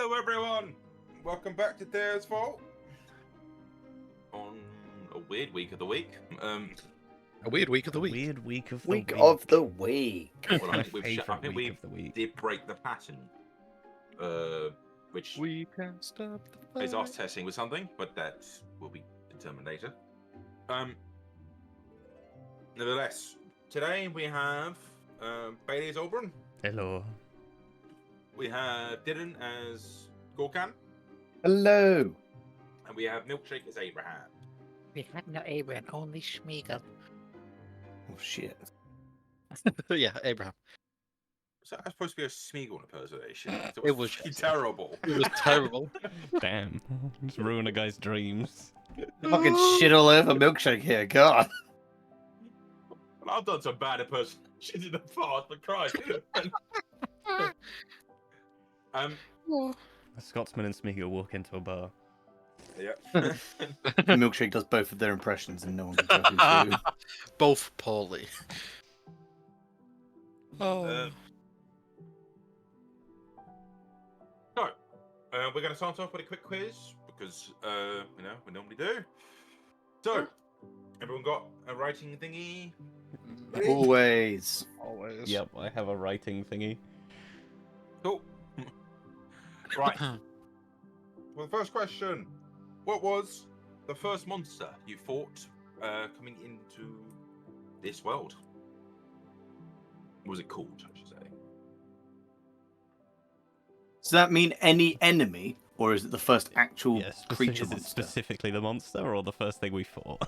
Hello, everyone. Welcome back to Deus Vault. On a weird week of the week. A weird week of the week. Weird week of the Week week. of the week. Well, My I think favourite we week of the week. did break the pattern, which We can't stop the is us fight. testing with something, but that will be determined later. Nevertheless, today we have Bailey as Oberon. Hello. We have Dylan as Gorkan, Hello. and we have Milkshake as Abraham. We had no Abraham, only Schmiegel. Oh shit. Yeah, Abraham. So that's supposed to be a Smeagol impersonation. It was- fucking terrible. It was terrible. Damn. Just ruin a guy's dreams. Fucking shit all over Milkshake here, God. Well, I've done some bad impersonations in the past, but Christ. A Scotsman and Smeagol walk into a bar. Yeah. Milkshake does both of their impressions and no one can tell who's who. Both poorly. So, we're going to start off with a quick quiz because, we normally do. So, everyone got a writing thingy? Always. Always. Yep, I have a writing thingy. Cool. Right. Well, the first question. What was the first monster you fought coming into this world? What was it called, I should say? Does that mean any enemy, or is it the first actual Yes, creature is it monster? specifically the monster or the first thing we fought?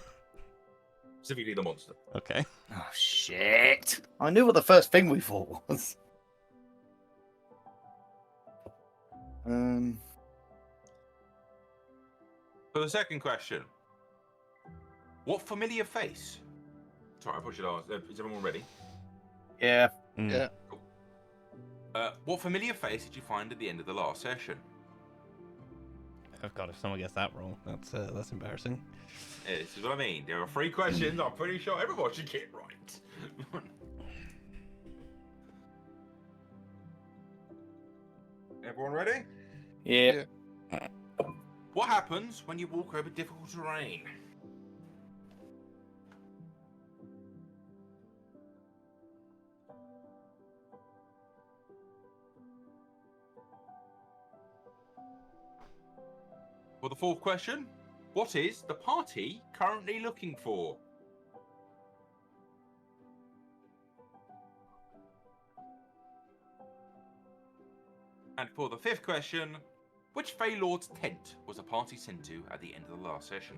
Specifically the monster. Okay. Oh shit! I knew what the first thing we fought was. For the second question, what familiar face? Sorry, I pushed it on. Is everyone ready? Yeah. Mm. Yeah. What familiar face did you find at the end of the last session? Oh god, if someone gets that wrong, that's embarrassing. Yeah, this is what I mean. There are 3 questions. I'm pretty sure everyone should get right. Everyone ready? Yeah. What happens when you walk over difficult terrain? For the 4th question, what is the party currently looking for? And for the 5th question, which Fey Lord's tent was the party sent to at the end of the last session?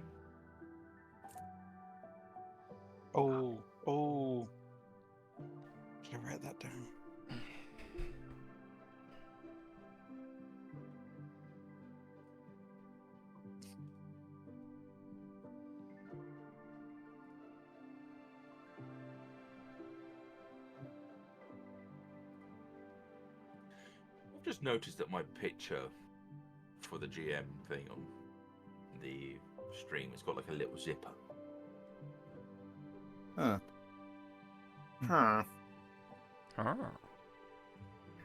Oh. Should I write that down? I've just noticed that my picture for the GM thing on the stream has got like a little zipper. Huh.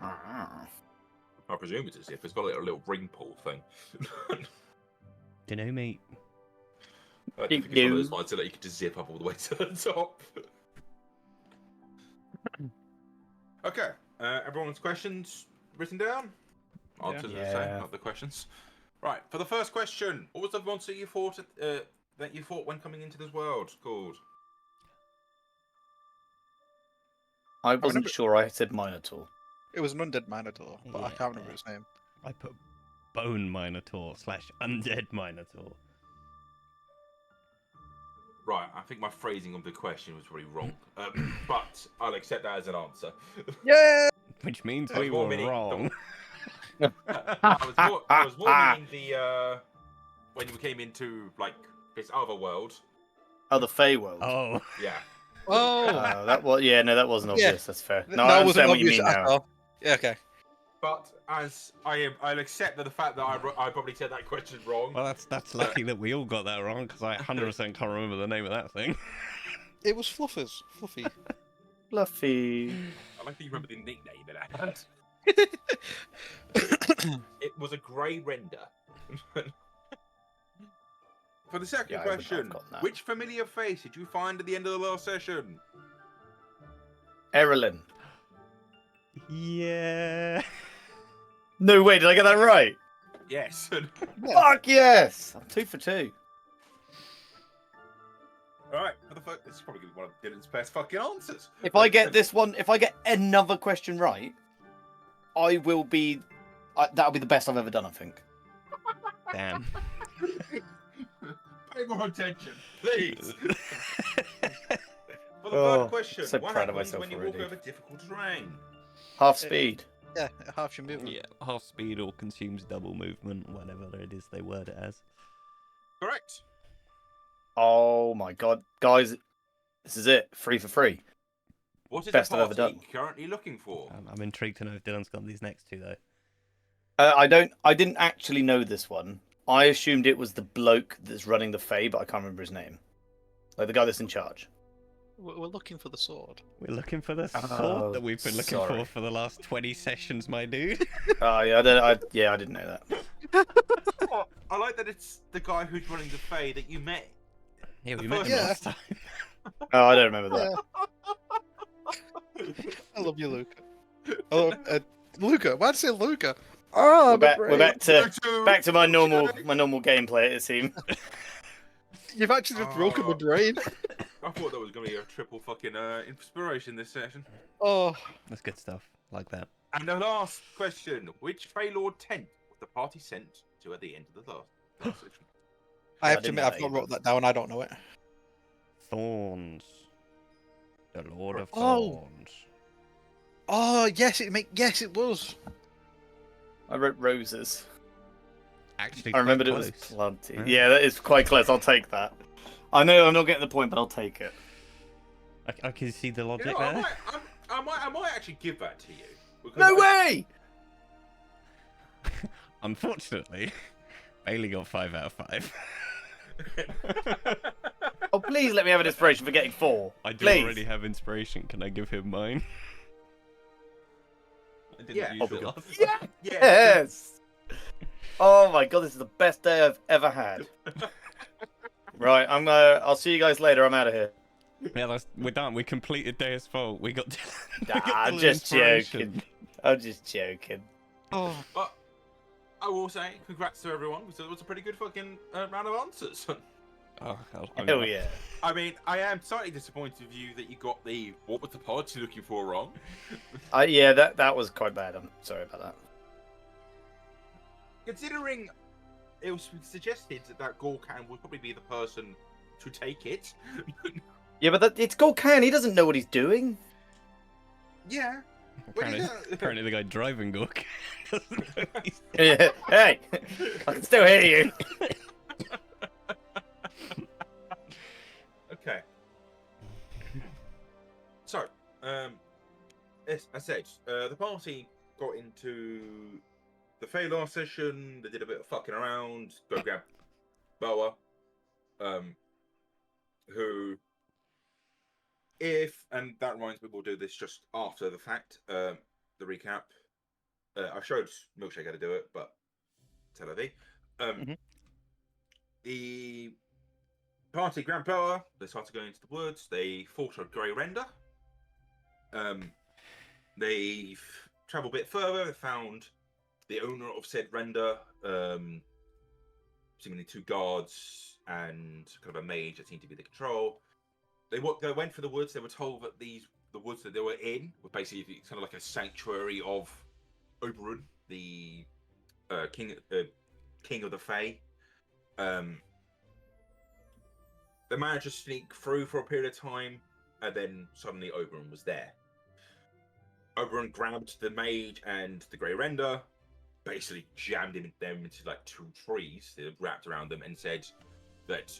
Ah. I presume it's a zipper. It's got like a little ring pull thing. You know, mate. I think it's one of those ones that you can just zip up all the way to the top. Okay, everyone's questions written down? Answers are the same, Yeah. not the questions. Right, for the first question, what was the monster you fought that you fought when coming into this world called? I wasn't remember- sure I said Minotaur. It was an undead Minotaur, but I can't remember Yeah. his name. I put Bone Minotaur / Undead Minotaur. Right, I think my phrasing of the question was really wrong, but I'll accept that as an answer. Yeah. Which means I was we more were meaning wrong. I was more meaning the when you came into like this other world. Oh, the Fey world. Oh. Yeah. Oh. That was that wasn't Yeah. obvious. That's fair. No, that I wasn't understand what you obvious mean at now. all. Yeah. Okay. But as I'll accept that the fact that I probably said that question wrong. Well, that's lucky that we all got that wrong, because I 100% can't remember the name of that thing. It was Fluffy. Fluffy. I like that you remember the nickname that I had. It was a grey render. For the second Yeah, I would not have question, gotten that. which familiar face did you find at the end of the last session? Erilyn. Yeah. No way, did I get that right? Yes. Fuck yes! I'm 2 for 2. Alright, for the first, this is probably going to be one of Dylan's best fucking answers. If I get this one, if I get another question right, I will be. That'll be the best I've ever done, I think. Damn. Pay more attention, please. For the Oh, third question, so what proud of happens myself when you already. walk over difficult terrain? Half speed. Yeah, half your movement. Yeah, half speed or consumes double movement, whatever it is they word it as. Correct. Oh my god, guys, this is it. 3 for 3. What is Best the I've ever party done. currently looking for? I'm intrigued to know if Dylan's got these next two though. I didn't actually know this one. I assumed it was the bloke that's running the Fae, but I can't remember his name. Like the guy that's in charge. We're looking for the sword. We're looking for the sword Oh, that we've been looking sorry. for the last 20 sessions, my dude. Oh yeah, I didn't know that. Oh, I like that it's the guy who's running the Fae that you met. Yeah, we The met him first- last time. Oh, I don't remember that. I love you, Luca. Oh, Luca. Why'd I say Luca? Oh, We're back to my normal gameplay. It seems. You've actually just broken my brain. I thought that was going to be a triple fucking inspiration this session. Oh, That's good stuff. Like that. And the last question: which Fey Lord tent was the party sent to at the end of the last session? I have to didn't admit, know I've that not either. wrote that down. I don't know it. Thorns. The Lord of Oh. Thorns. Oh, yes, it was. I wrote roses. Actually, I remembered it quite was close. plenty. Yeah. Yeah, that is quite close. I'll take that. I know I'm not getting the point, but I'll take it. I can see the You logic know, there. I might actually give that to you. Because No way! Unfortunately, Bailey got 5 out of 5. Oh, please let me have an inspiration for getting 4. I do Please. already have inspiration. Can I give him mine? I didn't Yeah. use Oh, it God. last Yeah. Yes! Oh my god, this is the best day I've ever had. Right, I'll see you guys later. I'm out of here. Yeah, we're done. We completed Deus Fault. We got. we got I'm Dylan just inspiration. joking. I'm just joking. Oh, But I will say, congrats to everyone because it was a pretty good fucking round of answers. Oh, Hell yeah. I mean, I am slightly disappointed with you that you got the what was the party looking for wrong. Yeah, that was quite bad. I'm sorry about that. Considering it was suggested that Gorkan would probably be the person to take it. Yeah, but it's Golkan. He doesn't know what he's doing. Yeah. Apparently, the guy driving Gork doesn't know he's. Yeah. Hey, I can still hear you. Okay. So, as I said, the party got into the Fey last session. They did a bit of fucking around. Go grab Boa, who, and that reminds me, we'll do this just after the fact. The recap. I showed Milkshake how to do it, but tell her the party grabbed Boa. They started going into the woods. They fought a grey render. They traveled a bit further. They found the owner of said render, seemingly 2 guards and kind of a mage that seemed to be the control. They went for the woods. They were told that the woods that they were in were basically kind of like a sanctuary of Oberyn, the king of the Fae. They managed to sneak through for a period of time, and then suddenly Oberyn was there. Oberyn grabbed the mage and the Grey Render, basically jammed them into like 2 trees that wrapped around them, and said that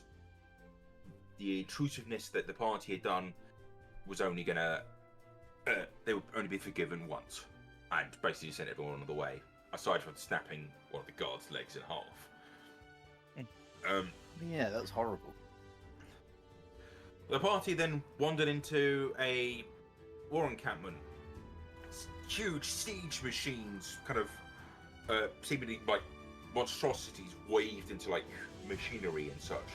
the intrusiveness that the party had done was only gonna they would only be forgiven once, and basically sent everyone on the way, aside from snapping one of the guards' legs in half. Yeah, that was horrible. The party then wandered into a war encampment huge siege machines, kind of seemingly like monstrosities waved into like machinery and such.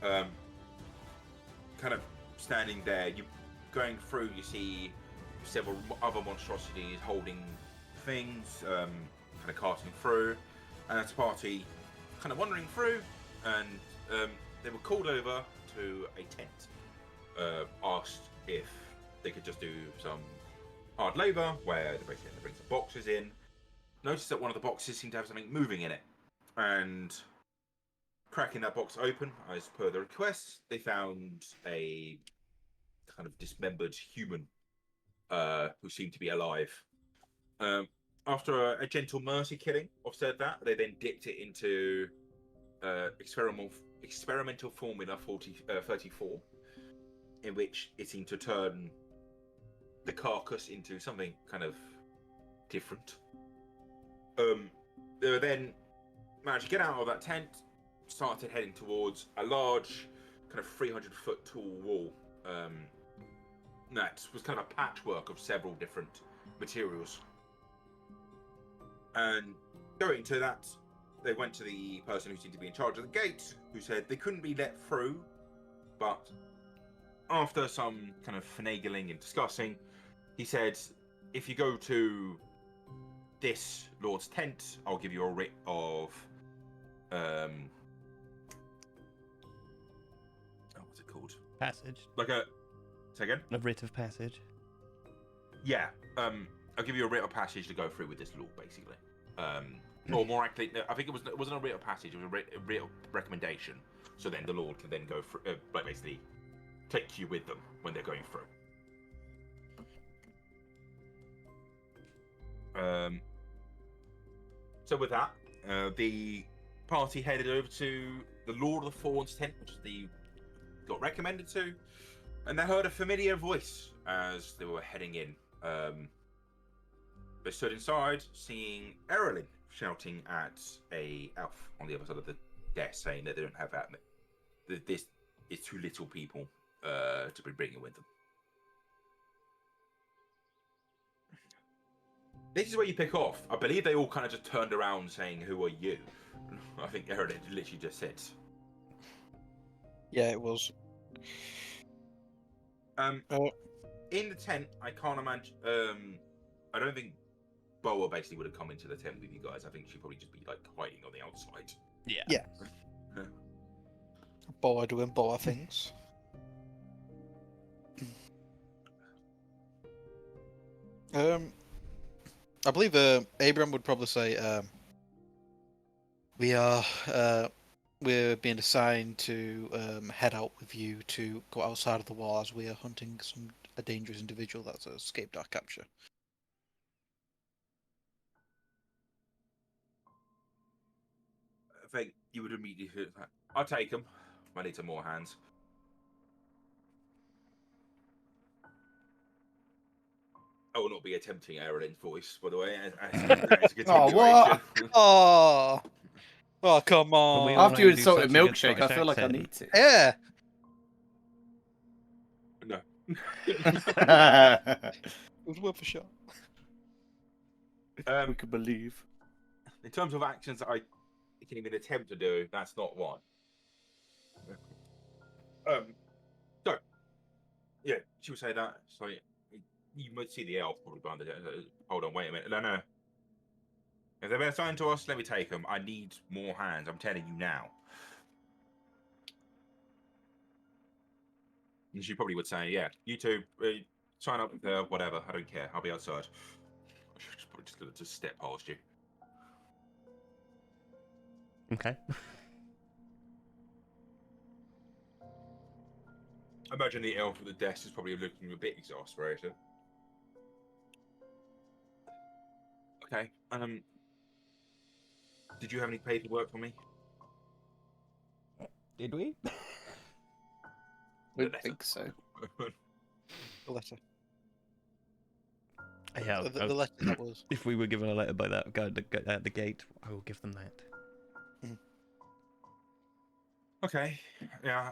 Kind of standing there, you going through, you see several other monstrosities holding things, kind of carting through, and that's party kind of wandering through, and they were called over to a tent, asked if they could just do some hard labour, where they basically bring some boxes in. Noticed that one of the boxes seemed to have something moving in it, and cracking that box open, as per the request, they found a kind of dismembered human who seemed to be alive. After a gentle mercy killing of said that, they then dipped it into experimental formula 34, in which it seemed to turn the carcass into something kind of different. They were then managed to get out of that tent, started heading towards a large, kind of 300-foot tall wall. That was kind of a patchwork of several different materials. And going to that, they went to the person who seemed to be in charge of the gate, who said they couldn't be let through, but after some kind of finagling and discussing, he said, if you go to this lord's tent, I'll give you a writ of what's it called? Passage. Like a say again? A writ of passage. Yeah. I'll give you a writ of passage to go through with this law, basically. Or more accurately, no, I think it wasn't a writ of passage, it was a writ of recommendation. So then the Lord can then go through, like basically take you with them when they're going through. So with that, the party headed over to the Lord of the Thorns tent, which they got recommended to, and they heard a familiar voice as they were heading in. They stood inside, seeing Erlin shouting at a elf on the other side of the desk, saying that they don't have that. This is too little people to be bringing with them. This is where you pick off. I believe they all kind of just turned around saying, "Who are you?" I think Erlin literally just said. Yeah, it was. In the tent, I can't imagine. I don't think Boa basically would have come into the tent with you guys. I think she'd probably just be like hiding on the outside. Yeah. Yeah. Boa doing Boa things. I believe Abram would probably say, we're being assigned to head out with you to go outside of the wall as we are hunting a dangerous individual that's escaped our capture. I think you would immediately. I'll take him. I need some more hands. I will not be attempting Erlin's voice, by the way, as a continuation. what? Oh, come But we on. all After you know do insulted such a good Milkshake, I Scottish feel like I accent. need to. Yeah. No. It was worth a shot. We could believe. In terms of actions that I can even attempt to do, that's not one. So, yeah, she would say that. So, you might see the elf probably behind the. Hold on, wait a minute. No. If they've been assigned to us, let me take them. I need more hands. I'm telling you now. And she probably would say, "Yeah, you two, sign up with whatever. I don't care. I'll be outside." She's probably just gonna just step past you. Okay. I imagine the elf at the desk is probably looking a bit exasperated. Okay. Did you have any paperwork for me? Did we? I think so. The letter. Yeah. The letter that was. If we were given a letter by that guy at the gate, I will give them that. Okay. Yeah.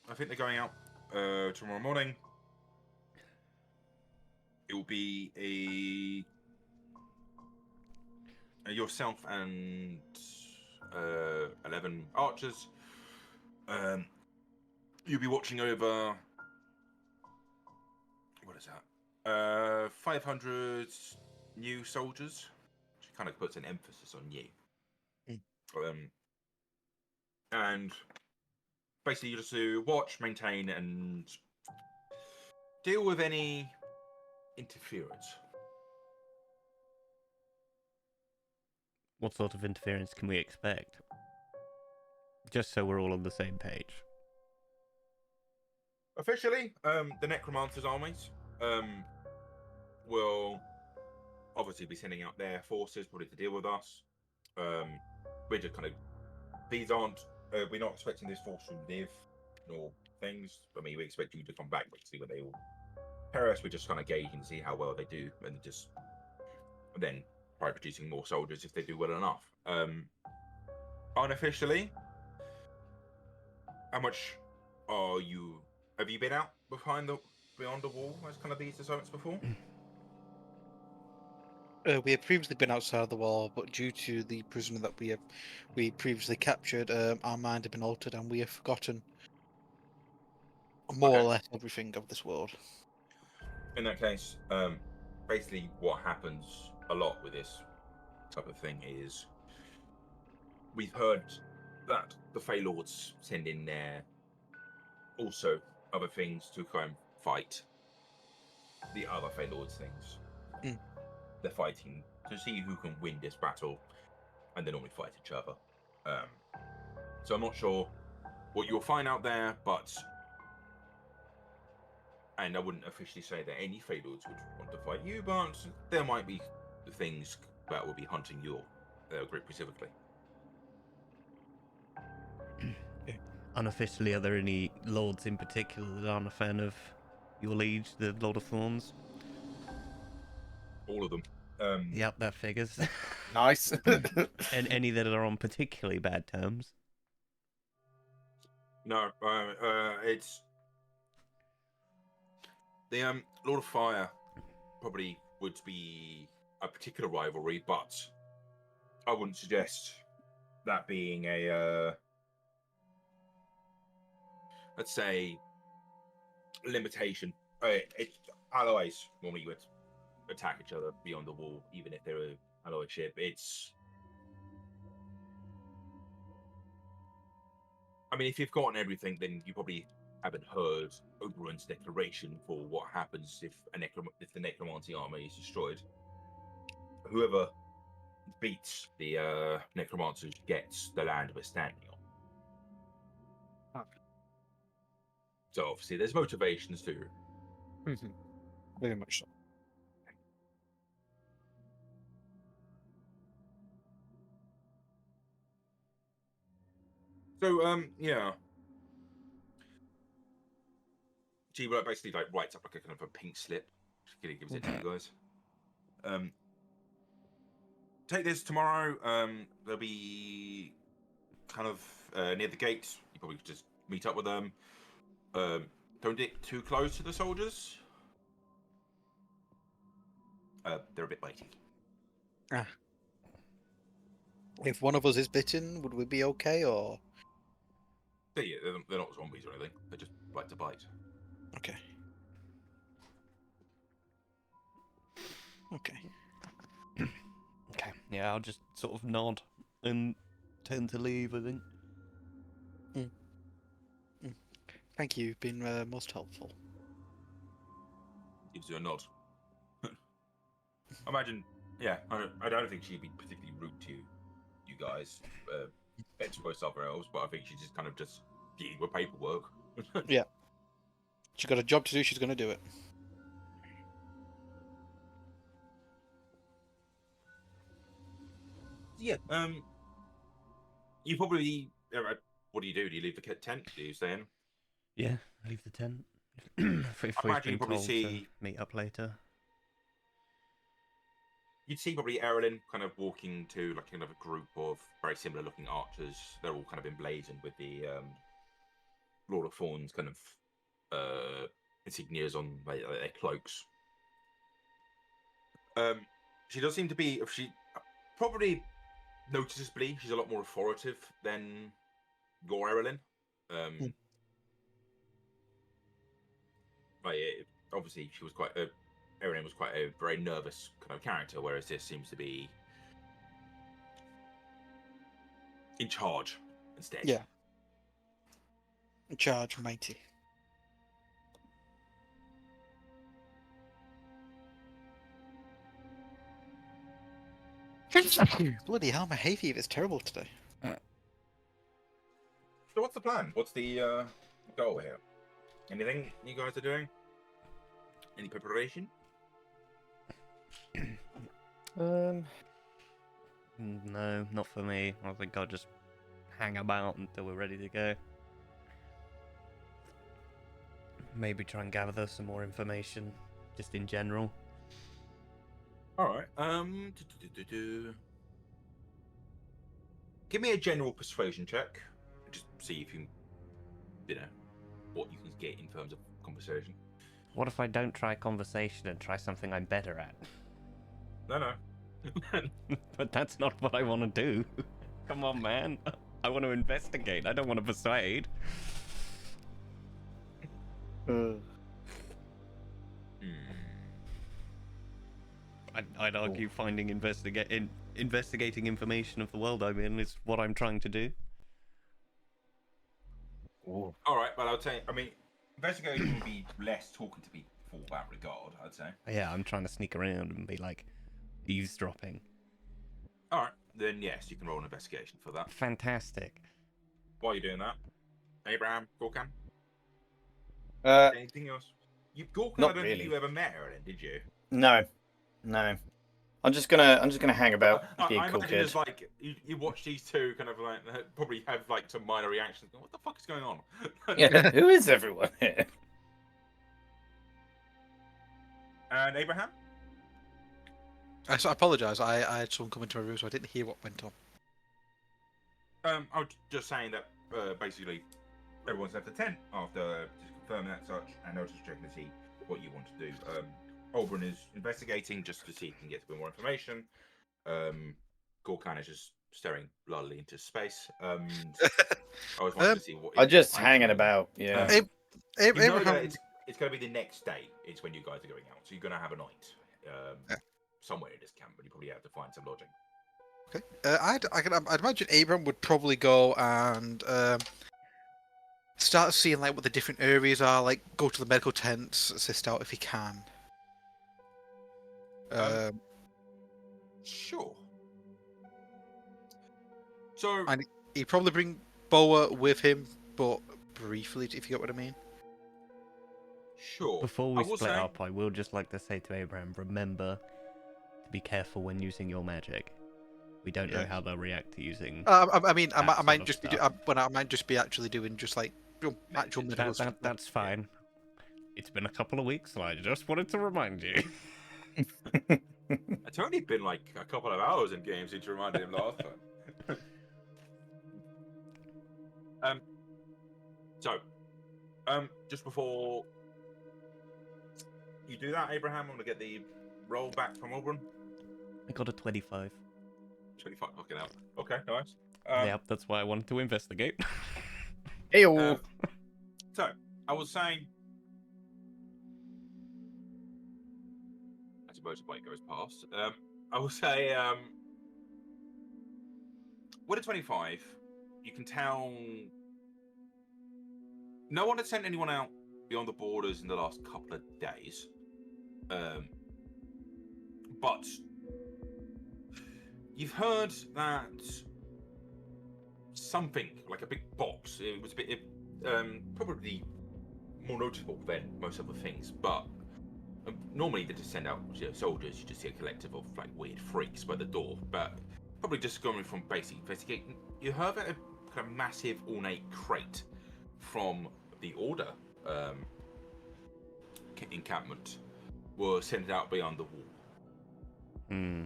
I think they're going out tomorrow morning. it will be yourself and 11 archers. You'll be watching over, what is that? 500 new soldiers, which kind of puts an emphasis on you. And basically, you just to watch, maintain, and deal with any interference. What sort of interference can we expect? Just so we're all on the same page. Officially, the Necromancer's armies will obviously be sending out their forces probably to deal with us. We're just kind of, these aren't, we're not expecting this force to live nor things. I mean, we expect you to come back basically when they all perish. We're just kind of gauging to see how well they do, and just then try producing more soldiers if they do well enough. Unofficially, how much are you? Have you been out beyond the wall as kind of these assignments before? We have previously been outside the wall, but due to the prisoner that we previously captured, our mind had been altered, and we have forgotten more or Okay. less everything of this world. In that case, basically what happens a lot with this type of thing is we've heard that the Fey Lords send in their also other things to go and fight the other Fey Lords things. Mm. They're fighting to see who can win this battle, and they normally fight each other. So I'm not sure what you'll find out there, and I wouldn't officially say that any Fey Lords would want to fight you, but there might be things that will be hunting your group specifically. Unofficially, are there any lords in particular that aren't a fan of your liege, the Lord of Thorns? All of them. Yep, that figures. Nice. And any that are on particularly bad terms? No, it's the Lord of Fire probably would be a particular rivalry, but I wouldn't suggest that being a let's say limitation. Allies normally would attack each other beyond the wall, even if they're an alloy ship. I mean, if you've gotten everything, then you probably haven't heard Oberon's declaration for what happens if the Necromancy army is destroyed. Whoever beats the Necromancers gets the land we're standing on. Okay. So obviously, there's motivations too. Very much so. So yeah. G basically writes up like a kind of a pink slip. Just gives it to you guys. Take this tomorrow. There'll be kind of near the gate. You probably could just meet up with them. Don't get too close to the soldiers. They're a bit bitey. If one of us is bitten, would we be okay, or? Yeah, they're not zombies or anything. They just like to bite. Okay. Okay. Okay, yeah, I'll just sort of nod and tend to leave, I think. Thank you. You've been most helpful. Gives you a nod. Imagine, yeah, I don't think she'd be particularly rude to you guys. It's most other elves, but I think she's just kind of just dealing with paperwork. Yeah. She's got a job to do. She's going to do it. Yeah. You probably. What do you do? Do you leave the tent? Do you stay in? Yeah, leave the tent. If I we've imagine been you probably told see. to meet up later. You'd see probably Erilyn kind of walking to like another group of very similar looking archers. They're all kind of emblazoned with the Lord of Thorns kind of insignias on their cloaks. She does seem to be. She probably noticeably she's a lot more authoritative than your Erilyn. Hmm. Like obviously she was quite. Erilyn was quite a very nervous kind of character, whereas this seems to be in charge instead. Yeah. Charge mighty. Bloody hell, my hay fever is terrible today. So what's the plan? What's the goal here? Anything you guys are doing? Any preparation? No, not for me. I think I'll just hang about until we're ready to go. Maybe try and gather some more information, just in general. All right. Give me a general persuasion check. Just see if you know, what you can get in terms of conversation. What if I don't try conversation and try something I'm better at? No. But that's not what I want to do. Come on, man. I want to investigate. I don't want to persuade. I'd argue finding investigating information of the world I'm in is what I'm trying to do. Ooh. All right, but I'd say, I mean, investigation would be less talking to people for that regard, I'd say. Yeah, I'm trying to sneak around and be like eavesdropping. All right, then yes, you can roll an investigation for that. Fantastic. While you're doing that, Abraham, Gorkan, anything else? Gorkan, Not I don't really. think you ever met her, did you? No. I'm just gonna hang about, be I a cool imagine kid. it's like you watch these two kind of like probably have like some minor reactions. What the fuck is going on? Yeah, who is everyone here? And Abraham? I apologise. I had someone come into my room, so I didn't hear what went on. I was just saying that basically everyone's left the tent after just confirming that such, and I was just checking to see what you want to do. Oberon is investigating just to see if he can get a bit more information. Gorkan is just staring lullily into space. I was wanting to see what. I'm just I'm hanging doing. about. Yeah. You know that Abraham, it's going to be the next day. Is when you guys are going out, so you're going to have a night somewhere in this camp, but you probably have to find some lodging. okay. I'd imagine Abraham would probably go and start seeing like what the different areas are. Like, go to the medical tents, assist out if he can. Sure. So And he'd probably bring Boa with him, but briefly, if you get what I mean. sure. Before I we will split say- up, I will just like to say to Abraham, remember to be careful when using your magic. We don't know Yeah. how they'll react to using. I mean, That I sort might of just be, stuff. but I might just be actually doing just like actual medical stuff. That's fine. It's been a couple of weeks, and I just wanted to remind you. It's only been like a couple of hours in game since you reminded him last time. Just before you do that, Abraham, I'm gonna get the roll back from Auburn. I got a 25. 25 fucking out. Okay, nice. Yep, that's why I wanted to investigate. Heyo. So I was saying, as a motorbike goes past, I will say, with a 25, you can tell no one had sent anyone out beyond the borders in the last couple of days. But you've heard that something like a big box. It was a bit, probably more notable than most other things. But normally they just send out soldiers. You just see a collective of like weird freaks by the door. But probably just going from basic investigating. You heard about a kind of massive ornate crate from the Order encampment were sent out beyond the wall. Hmm.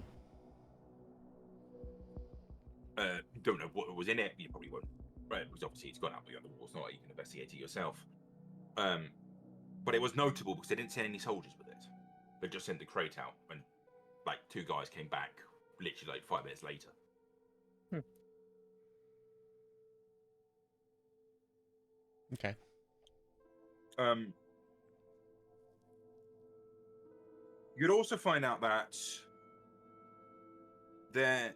Don't know what was in it. You probably won't, right? Because obviously it's gone out beyond the wall. It's not like you can investigate it yourself. But it was notable because they didn't send any soldiers with it. They just sent the crate out, and like 2 guys came back literally like 5 minutes later. Okay. You'd also find out that there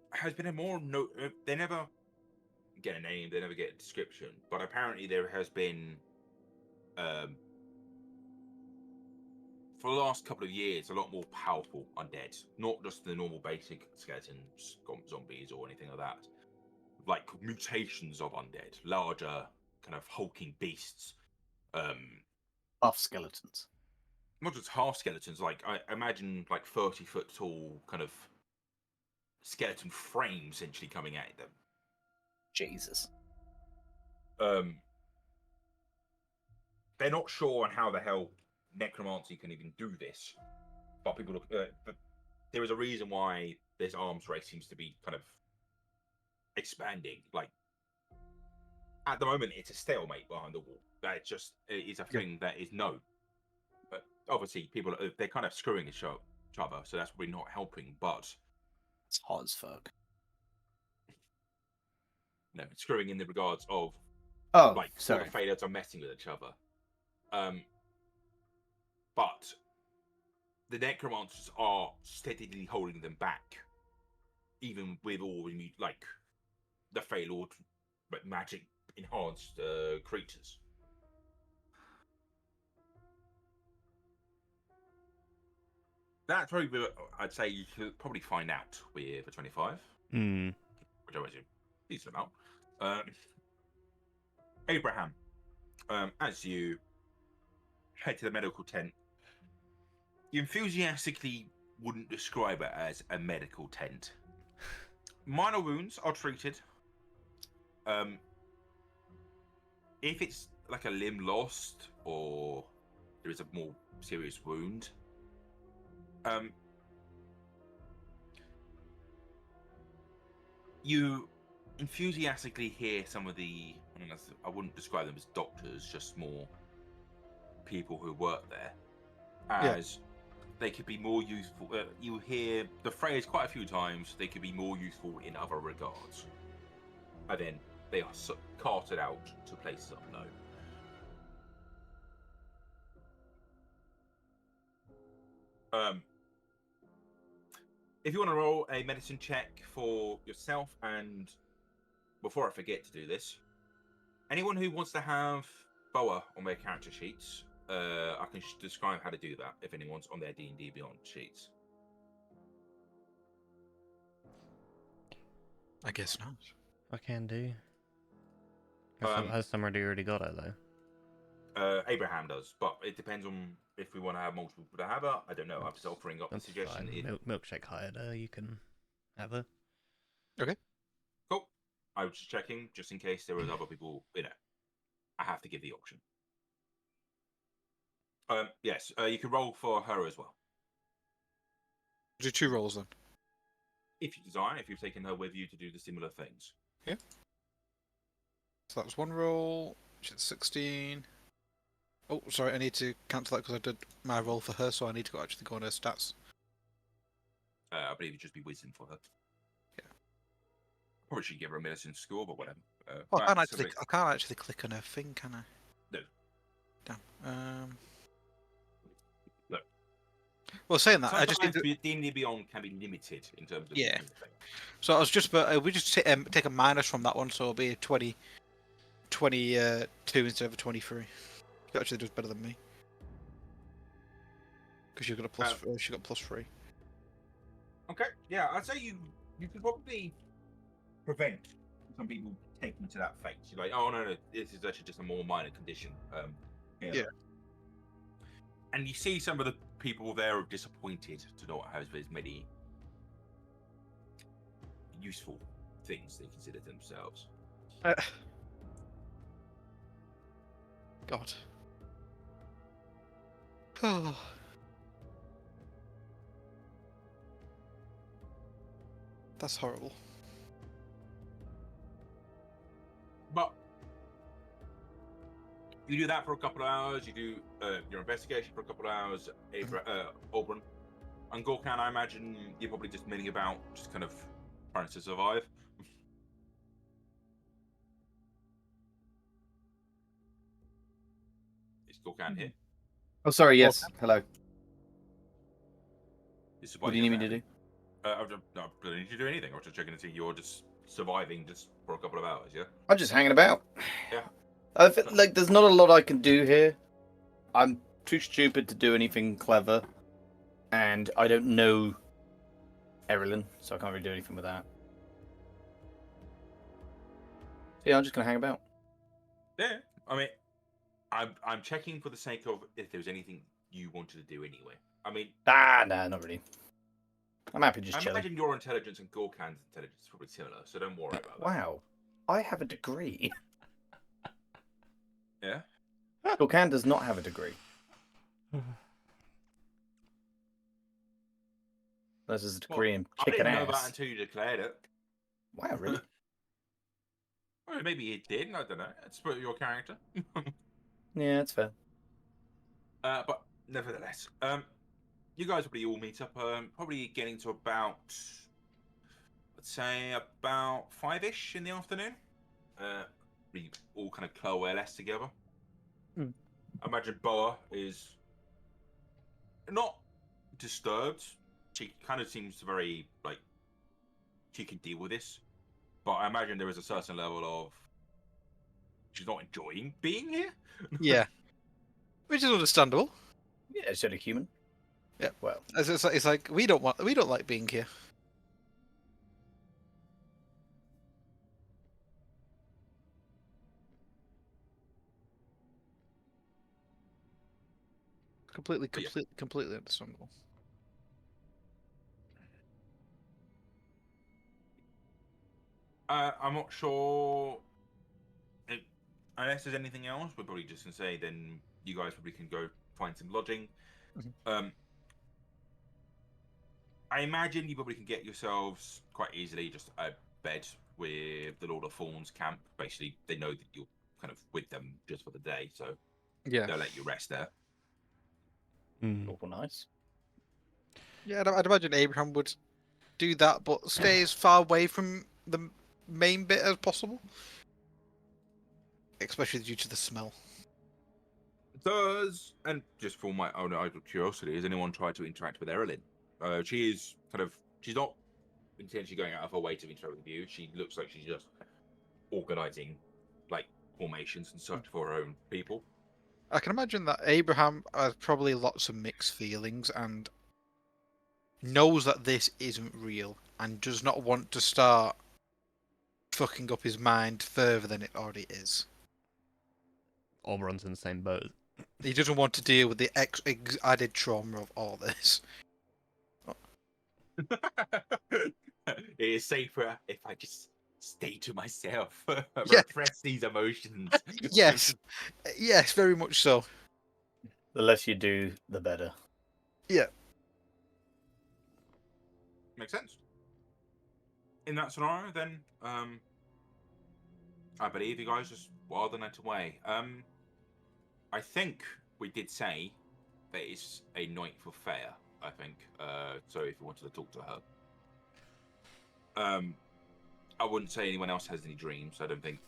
has been a more they never get a name, they never get a description, but apparently there has been for the last couple of years a lot more powerful undead, not just the normal basic skeletons, zombies or anything like that, like mutations of undead, larger kind of hulking beasts, Buff skeletons. not just half skeletons, like I imagine like 30-foot tall kind of skeleton frame essentially coming at them. Jesus. They're not sure on how the hell necromancy can even do this, but people look. But there is a reason why this arms race seems to be kind of expanding. Like at the moment, it's a stalemate behind the wall. That it is a thing that is known. But obviously, people they're kind of screwing each other, so that's probably not helping. But It's hot as fuck. screwing in the regards of Oh, like sorry. all the failures are messing with each other. But the necromancers are steadily holding them back, even with all like the Feylord magic enhanced creatures. That's probably, I'd say, you could probably find out with a 25, which I was a decent amount. Abraham, as you head to the medical tent, you enthusiastically wouldn't describe it as a medical tent. Minor wounds are treated. If it's like a limb lost or there is a more serious wound, you enthusiastically hear some of the, I wouldn't describe them as doctors, just more people who work there, as they could be more useful. You hear the phrase quite a few times, they could be more useful in other regards. And then they are carted out to places unknown. If you want to roll a medicine check for yourself, and before I forget to do this, anyone who wants to have Boa on their character sheets, I can describe how to do that if anyone's on their D&D Beyond sheets. I guess not. I can do. Has somebody already got it though? Abraham does, but it depends on if we want to have multiple people to have her. I don't know. I'm just offering up the That's suggestion. fine. Milkshake hired her. You can have her. Cool. I was just checking, just in case there was other people. I have to give the option. Yes, you can roll for her as well. Do 2 rolls then. If you desire, if you've taken her with you to do the similar things. Yeah. So that was 1 roll, which is 16. Oh, sorry, I need to cancel that because I did my roll for her, so I need to actually go on her stats. I believe it'd just be wisdom for her. Yeah. Probably should give her a medicine score, but whatever. Oh, I can't actually click on her thing, can I? No. Damn. No. Well, saying that, I Sometimes just need to... D&D Beyond can be limited in terms of Yeah. things. So I was just, but we just take a minus from that one, so it'll be 22 instead of a 23. She actually does better than me. Because you got a plus, she got +3. Okay, yeah, I'd say you could probably prevent some people taking to that fate. You're like, oh no, this is actually just a more minor condition. Yeah. And you see some of the people there are disappointed to not have as many useful things they consider themselves. God. Oh. That's horrible. But you do that for a couple of hours. You do your investigation for a couple of hours. Auburn and Gorkan, I imagine you're probably just milling about, just kind of trying to survive. Is Gorkan here? Oh, sorry. Yes. Hello. Is What do you need me to do? I don't need you to do anything. I was just checking to see you're just surviving just for a couple of hours, yeah? I'm just hanging about. Yeah. Like, there's not a lot I can do here. I'm too stupid to do anything clever, and I don't know Erilyn, so I can't really do anything with that. So yeah, I'm just gonna hang about. Yeah. I mean, I'm checking for the sake of if there's anything you wanted to do anyway. I mean, Nah, not really. I'm happy just I chilling. imagine your intelligence and Gorkan's intelligence is probably similar, so don't worry about that. Wow, I have a degree. Yeah. Gorkan does not have a degree. This is a degree in I kicking didn't know that ass. until you declared it. Wow, really? Well, maybe it did. I don't know. It's for your character. Yeah, that's fair. But nevertheless, you guys probably all meet up. Probably getting to about, let's say, about 5-ish in the afternoon. We all kind of coalesce together. I imagine Boa is not disturbed. She kind of seems very like she can deal with this, but I imagine there is a certain level of she's not enjoying being here. Yeah, which is understandable. Yeah, it's only human. Yeah. Well, It's like we don't like being here. Completely understandable. I'm not sure. Unless there's anything else, we're probably just gonna say then you guys probably can go find some lodging. I imagine you probably can get yourselves quite easily just a bed with the Lord of Thorns camp. Basically, they know that you're kind of with them just for the day, so Yeah. they'll let you rest there. awful nice. Yeah, I'd imagine Abraham would do that, but stay as far away from the main bit as possible. Especially due to the smell. And just for my own idle curiosity, has anyone tried to interact with Erilyn? She's not intentionally going out of her way to interact with you. She looks like she's just organizing like formations and such for her own people. I can imagine that Abraham has probably lots of mixed feelings and knows that this isn't real and does not want to start fucking up his mind further than it already is. Oberon's in the same boat. He doesn't want to deal with the added trauma of all this. It is safer if I just stay to myself, Yeah. repress these emotions. Yes, yes, very much so. The less you do, the better. Yeah. Makes sense. In that scenario, then, I believe you guys just wild the night away. I think we did say that it's a night for Fair. I think. So if you wanted to talk to her, I wouldn't say anyone else has any dreams. I don't think.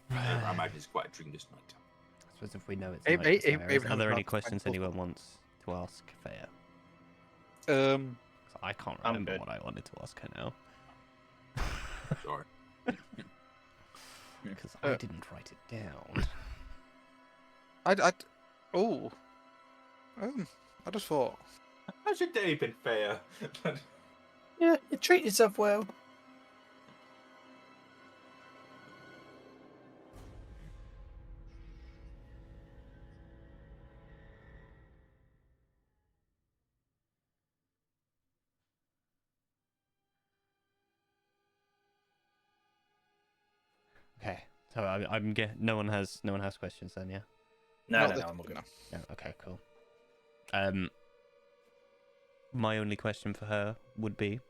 I imagine it's quite a dreamless night. I suppose if we know it's Ab- night for Ab- Sarah, are Abraham's there any not questions thankful. anyone wants to ask Fair? 'Cause I can't I'm remember good. what I wanted to ask her now. Sorry. Because I didn't write it down. I just thought. How's your day been, Fair? Yeah, you treat yourself well. Okay, so I'm no one has questions then, yeah. No, not I'm all good. no. No, okay, cool. My only question for her would be,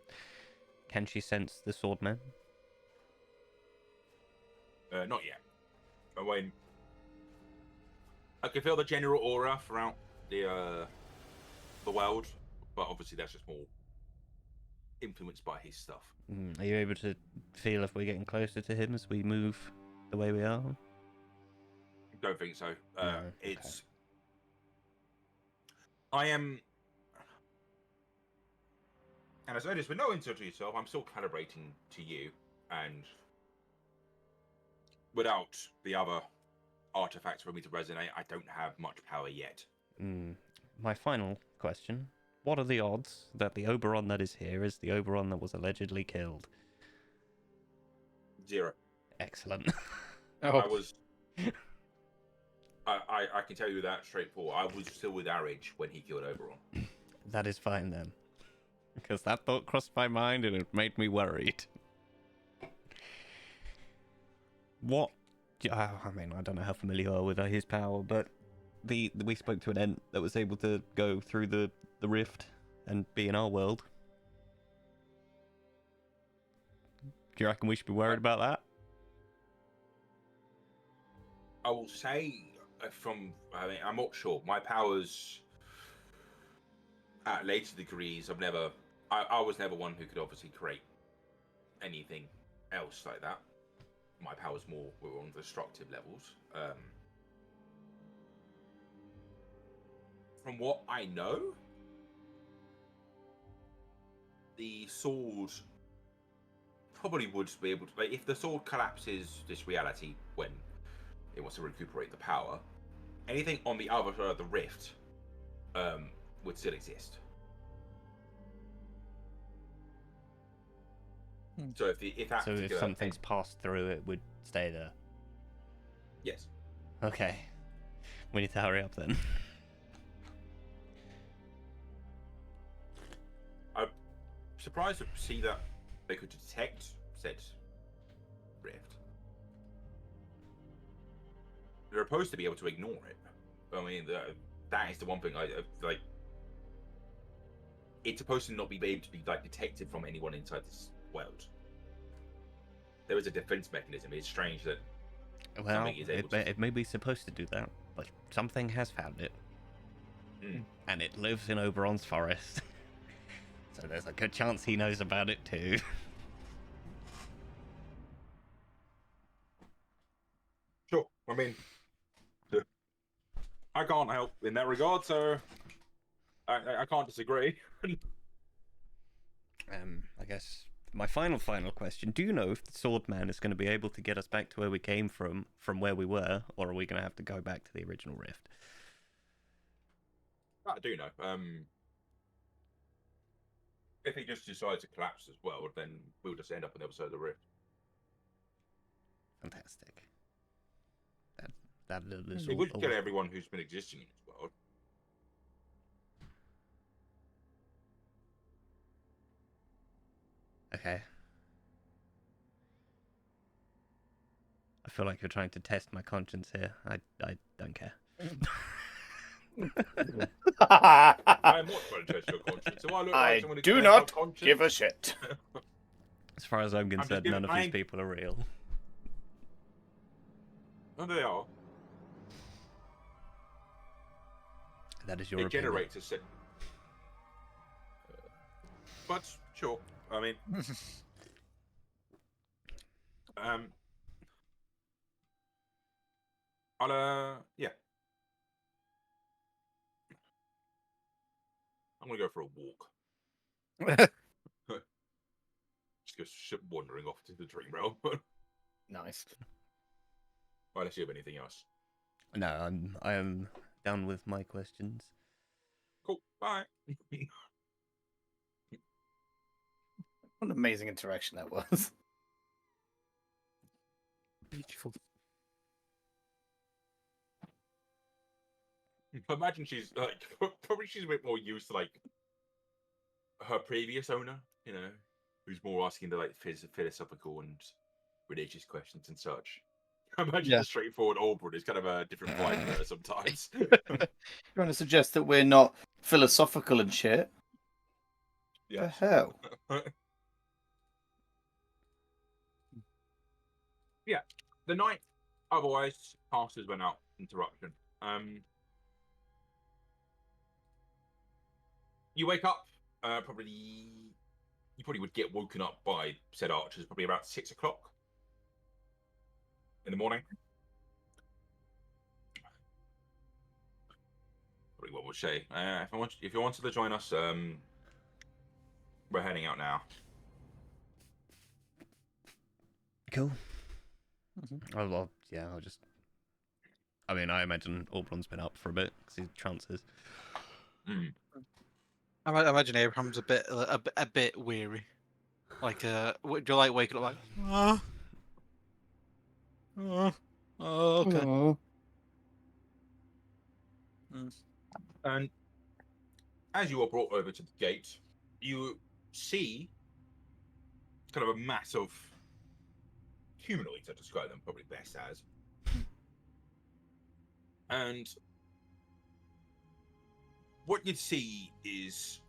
can she sense the swordman? Not yet. I can feel the general aura throughout the world, but obviously that's just more influenced by his stuff. Are you able to feel if we're getting closer to him as we move the way we are? Don't think so. No, okay. It's. I am. And as noticed, with no insult to yourself, I'm still calibrating to you, and without the other artifacts for me to resonate, I don't have much power yet. My final question: what are the odds that the Oberon that is here is the Oberon that was allegedly killed? 0. Excellent. I was. I can tell you that straightforward. I was still with Arridge when he killed Oberon. That is fine then. Because that thought crossed my mind and it made me worried. What? I mean, I don't know how familiar you are with his power, but we spoke to an Ent that was able to go through the rift and be in our world. Do you reckon we should be worried about that? I will say, I'm not sure. My powers, at later degrees, I was never one who could obviously create anything else like that. My powers were on destructive levels. From what I know, the sword probably would be able to. Like, if the sword collapses this reality when it wants to recuperate the power, anything on the other side of the rift would still exist. So if something's passed through, it would stay there. Yes. Okay. We need to hurry up then. I'm surprised to see that they could detect said rift. They're supposed to be able to ignore it. I mean, that is the one thing I like. It's supposed to not be able to be like detected from anyone inside this world. There is a defense mechanism. It's strange that something is able to. It may be supposed to do that, but something has found it. And it lives in Oberon's forest. So there's a good chance he knows about it too. Sure. I mean, I can't help in that regard, so I can't disagree. I guess my final question: do you know if the Sword Man is going to be able to get us back to where we came from where we were, or are we going to have to go back to the original rift? I do know. If he just decides to collapse as well, then we'll just end up on the other side of the rift. Fantastic. That is It would get everyone who's been existing in this world. Okay. I feel like you're trying to test my conscience here. I don't care. I'm not trying to test your conscience. So I look like I someone who do cares not about conscience? give a shit. As far as I'm concerned, giving none of my- these people are real. No, they are. That is your It opinion. generates a set. But sure. I mean, yeah. I'm gonna go for a walk. Just go wandering off to the dream realm. Nice. Unless you have anything else. No, I am done with my questions. Cool. Bye. What an amazing interaction that was. Beautiful. Imagine she's like probably she's a bit more used to like her previous owner, you know, who's more asking the like philosophical and religious questions and such. Imagine the straightforward Auburn is kind of a different vibe for her sometimes. Trying to suggest that we're not philosophical and shit. Yeah. The hell? Yeah. The night otherwise passes without interruption. You wake up. You probably would get woken up by said archers probably about 6 o'clock in the morning. Probably what we'll say. If you wanted to join us, we're heading out now. Cool. Oh, well, yeah, I'll just... I mean, I imagine Aubrun's been up for a bit, because he's chances. I imagine Abraham's a bit weary. Like, do you like waking up like, okay. Aw. And as you are brought over to the gate, you see kind of a mass of humanoids, I describe them probably best as. And what you'd see is,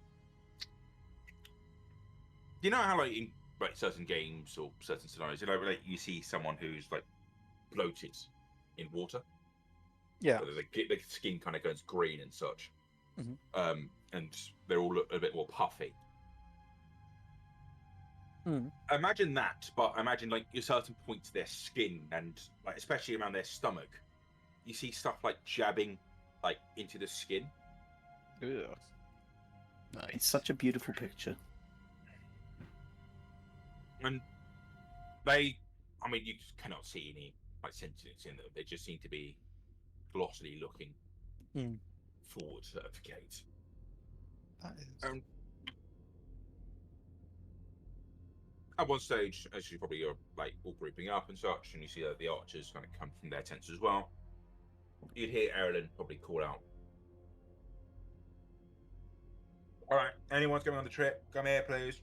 you know how like in like certain games or certain scenarios, you know, like you see someone who's like bloated in water. Yeah. So the skin kind of goes green and such. Mhm. And they're all a bit more puffy. Imagine that, but imagine like at certain points their skin and like especially around their stomach, you see stuff like jabbing like into the skin. Ew. Nice. It's such a beautiful picture. And they, I mean, you just cannot see any like sentience in them. They just seem to be glossily looking forward to the gate. That is... At one stage, as you probably are like all grouping up and such, and you see that the archers kind of come from their tents as well, you'd hear Erilyn probably call out, "All right, anyone's going on the trip? Come here, please."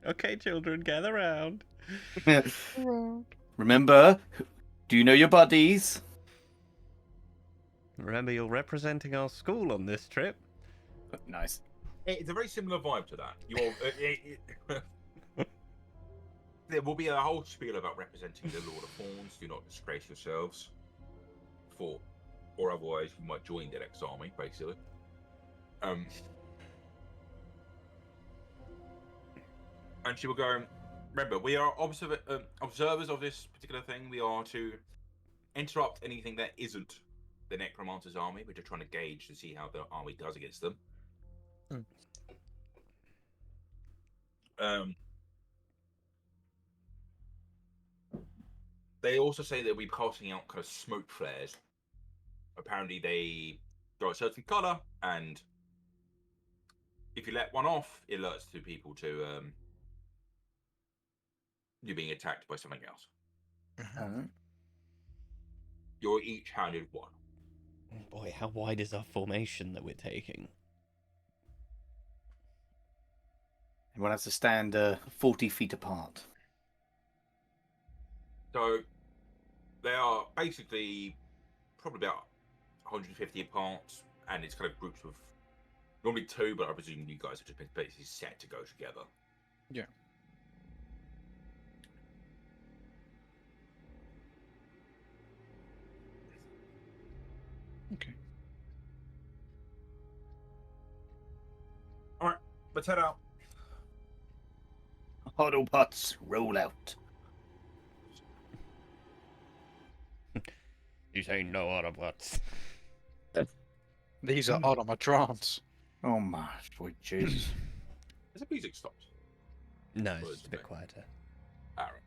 Okay, children, gather round. Remember, do you know your buddies? Remember, you're representing our school on this trip. Nice. It's a very similar vibe to that. You all, there will be a whole spiel about representing the Lord of Thorns. Do not disgrace yourselves, or otherwise you might join the next army, basically. And she will go, remember, we are observers of this particular thing. We are to interrupt anything that isn't the Necromancer's army. We're just trying to gauge to see how the army does against them. They also say they'll be passing out kind of smoke flares. Apparently they go a certain colour, and if you let one off, it alerts to people to you being attacked by something else. You're each handed one. Boy, how wide is our formation that we're taking? Everyone has to stand 40 feet apart. So they are basically probably about 150 apart, and it's kind of groups of normally 2, but I presume you guys have just been basically set to go together. Yeah. Okay. All right, let's head out. Autobots, roll out. You say no Autobots. These are automatrons. Oh my sweet Jesus. Has the music stopped? No, Well, it's just a bit quieter. All right.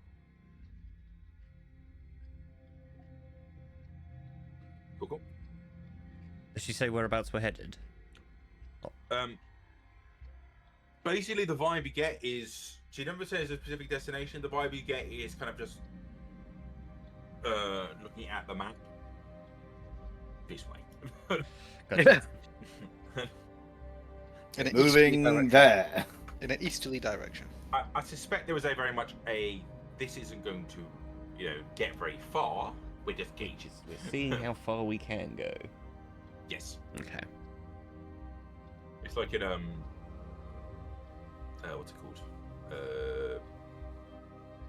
Cool. Does she say whereabouts we're headed? Basically, the vibe you get is she never says a specific destination. The vibe you get is kind of just looking at the map this way. Gotcha. In an Moving easterly direction. there. In an easterly direction. I suspect there was a very much a this isn't going to, get very far. We're just gauges. We're seeing how far we can go. Yes. Okay. It's like in what's it called?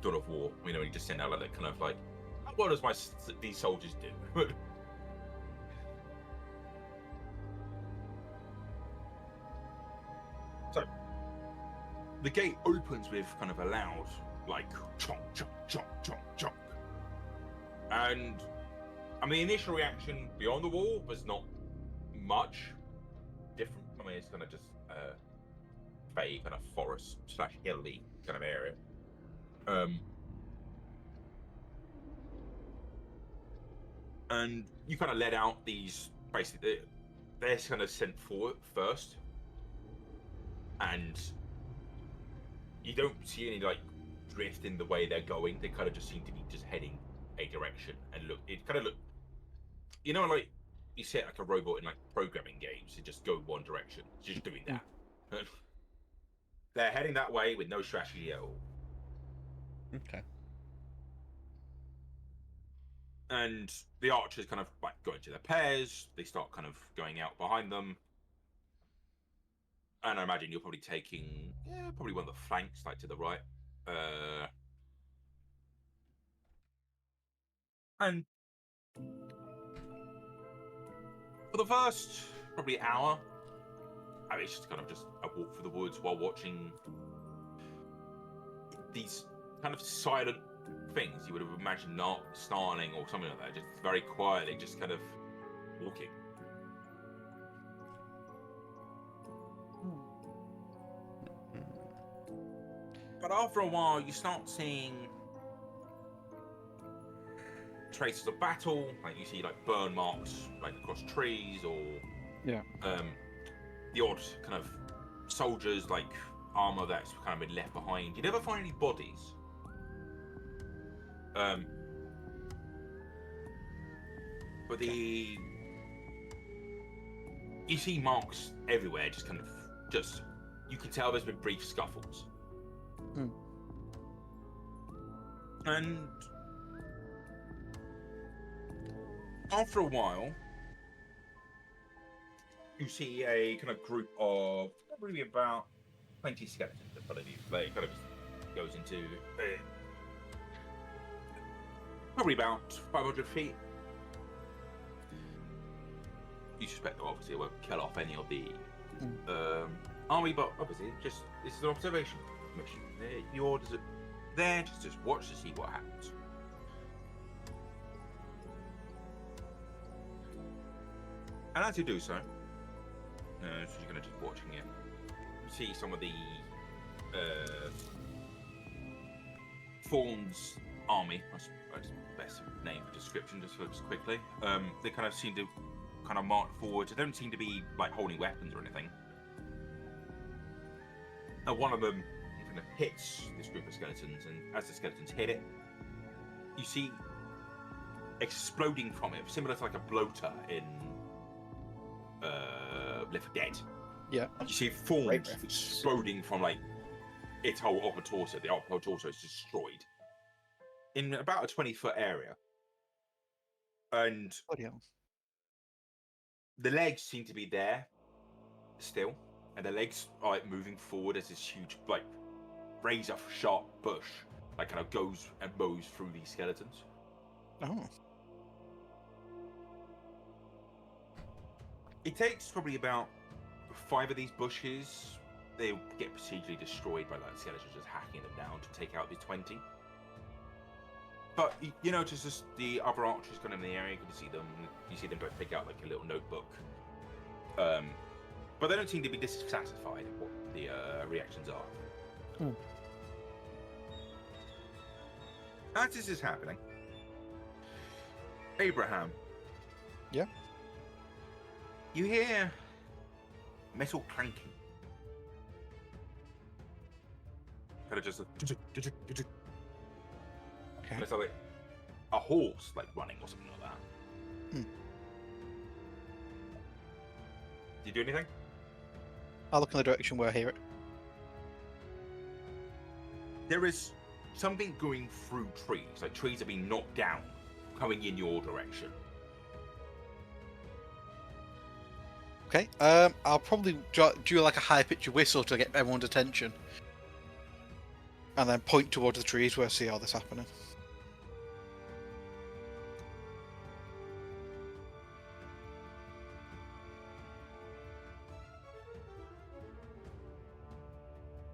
Dawn of War. You just send out like that kind of like, what does these soldiers do? So, the gate opens with kind of a loud, like, chonk, chonk, chonk, chonk, chonk. And, I mean, the initial reaction beyond the wall was not much different. I mean, it's kind of just vague, kind of forest / hilly kind of area. And you kind of let out these, basically, they're kind of sent forward first. And you don't see any, like, drift in the way they're going. They kind of just seem to be just heading a direction. And look, it kind of look, you know, like, you set like a robot in, like, programming games to just go one direction. It's just doing that. They're heading that way with no strategy at all. Okay. And the archers kind of like go into their pairs. They start kind of going out behind them. And I imagine you're probably taking, probably one of the flanks, like to the right. And for the first probably hour, I mean, it's just kind of just a walk through the woods while watching these kind of silent things you would have imagined not snarling or something like that, just very quietly, just kind of walking. But after a while, you start seeing traces of battle, like you see like burn marks like across trees, or the odd kind of soldiers like armor that's kind of been left behind. You never find any bodies. But you see marks everywhere, just kind of, you can tell there's been brief scuffles. And after a while, you see a kind of group of probably about 20 skeletons in front of you. They kind of goes into probably about 500 feet. You suspect that obviously it won't kill off any of the army, but obviously this is an observation mission. The orders are there, just watch to see what happens. And as you do so, you're kind of just watching it. You see some of the Thorn's army. That's the best name for description, just quickly. They kind of seem to kind of march forward. They don't seem to be like holding weapons or anything. And one of them kind of hits this group of skeletons, and as the skeletons hit it, you see exploding from it, similar to like a bloater in Left 4 Dead. Yeah. You see forms exploding from like its whole upper torso. The upper torso is destroyed in about a 20-foot area, and the legs seem to be there still, and the legs are like moving forward as this huge like razor sharp bush like kind of goes and mows through these skeletons. Oh. It takes probably about 5 of these bushes. They get procedurally destroyed by like skeletons just hacking them down to take out the 20. But you know, just the other archers kind of in the area, you see them both pick out like a little notebook. But they don't seem to be dissatisfied with what the reactions are. As this is happening, Abraham. Yeah. You hear metal clanking. Kind of just Okay. it's like a horse like running or something like that. Do you do anything? I'll look in the direction where I hear it. There is something going through trees, like trees are being knocked down, coming in your direction. Okay. I'll probably do like a high pitched whistle to get everyone's attention, and then point towards the trees where I see all this happening.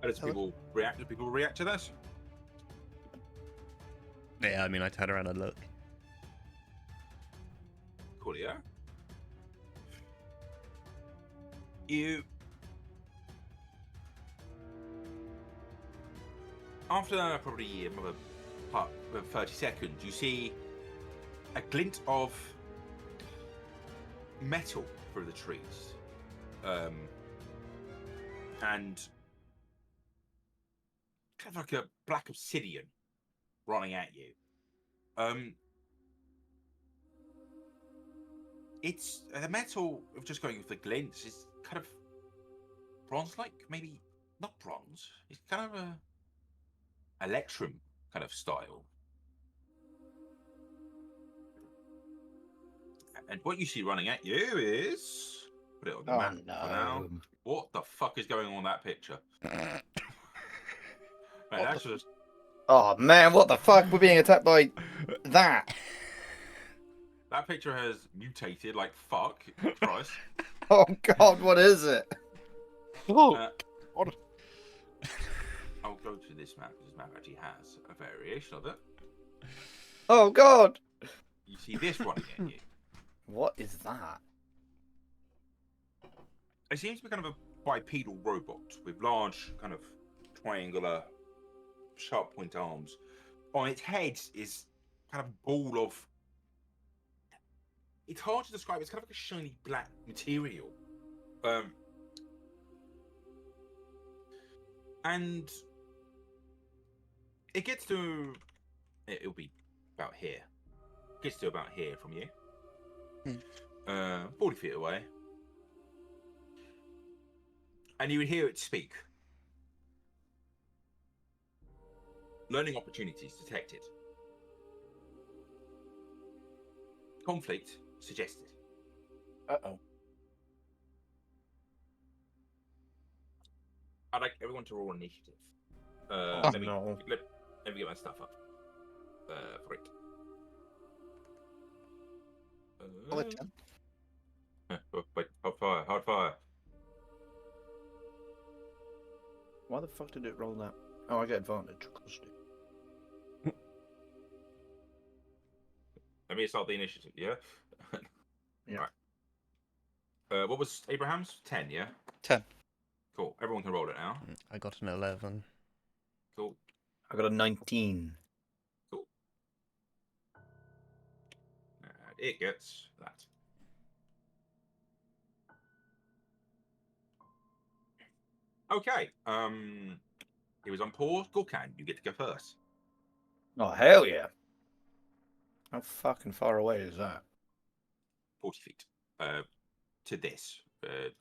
How does people react? Do people react to this? Yeah, I mean, I turn around and look. Cool, yeah. You. After probably another 30 seconds, you see a glint of metal through the trees. And kind of like a black obsidian running at you. It's the metal of just going with the glints is kind of bronze-like, maybe not bronze. It's kind of a electrum kind of style. And what you see running at you is put it on the Oh map for now. no. What the fuck is going on in that picture? Man, that's just Oh man, what the fuck? We're being attacked by that. that picture has mutated like fuck. Christ. Oh god, what is it? Uh, What? I'll go to this map. This map actually has a variation of it. Oh god. You see this running at you. What is that? It seems to be kind of a bipedal robot with large, kind of triangular, sharp point arms. On its head is kind of a ball of. It's hard to describe. It's kind of like a shiny black material. And it gets to. It'll be about here. Gets to about here from you. 40 feet away. And you would hear it speak. Learning opportunities detected. Conflict suggested. Uh-oh. I'd like everyone to roll initiative. Oh, let me no. let me get my stuff up. For it. Well, it can. Wait, hard fire. Why the fuck did it roll that? Oh, I get advantage. Of course I do. Let me start the initiative, yeah? Yeah. Right. What was Abraham's? 10, yeah? 10. Cool. Everyone can roll it now. I got an 11. Cool. I got a 19. Cool. And it gets that. Okay. It was on pause. Gorkan, you get to go first. Oh, hell yeah. How fucking far away is that? 40 feet. To this.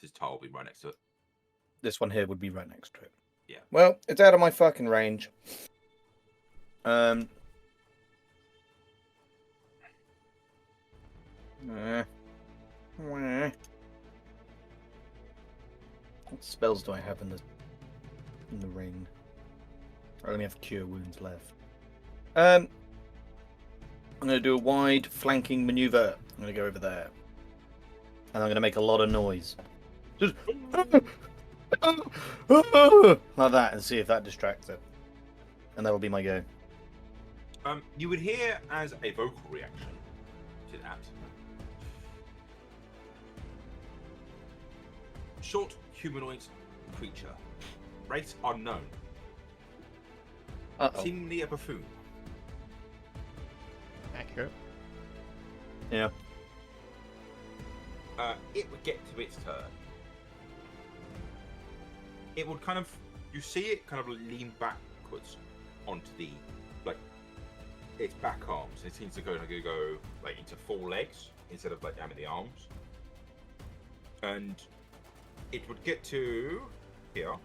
This tile will be right next to it. This one here would be right next to it. Yeah. Well, it's out of my fucking range. What spells do I have in the ring? I only have cure wounds left. I'm going to do a wide flanking maneuver. I'm going to go over there. And I'm going to make a lot of noise. Just like that, and see if that distracts it. And that'll be my go. You would hear as a vocal reaction to that. Short humanoid creature. Race unknown. Uh-oh. Seemingly a buffoon. Accurate. Yeah. It would get to its turn. It would kind of, you see it kind of lean backwards onto the, like, its back arms. It seems to go like into 4 legs instead of like having the arms. And it would get to here.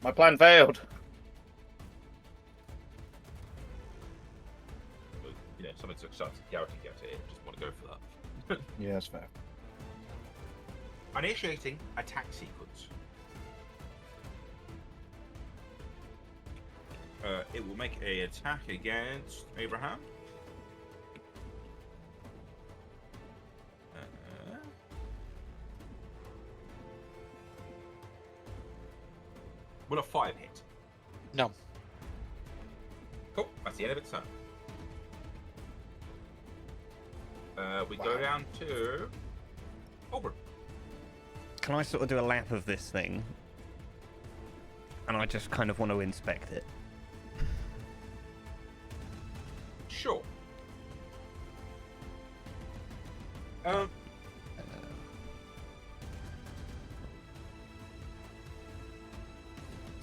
My plan failed. You know, something to start to get it. Just want to go for that. Yeah, that's fair. Initiating attack sequence. It will make an attack against Abraham. Will a 5 hit? No. Cool. That's the end of its turn. We go Wow. down to Auburn. Can I sort of do a lap of this thing? And I just kind of want to inspect it. Sure.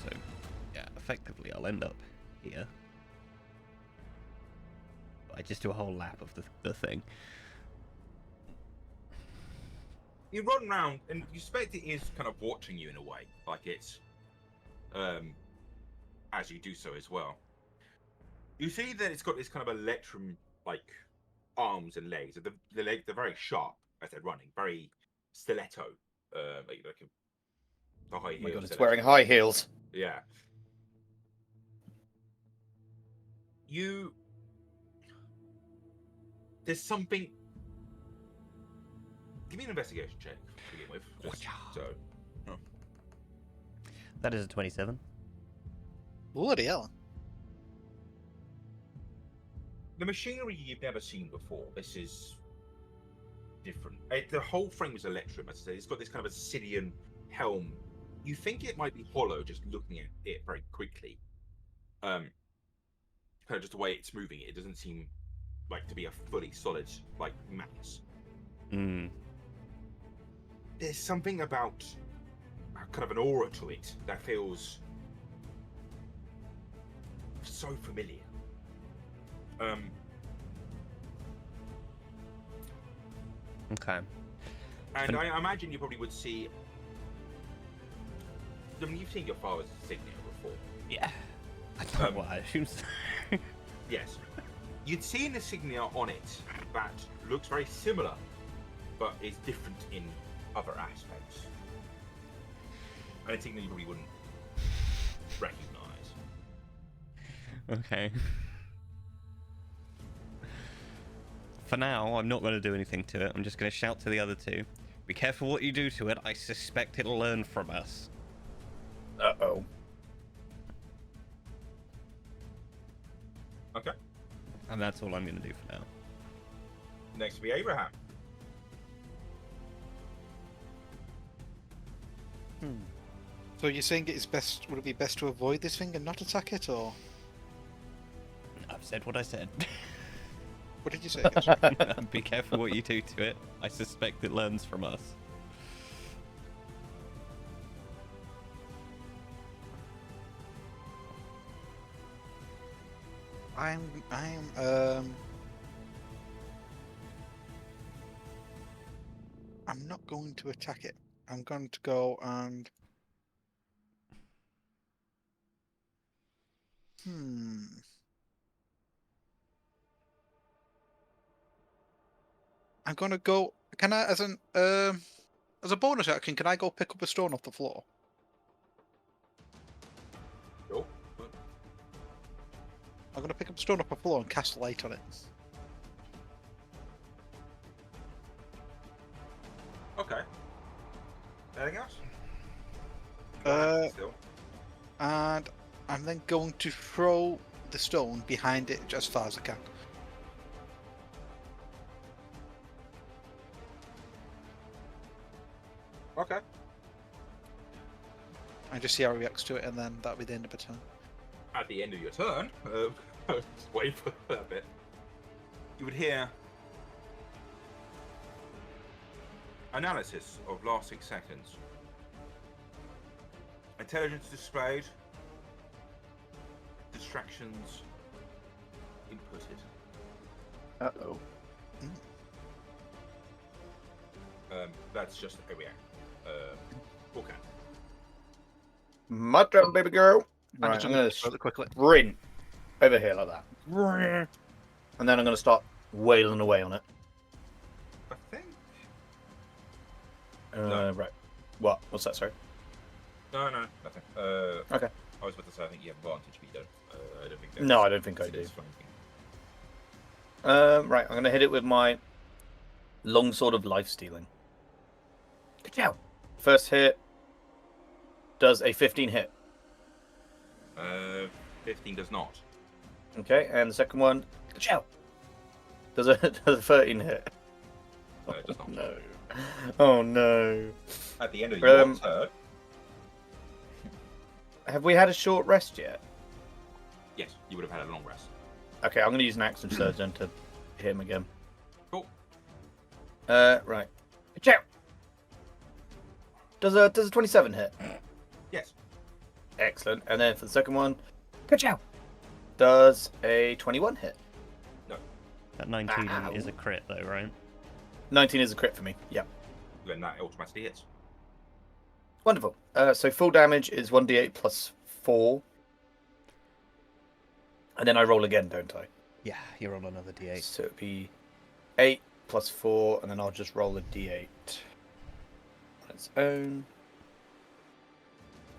So, yeah, effectively I'll end up here. But I just do a whole lap of the thing. You run round, and you suspect it is kind of watching you in a way, like it's, as you do so as well. You see that it's got this kind of electrum, like, arms and legs. The legs, they're very sharp as they're running, very stiletto, like the high Oh heels. my god, it's stiletto. wearing high heels. Yeah. There's something. Give me an investigation check to begin with. Just so. That is a 27. Bloody hell. The machinery you've never seen before. This is different. The whole frame is electrum, as I said. It's got this kind of obsidian helm. You think it might be hollow just looking at it very quickly. Kind of just the way it's moving. It doesn't seem like to be a fully solid like mass. Hmm. There's something about kind of an aura to it that feels so familiar. Okay. And I imagine you probably would see. I mean, you've seen your father's insignia before. Yeah. I don't know what I assume. Yes. You'd see an insignia on it that looks very similar, but is different in other aspects. An insignia you probably wouldn't recognize. Okay. For now, I'm not going to do anything to it. I'm just going to shout to the other two. Be careful what you do to it. I suspect it'll learn from us. Uh-oh. Okay. And that's all I'm going to do for now. Next will be Abraham. So you're saying it is best? Would it be best to avoid this thing and not attack it, or I've said what I said. what did you say? Guys? Be careful what you do to it. I suspect it learns from us. I'm not going to attack it. I'm going to go and I'm gonna go. Can I, as a bonus action, can I go pick up a stone off the floor? Sure. I'm gonna pick up a stone off the floor and cast light on it. Okay. Anything else? Still. And I'm then going to throw the stone behind it as far as I can. Okay. And just see how he reacts to it, and then that'll be the end of the turn. At the end of your turn, just wait for that bit. You would hear analysis of last 6 seconds. Intelligence displayed. Distractions inputted. Uh-oh. That's just a react. Okay. My turn, baby girl. I'm Right, just I'm gonna going throw it quickly. sprint over here like that. And then I'm going to start wailing away on it. I think. Right. What? What's that, sorry? No, nothing. Okay. I was about to say I think you have advantage, but you don't. I don't think. No, I don't think I do. it's flanking. Right, I'm going to hit it with my longsword of life stealing. Good job. First hit does a 15 hit. 15 does not. Okay, and the second one. Ka-chow! Does a 13 hit? It does not. No. Oh no. At the end of your turn, Have we had a short rest yet? yes, you would have had a long rest. Okay, I'm going to use an action surge then to hit him again. Cool. Right. Ka-chow! Does a 27 hit? Yes. Excellent. And then for the second one, ka-chow! Does a 21 hit? That 19 Ow. is a crit, though, right? 19 is a crit for me. Yep. Then that automatically hits. Wonderful. So full damage is 1d8 plus 4. And then I roll again, don't I? Yeah, you're on another d8. So it'd be 8 plus 4, and then I'll just roll a d8 on its own.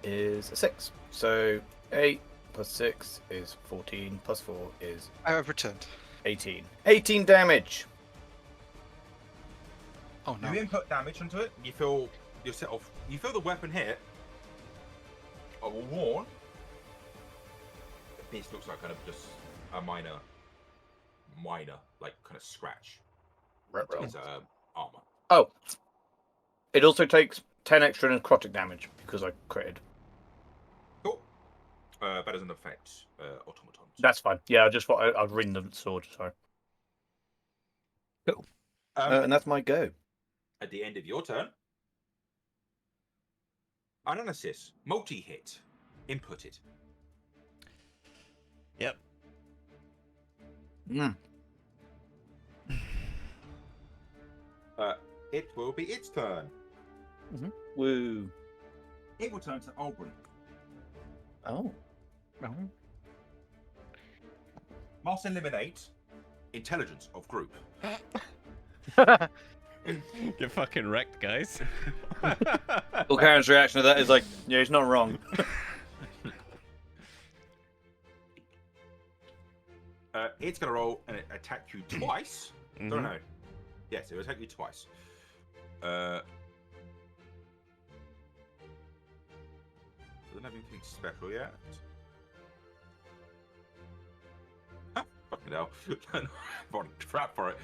Is a 6. So 8 plus 6 is 14, plus 4 is I have returned. 18. 18 damage! Oh no. You input damage into it. You feel yourself. You feel the weapon hit. I will warn. This looks like kind of just a minor, like kind of scratch. His armor. Oh. It also takes 10 extra necrotic damage because I critted. Cool. That doesn't affect automatons. That's fine. Yeah, I just thought I'd ring the sword, sorry. Cool. And that's my go. At the end of your turn, analysis, multi-hit, inputted. Yep. It will be its turn. Woo. It will turn to Oberon. Oh. Must eliminate intelligence of group. Get fucking wrecked, guys. Well, Karen's reaction to that is like, yeah, he's not wrong. It's going to roll and attack you twice. Don't know. Yes, it will attack you twice. Doesn't have anything special yet. Fucking hell. Body crap for it.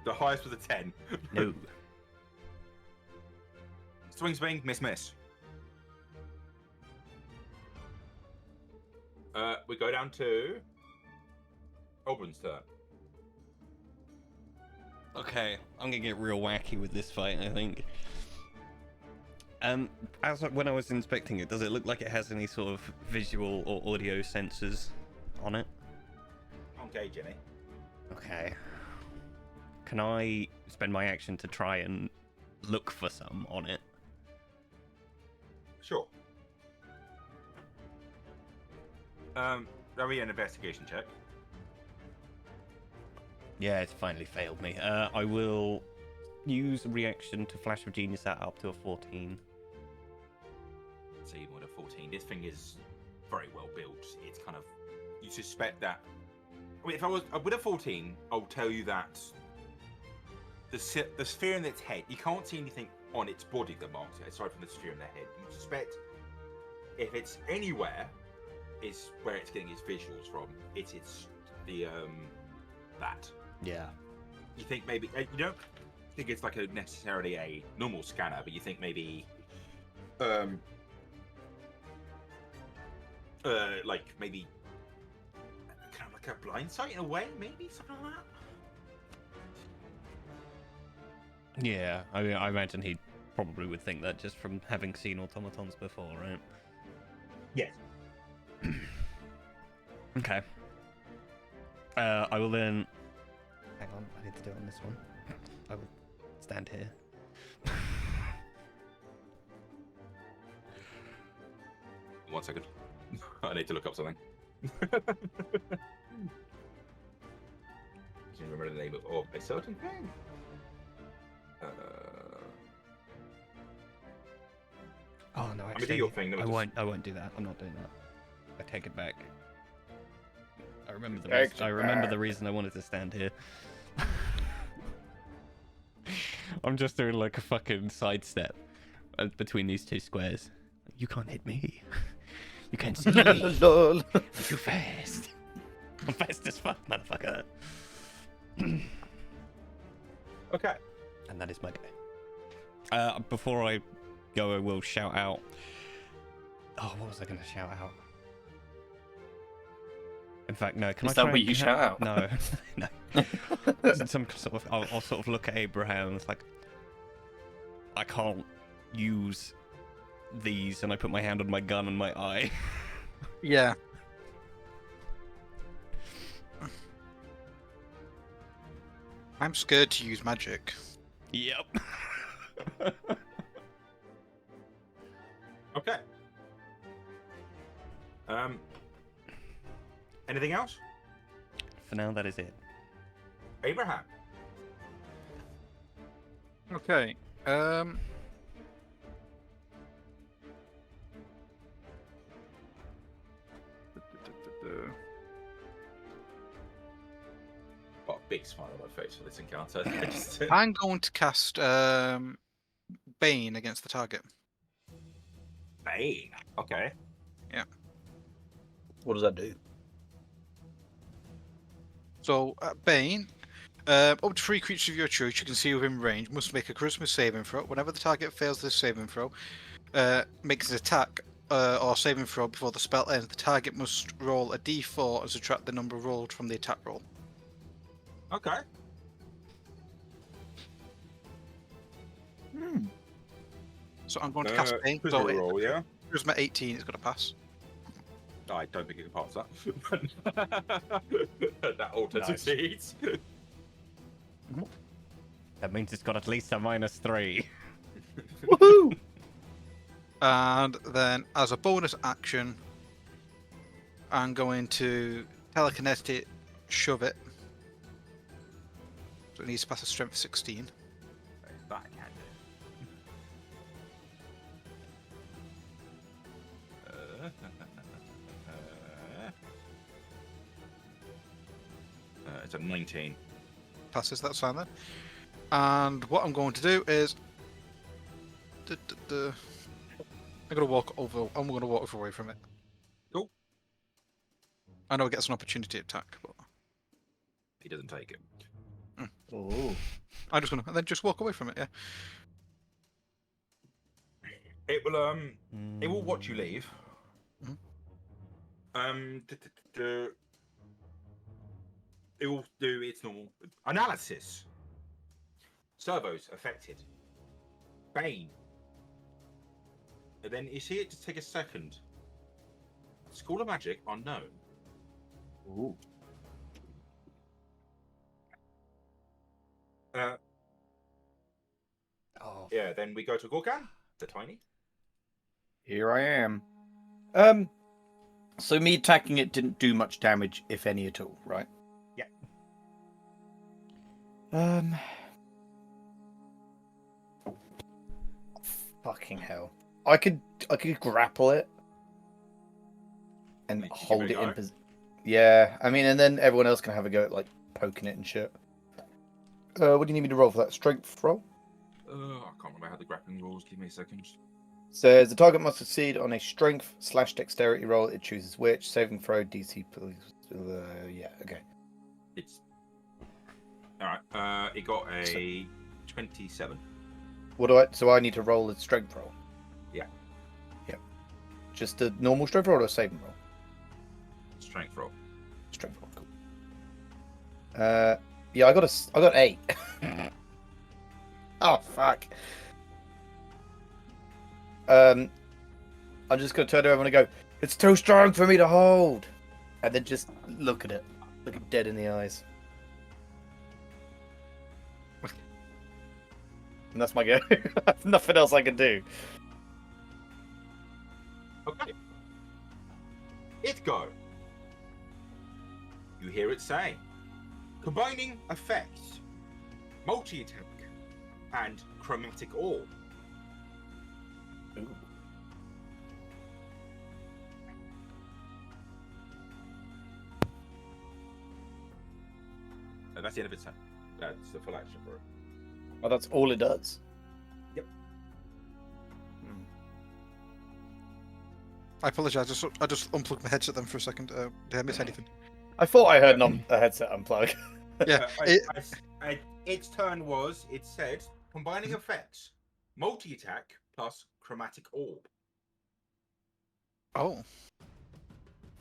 The highest was a 10. No. Swing, miss. We go down to Oberon's turn. Okay, I'm gonna get real wacky with this fight, I think. When I was inspecting it, does it look like it has any sort of visual or audio sensors on it? Can't gauge any. Okay. Can I spend my action to try and look for some on it? Sure. That'll be an investigation check. Yeah, it's finally failed me. I will use a reaction to Flash of Genius that up to a 14. So even with a 14, this thing is very well built. It's kind of, you suspect that. I mean, if I was with a 14, I'll tell you that the sphere in its head, you can't see anything on its body that marks it aside from the sphere in the head. You suspect if it's anywhere, is where it's getting its visuals from. It's the that. Yeah. You think maybe you don't think it's like necessarily a normal scanner, but you think maybe like maybe kind of like a blind sight in a way, maybe something like that. Yeah, I mean, I imagine he probably would think that just from having seen automatons before, right? Yes. Okay. I will then... Hang on, I need to do it on this one. I will stand here. 1 second. I need to look up something. Do you remember the name of a certain thing? Oh no, I'm actually, gonna do your thing. I won't do that. I'm not doing that. I take it back. I remember the Take reason, I it remember back. the reason I wanted to stand here. I'm just doing like a fucking sidestep between these two squares. You can't hit me. You can see me. Lol. I'm too fast. I'm fast as fuck, motherfucker. Okay. And that is my go. Before I go, I will shout out. Oh, what was I going to shout out? In fact, no. Can Is I that try what and you shout out? No, no. Some sort of. I'll sort of look at Abraham. It's like I can't use these, and I put my hand on my gun and my eye. Yeah. I'm scared to use magic. Yep. Okay. Anything else? For now, that is it. Abraham. Okay. Got a big smile on my face for this encounter. I'm going to cast Bane against the target. Bane. Okay. What does that do? So, Bane, up to 3 creatures of your choice you can see within range must make a charisma saving throw. Whenever the target fails this saving throw, makes an attack or saving throw before the spell ends, the target must roll a d4 and subtract the number rolled from the attack roll. Okay. So I'm going to cast Bane. So Charisma roll, yeah. charisma 18, it's going to pass. I don't think it can pass that. That auto Nice. succeeds. That means it's got at least a -3. Woohoo! And then, as a bonus action, I'm going to telekinetic shove it. So it needs to pass a strength 16. That I can do. It's a 19. Passes, that's fine then. And what I'm going to do is, I'm going to walk over. I'm going to walk away from it. Cool. I know it gets an opportunity attack, but He doesn't take it. Oh. I'm just going to then just walk away from it. Yeah. It will watch you leave. Mhm. It will do its normal analysis. Servos affected. Bane. And then you see it just take a second. School of Magic unknown. Ooh. Oh, Yeah, then we go to Gorgan, the tiny. Here I am. So me attacking it didn't do much damage, if any at all, right? Yeah. Fucking hell. I could grapple it and Give it hold a it in go. position. Yeah, I mean, and then everyone else can have a go at like poking it and shit. What do you need me to roll for that? Strength roll? I can't remember how the grappling rules. Give me a second. Says the target must succeed on a strength/dexterity roll. It chooses which. Saving throw DC. Yeah, okay. It's all right. It got a 27. What do I? So I need to roll a strength roll. Yeah. Yep. Just a normal strength roll or a saving roll? Strength roll. Strength roll. Cool. Yeah, I got 8. Oh fuck. I'm just gonna turn to everyone and go, "It's too strong for me to hold," and then just look at it, look it dead in the eyes. And that's my go. Nothing else I can do. Okay. It go. You hear it say, combining effects, multi-attack, and chromatic orb. Ooh. And that's the end of its turn. That's the full action for it. Oh, that's all it does. Yep. I apologise. I just unplugged my headset then for a second. Did I miss anything? I thought I heard a headset unplug. Yeah. It, Its turn was, it said, combining effects, multi-attack plus chromatic orb. oh.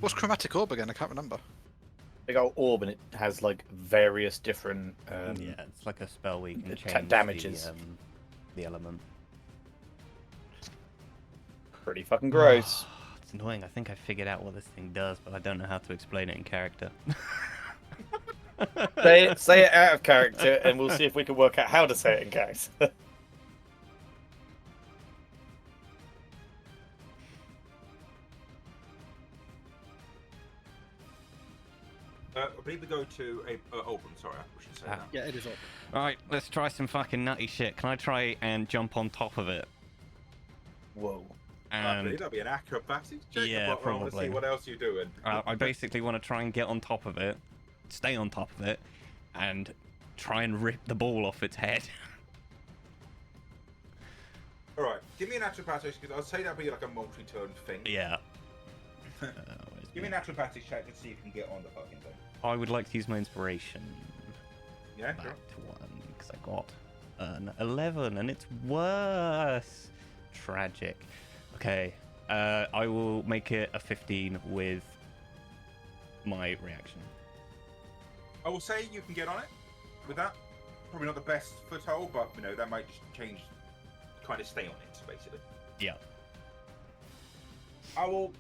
What's chromatic orb again? I can't remember. Big old orb, and it has like various different. Yeah, it's like a spell where you can it change damages. the element. Pretty fucking gross. It's annoying. I think I figured out what this thing does, but I don't know how to explain it in character. Say it out of character, and we'll see if we can work out how to say it in character. I believe we go to a Open. Sorry, I should say that. Yeah, it is up. Alright, let's try some fucking nutty shit. Can I try and jump on top of it? Whoa. I believe And that'll be an acrobatics check. Yeah, but I want to probably. see what else you're doing. I basically want to try and get on top of it, stay on top of it, and try and rip the ball off its head. All right, give me an acrobatics because I'd say that'd be like a multi-turn thing. Yeah. Give me an acrobatics check to see if you can get on the fucking thing. I would like to use my inspiration. Yeah, Back sure. to 1, because I got an 11, and it's worse. Tragic. Okay, I will make it a 15 with my reaction. I will say you can get on it with that. Probably not the best foothold, but you know that might just change. Kind of stay on it, basically. Yeah. I will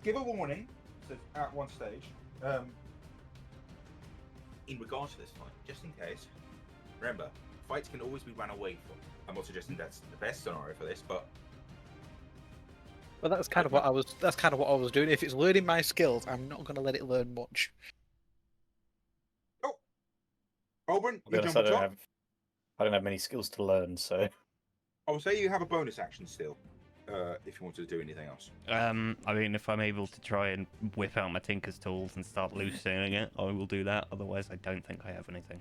give a warning at one stage. In regards to this fight, just in case. Remember, fights can always be run away from. I'm not suggesting that's the best scenario for this, but Well, that's kind of what I was. That's kind of what I was doing. If it's learning my skills, I'm not going to let it learn much. Oberyn, To be you honest, jump on top. I don't have many skills to learn, so. I will say you have a bonus action still, if you want to do anything else. I mean, if I'm able to try and whip out my Tinker's tools and start loosening it, I will do that. Otherwise, I don't think I have anything.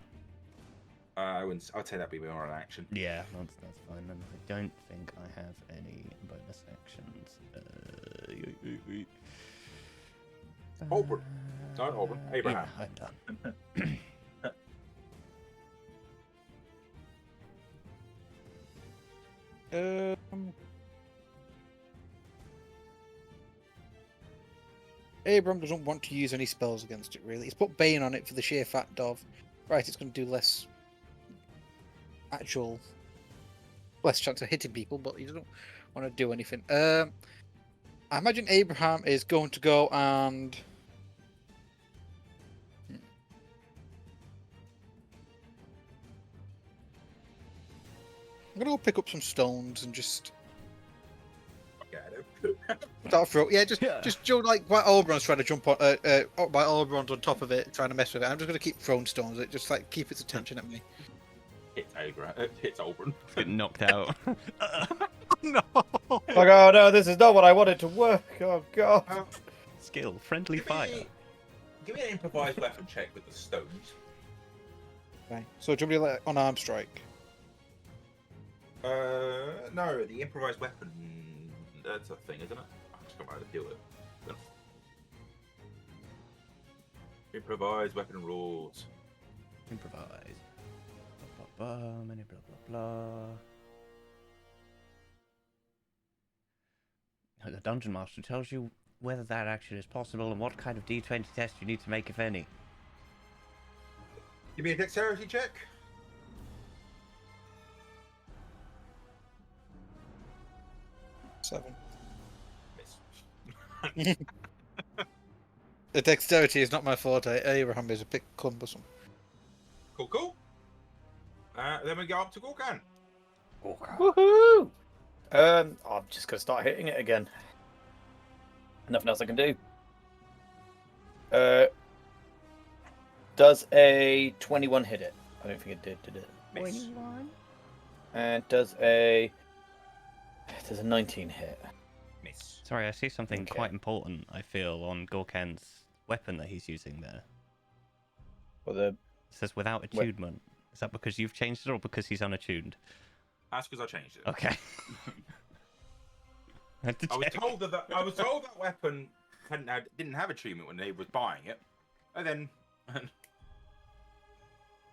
I wouldn't. I'd say that'd be more an action. Yeah, that's fine. Then I don't think I have any bonus actions. Oberyn. Not Oberyn, Abraham. Yeah, I'm done. Abram doesn't want to use any spells against it, really. He's put Bane on it for the sheer fact of, right, it's going to do less chance of hitting people, but he doesn't want to do anything. I imagine Abraham is going to go and... I'm going to go pick up some stones and just... Okay, I know. Start throw. Yeah, just Joe, like while Oberon's trying to jump on, while Oberon's on top of it, trying to mess with it. I'm just gonna keep throwing stones. It just like keep its attention at me. Hits Abraham. Hits Oberyn. Get knocked out. No. Like, oh no, this is not what I wanted to work. Oh god. Skill, friendly fire. Give me an improvised weapon check with the stones. Okay. So do you want me to like unarmed strike? No, the improvised weapon. That's a thing, isn't it? I just got how to deal with it. Improvised weapon rules. Improvise. Blah, blah, blah, many blah, blah, blah. The Dungeon Master tells you whether that action is possible and what kind of D20 test you need to make, if any. Give me a dexterity check. Seven. Miss. The dexterity is not my forte. Abraham is a bit cumbersome. Cool, cool. Then we go up to Gorkan. Woohoo! I'm just gonna start hitting it again. Nothing else I can do. Does a 21 hit it? I don't think it did it? Miss. And does a 19 hit? Miss. Sorry, I see something Okay. quite important, I feel, on Gorkan's weapon that he's using there. Well, the It says without attunement. Is that because you've changed it or because he's unattuned? That's because I changed it. Okay. had to I was check. told that weapon didn't have a treatment when Abe was buying it, and then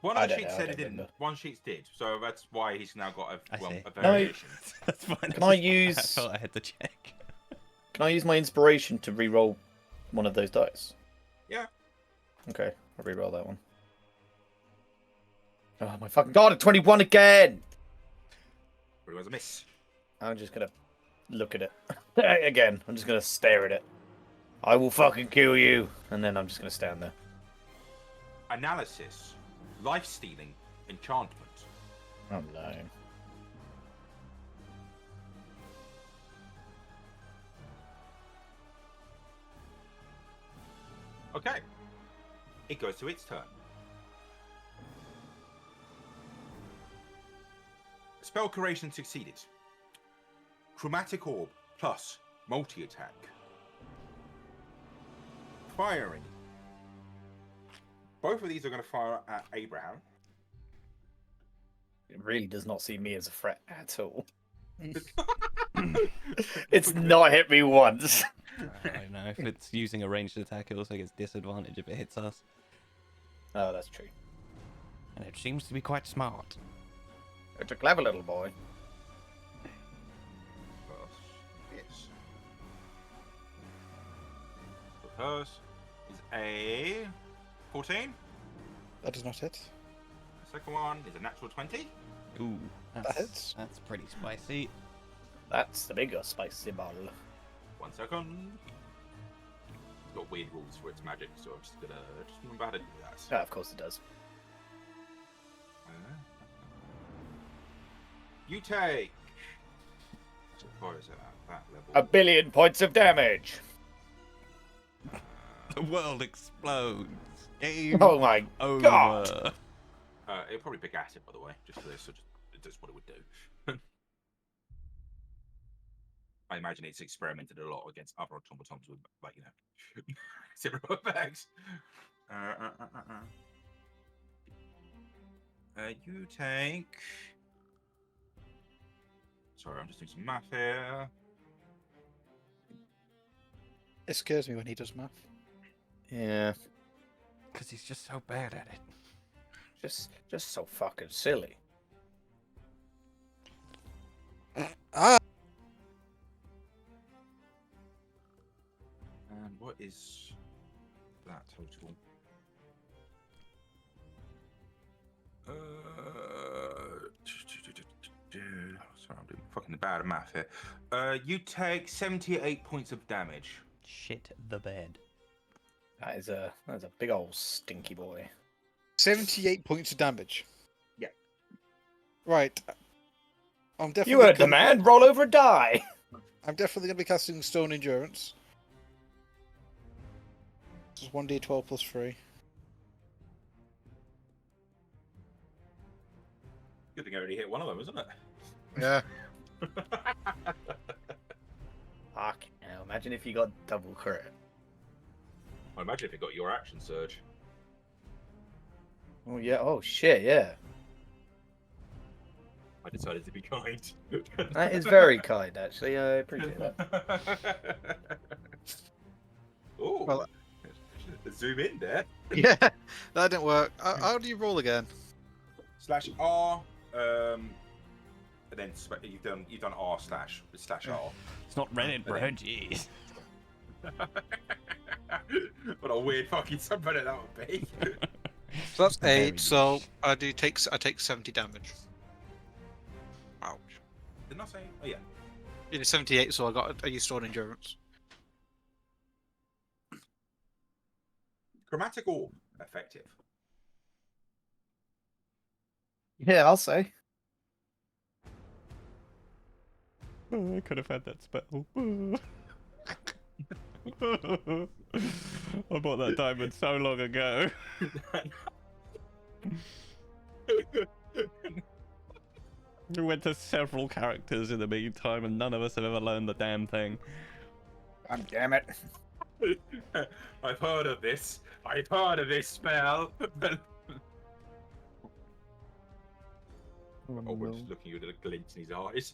one I of the don't sheets know, I said it don't didn't. remember. One sheet did, so that's why he's now got I see. a No, variation. That's fine. Can I I use? thought I had to check. Can I use my inspiration to re-roll one of those dice? Yeah. Okay, I'll re-roll that one. Oh my fucking god! A 21 again. But it was a miss. I'm just gonna look at it again. I'm just gonna stare at it. I will fucking kill you, and then I'm just gonna stand there. Analysis, life stealing, enchantment. Oh no. Okay. It goes to its turn. Spell curation succeeded. Chromatic orb plus multi-attack. Firing. Both of these are going to fire at Abraham. It really does not see me as a threat at all. It's not hit me once. I don't know. If it's using a ranged attack, it also gets disadvantage if it hits us. Oh, that's true. And it seems to be quite smart. It's a clever little boy. Yes. The first is a 14. That does not hit. The second one is a natural 20. Ooh, hits. that's pretty spicy. That's the bigger spicy ball. 1 second. It's got weird rules for its magic, so I'm just gonna remember how to do that. Oh, of course it does. You take. So far as that level. 1 billion points of damage. The world explodes. Game Oh my over. God. It'll probably pick acid, by the way, just for this. So just what it would do. I imagine it's experimented a lot against other automatons with, like, you know, similar effects. You take. Sorry, I'm just doing some math here. It scares me when he does math. Yeah, Because he's just so bad at it. just so fucking silly. Ah! And what is that total? Sorry, I'm doing fucking bad at math here. You take 78 points of damage. Shit the bed. That is a big old stinky boy. 78 points of damage. Yeah. Right. I'm definitely You heard the gonna- man. Roll over a die. I'm definitely going to be casting Stone Endurance. This is 1d12 plus 3. Good thing I already hit one of them, isn't it? Yeah. Fuck. Now imagine if you got double crit. I imagine if it got your action surge. Oh yeah. Oh shit. Yeah. I decided to be kind. That is very kind, actually. I appreciate that. Oh, Well, zoom in there. Yeah, that didn't work. How do you roll again? /R, and then you've done R slash R. It's not Reddit, bro. Jeez. What a weird fucking subreddit that would be. So that's Very 8. So niche. I take 70 damage. Ouch. Didn't I say? Oh yeah. You did 78, so I used Stone Endurance. Chromatic orb effective. Yeah, I'll say. Oh, I could have had that spell. I bought that diamond so long ago. We went to several characters in the meantime, and none of us have ever learned the damn thing. God damn it. I've heard of this. I've heard of this spell. Oh, we're just looking at a glint in his eyes.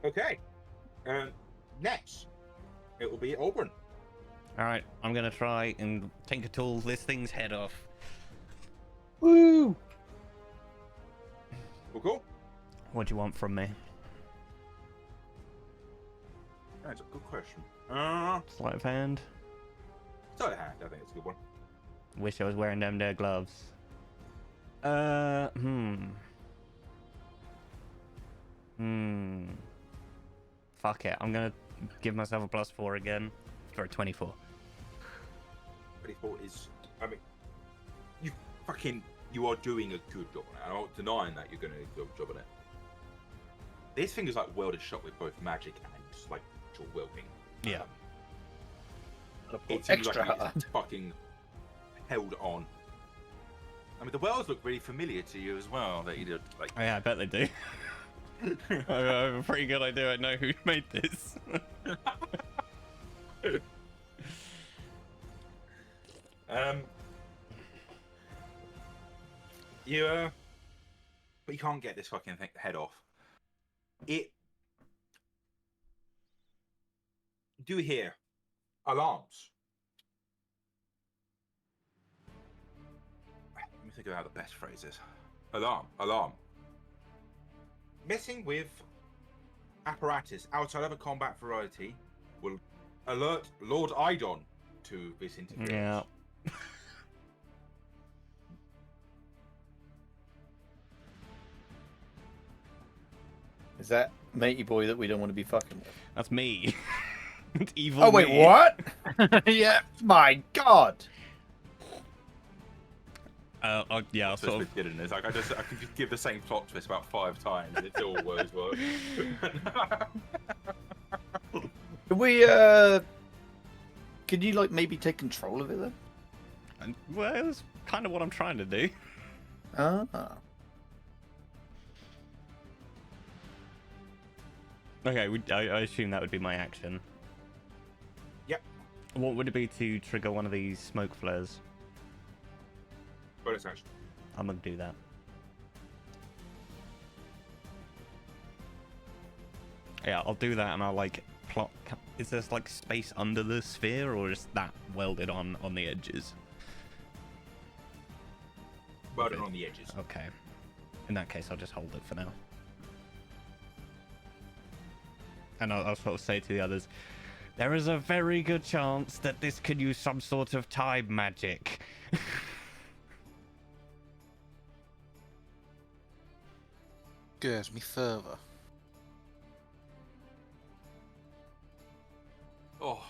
Okay. Next, it will be Auburn. All right, I'm gonna try and tinker tool this thing's head off. Woo! Cool. What do you want from me? That's a good question. Sleight of hand. Sleight of hand, I think it's a good one. Wish I was wearing them there gloves. Fuck it. I'm gonna give myself a +4 again for a 24. 24 is, I mean, you are doing a good job on it. I'm not denying that you're going to do a good job on it. This thing is like welded shut with both magic and like actual welding. Yeah. It seems Extra like hard. it's fucking held on. I mean, the welds look really familiar to you as well. That you did, like, Oh, yeah, I bet they do. I have a pretty good idea. I know who made this. But you can't get this fucking thing head off. It. Do hear alarms. Let me think about the best phrases. Alarm. Messing with apparatus outside of a combat variety will alert Lord Idon to this interference. Yeah. Is that matey boy that we don't want to be fucking with? That's me. It's evil. Oh wait, me. what? Yeah, my God. Yeah, I'll So sort of. it's like I can just give the same plot twist about 5 times and it still always works. Can we can you like maybe take control of it then? Well, that's kind of what I'm trying to do. Ah. Okay, I assume that would be my action. Yep. What would it be to trigger one of these smoke flares? Bonus action. I'm gonna do that. Yeah, I'll do that, and I'll like plot. Is there like space under the sphere, or is that welded on the edges? Welded on the edges. Okay. In that case, I'll just hold it for now. And I'll sort of say to the others, there is a very good chance that this could use some sort of time magic. Scares me further. Oh.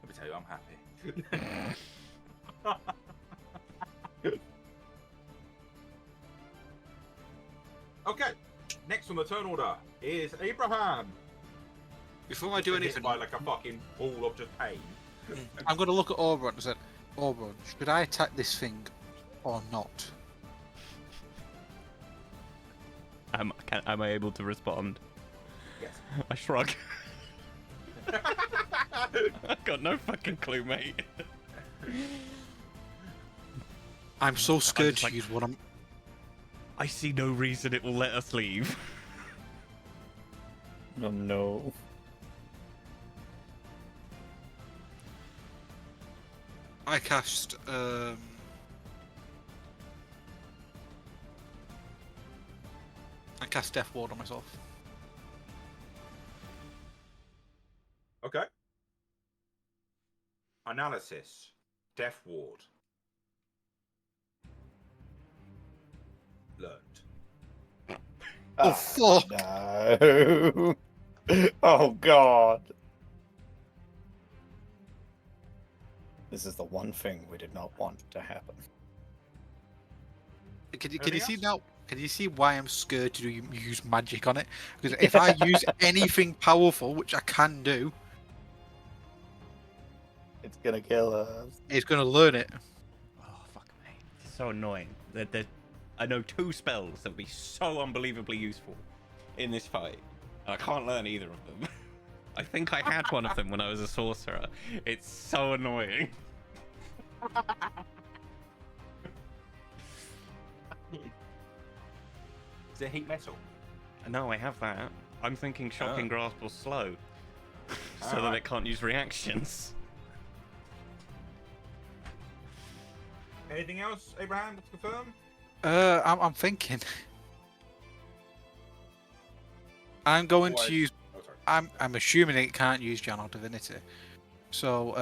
Let me tell you, I'm happy. Okay. Next on the turn order is Abraham. Before I do Hit anything, by like a fucking ball of just pain. I'm going to look at Auburn and say, Auburn, should I attack this thing or not? Am I able to respond? Yes. I shrug. I've got no fucking clue, mate. I'm so scared just to like- use what I'm. I see no reason it will let us leave. Oh no. I cast. I cast Death Ward on myself. Okay. Analysis. Death Ward. Learned. Oh, fuck! No. Oh God. This is the one thing we did not want to happen. Can you Anything see else? now? Can you see why I'm scared to use magic on it? Because if I use anything powerful, which I can do, It's gonna kill us. it's going to learn it. Oh, fuck me. It's so annoying. I know 2 spells that would be so unbelievably useful in this fight. And I can't learn either of them. I think I had one of them when I was a sorcerer. It's so annoying. Is it heat metal? No, I have that. I'm thinking shocking grasp or slow, so that it can't use reactions. Anything else, Abraham, to confirm? I'm thinking. I'm going Otherwise- to use. Oh, sorry. I'm assuming it can't use Channel Divinity. So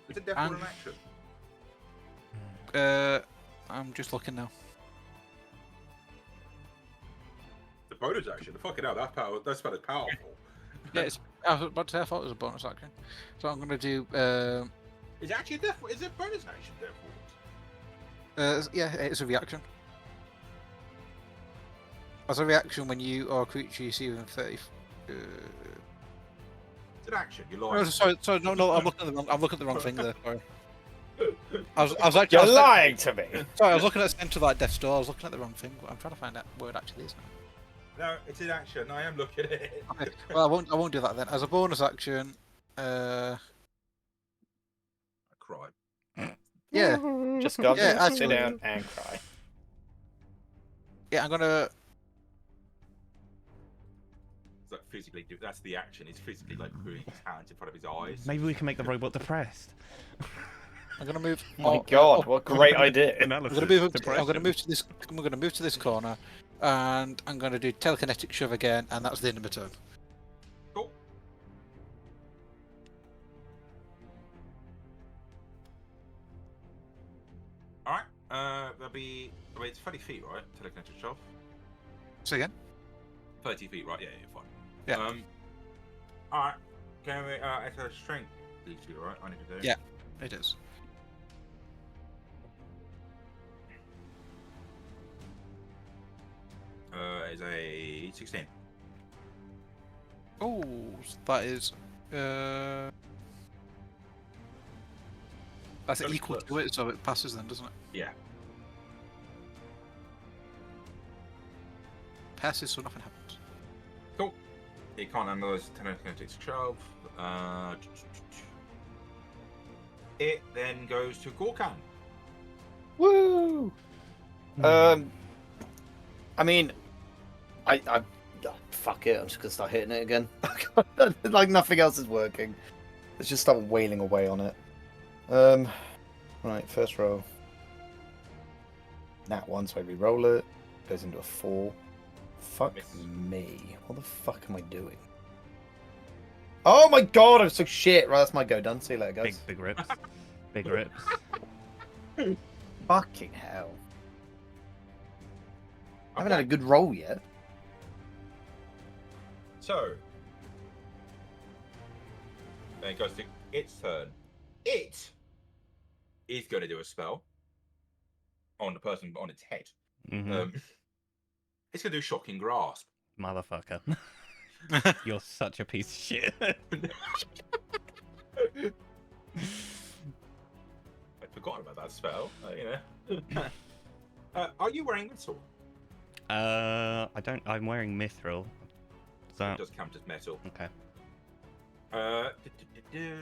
Is it definitely an action? I'm just looking now. The bonus action. Fucking hell, that spell is powerful. Yeah, I was about to say I thought it was a bonus action. So I'm gonna do. Is it actually a death? Is it bonus action, therefore? Yeah, it's a reaction. As a reaction, when you or a creature you see within 30. It's an action. You're No, lying. sorry, no, I'm looking at the wrong thing there. Sorry. I was actually. You're lying to me. Sorry, I was looking at Center Light Death's Door. I was looking at the wrong thing. I'm trying to find out where it actually is now. No, it's in action. I am looking at it. Okay. Well, I won't do that then. As a bonus action, I cried. yeah, Just go Yeah, sit actually. down and cry. yeah, I'm gonna. It's like physically do. That's the action. He's physically like putting his hands in front of his eyes. Maybe we can make the robot depressed. I'm gonna move. Oh my god, what great idea. I'm gonna move. I'm gonna move to this. I'm gonna move to this corner, and I'm gonna do telekinetic shove again, and that's the end of my turn. Cool. All right. That'll be. Wait, it's 30 feet, right? Telekinetic shove. So again. 30 feet, right? Yeah, fine. Yeah. All right. Can we? It's a strength. DC, right? I need to do. Yeah. It is. Is a 16. Oh, that is. That's That's equal to close. it, so it passes then, doesn't it? Yeah. Passes, so nothing happens. Cool. He can't handle those telekinetic shove. It then goes to Gorkan. Woo! I mean, I fuck it. I'm just gonna start hitting it again. Like nothing else is working. Let's just start wailing away on it. Right, first roll. Nat 1, so I re-roll it. Goes into a 4. Fuck Miss. me. What the fuck am I doing? Oh my god, I'm so shit. Right, that's my go done. See you later, guys. Big rips. Big rips. Fucking hell. I haven't had a good roll yet. So, then it goes to its turn. It is going to do a spell on the person on its head. Mhm. It's going to do shocking grasp. Motherfucker. You're such a piece of shit. I'd forgotten about that spell. Are you wearing metal? I don't. I'm wearing mithril. Is It that does count as metal. okay? Let's do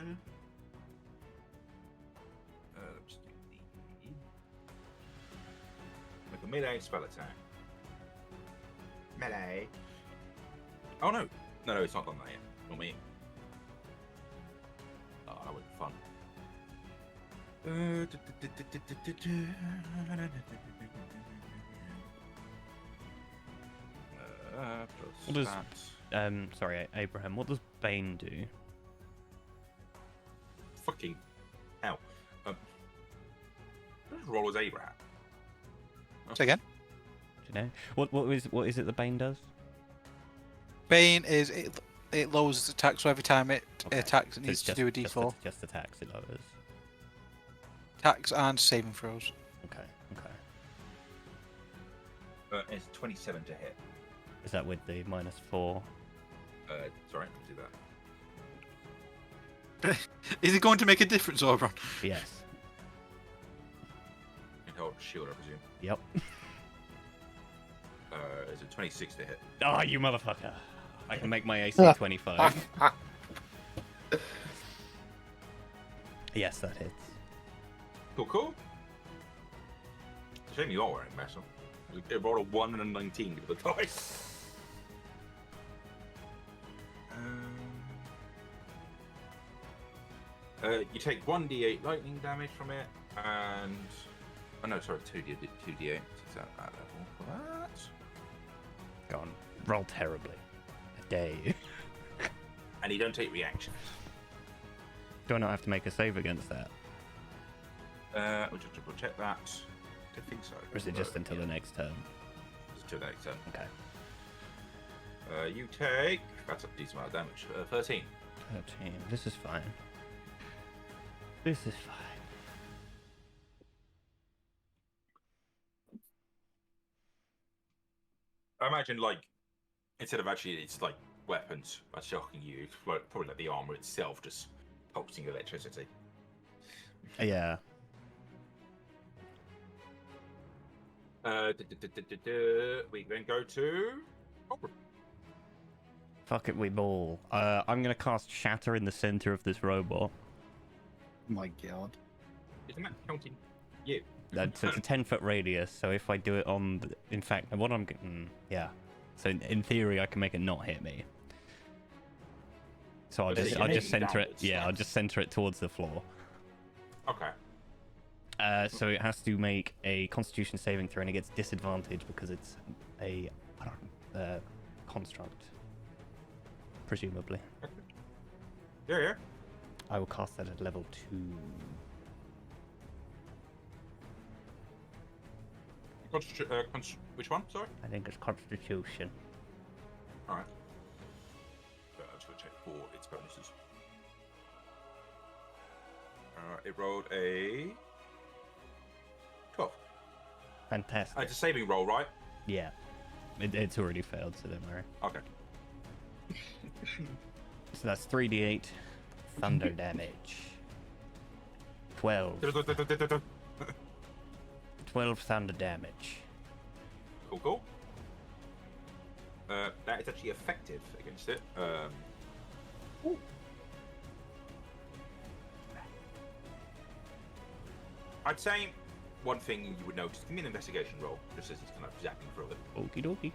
make a melee spell attack. Melee. Oh no, no, it's not done that yet. Not me. Oh, that would be fun. What does- Sorry, Abraham. What does Bane do? Fucking hell. Let's roll as Abraham. So again, Do you know what is it that Bane does? Bane is it lowers its attack, so every time it Okay. attacks, it So needs it's to do a D4. Just attacks. It lowers. Attacks and saving throws. Okay. Okay. It's 27 to hit. Is that with the -4? Sorry, let me do that. Is it going to make a difference, Oberon? Yes. And hold shield, I presume. Yep. Is it 26 to hit? Oh, you motherfucker! I can make my AC 25. Yes, that hits. Cool, cool. Shame you are wearing metal. It rolled a 1 and a 19 with the dice. You take 1d8 lightning damage from it, and oh no, sorry, 2d8. Is that level for that? Go on. Roll terribly. A day. And you don't take reactions. Do I not have to make a save against that? We'll just double check that. I think so. Or is it just until the next turn? Just until the next turn. Okay. You take. That's a decent amount of damage. 13. 13. This is fine. This is fine. I imagine, like, instead of actually it's like weapons are shocking you, it's probably like the armor itself just pulsing electricity. Yeah. We then go to. Fuck it, we ball. I'm gonna cast Shatter in the center of this robot. My god. Isn't that counting you? That's it's a 10-foot radius, so if I do it on, in fact, what I'm getting, yeah. So in theory, I can make it not hit me. So I'll just center it. Yeah, I'll just center it towards the floor. Okay. So it has to make a Constitution saving throw, and it gets disadvantage because it's a construct, presumably. Yeah. I will cast that at level 2. Which one? Sorry. I think it's Constitution. All right. I'm just gonna check for its bonuses. It rolled a 12. Fantastic. It's a saving roll, right? Yeah. It's already failed, so don't worry. Okay. So that's 3d8 thunder damage. 12. 12 thunder damage. Cool. That is actually effective against it. I'd say one thing you would notice. Give me an investigation roll, just as it's kind of zapping through it. Okie dokie.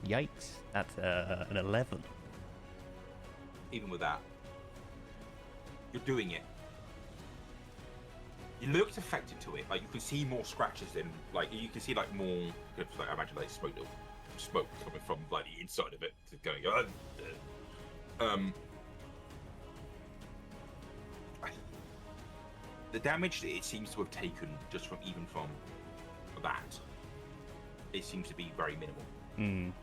Yikes. That's an 11. Even with that, you're doing it. You looked affected to it. Like, you can see more scratches in, like, you can see like more. Like, I imagine like smoke coming from like the inside of it, going. The damage that it seems to have taken just from that, it seems to be very minimal. You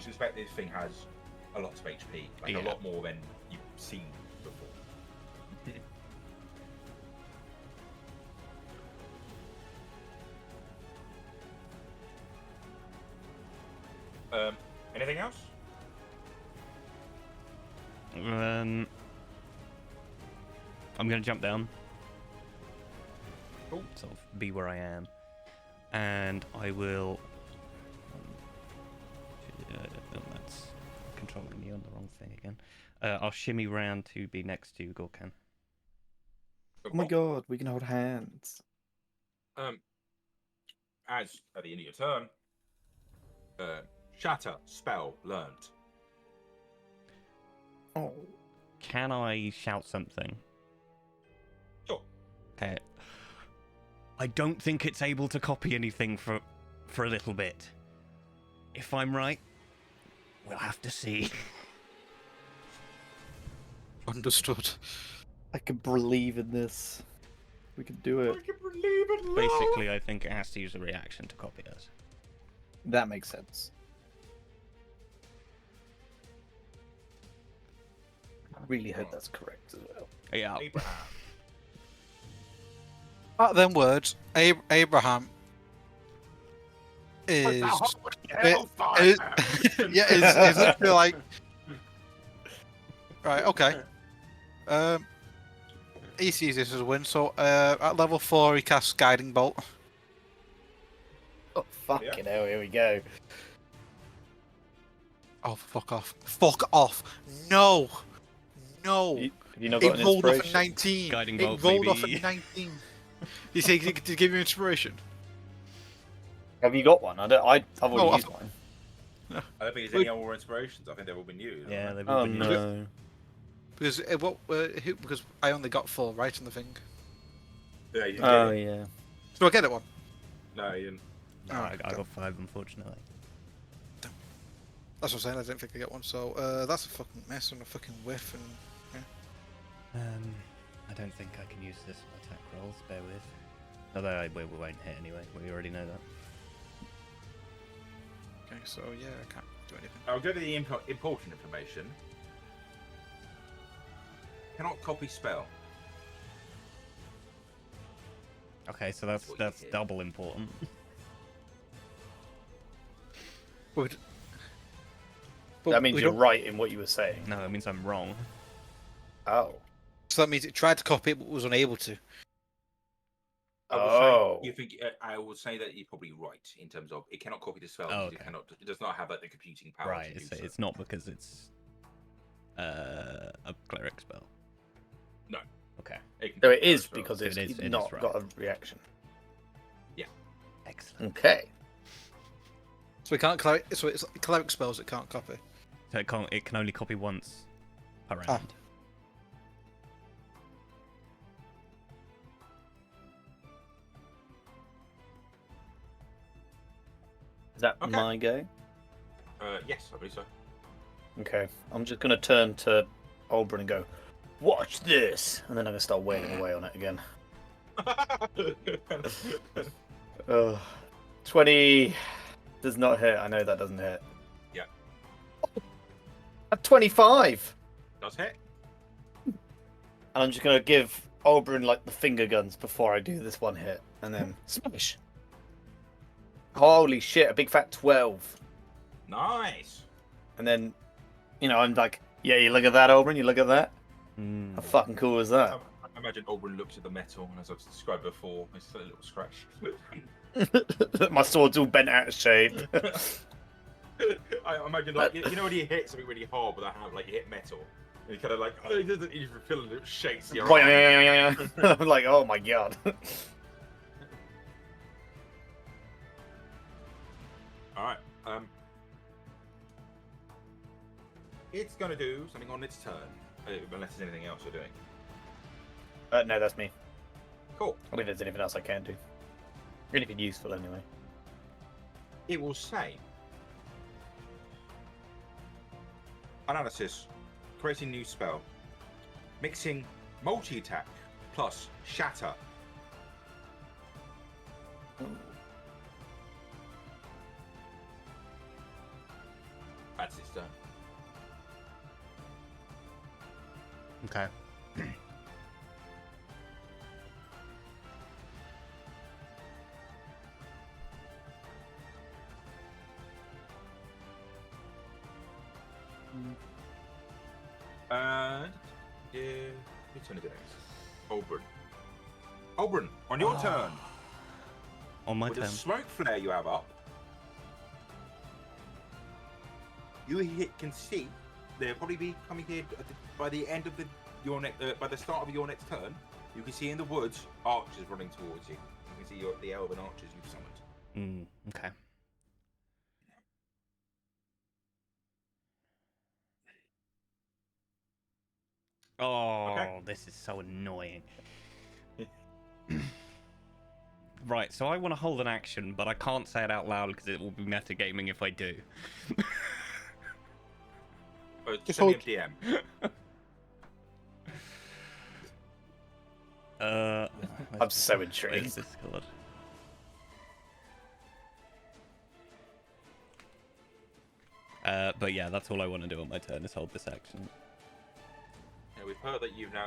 suspect this thing has a lot of HP, like a lot more than you've seen before. Anything else? I'm gonna jump down. Cool. Sort of be where I am, and I will. That's controlling me on the wrong thing again. I'll shimmy round to be next to Gorkan. Oh my god, we can hold hands. As at the end of your turn, Shatter spell learned. Oh. Can I shout something? Sure. Okay. I don't think it's able to copy anything for a little bit. If I'm right, we'll have to see. Understood. I can believe in this. We can do it. I can believe it. Lord. Basically, I think it has to use a reaction to copy us. That makes sense. I really hope that's correct as well. Yeah. Abraham. At them words, Abraham is is literally like right. Okay. He sees this as a win. So at level 4, he casts Guiding Bolt. Oh, fucking hell, here we go. Oh, fuck off! Fuck off! No, no. You not It got an rolled off a inspiration? 19. Guiding It Bolt, rolled off a baby. 19. You think it to give you inspiration? Have you got one? I've already No, used mine. I don't think there's any more inspirations. I think they've all been used. Yeah, haven't they've Oh all been used. no. Because because I only got 4 right on the thing. they? Yeah, you didn't Oh get it. yeah. Do I get it one? No, you didn't. No, Oh, I damn. got 5, unfortunately. That's what I'm saying. I didn't think I get one. So that's a fucking mess and a fucking whiff and. I don't think I can use this for attack rolls. Bear with. Although we won't hit anyway. We already know that. Okay, so yeah, I can't do anything. I'll go to the important information. Cannot copy spell. Okay, so that's What you hit. double important. But That means we you're don't- right in what you were saying. No, it means I'm wrong. Oh. So that means it tried to copy it but was unable to. I would say that you're probably right in terms of it cannot copy the spell. Oh, Because okay. it does not have like the computing power. Right, To do it's, so. it's not because it's a cleric spell. No. Okay, It can So copy it is spells. because It it's is not right. got a reaction. excellent. Okay. So we can't so it's cleric spells it can't copy. So it can only copy once per round. Ah. Is that Okay. my go? Yes, I believe so. Okay. I'm just gonna turn to Oberon and go, watch this, and then I'm gonna start wailing away on it again. 20 does not hit. I know that doesn't hit. Yeah. At 25, Does hit. and I'm just gonna give Oberon like the finger guns before I do this one hit, and then smash. Holy shit! A big fat 12, Nice. and then, I'm like, yeah, you look at that, Oberon. You look at that. Mm. How fucking cool is that? I imagine Oberon looks at the metal, and as I've described before, it's a little scratch. My sword's all bent out of shape. I imagine, like, you know when you hit something really hard with a hand, like you hit metal, and you kind of like, you feel it shakes your arm. I'm like, oh my god. All right. It's gonna do something on its turn, unless there's anything else you're doing. No, that's me. Cool. I mean, if there's anything else I can do. Anything useful, anyway. It will say analysis, creating new spell, mixing multi-attack plus shatter. That's its turn. Okay. Whose turn is it next? Oberon. Oberon, on your turn, On my with turn. the smoke flare you have up, you can see they'll probably be coming here by the end of by the start of your next turn. You can see in the woods archers running towards you. You can see the elven archers you've summoned. Okay. Oh, this is so annoying. Right, so I want to hold an action, but I can't say it out loud because it will be metagaming if I do. Just Send me hold- a DM. I'm so Where's intrigued. this card? But yeah, that's all I want to do on my turn is hold this action. Yeah, we've heard that you've now.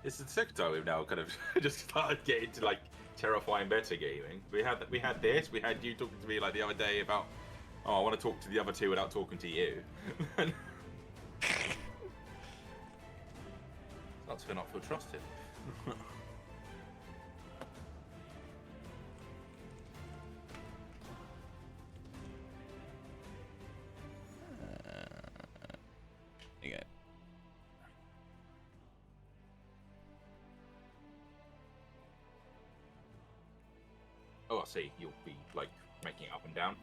This is the second time we've now kind of just started getting to like terrifying metagaming. We had this. We had you talking to me like the other day about, oh, I want to talk to the other two without talking to you. Starts to not feel trusted. There you go. Oh, I see. You'll be like making it up and down.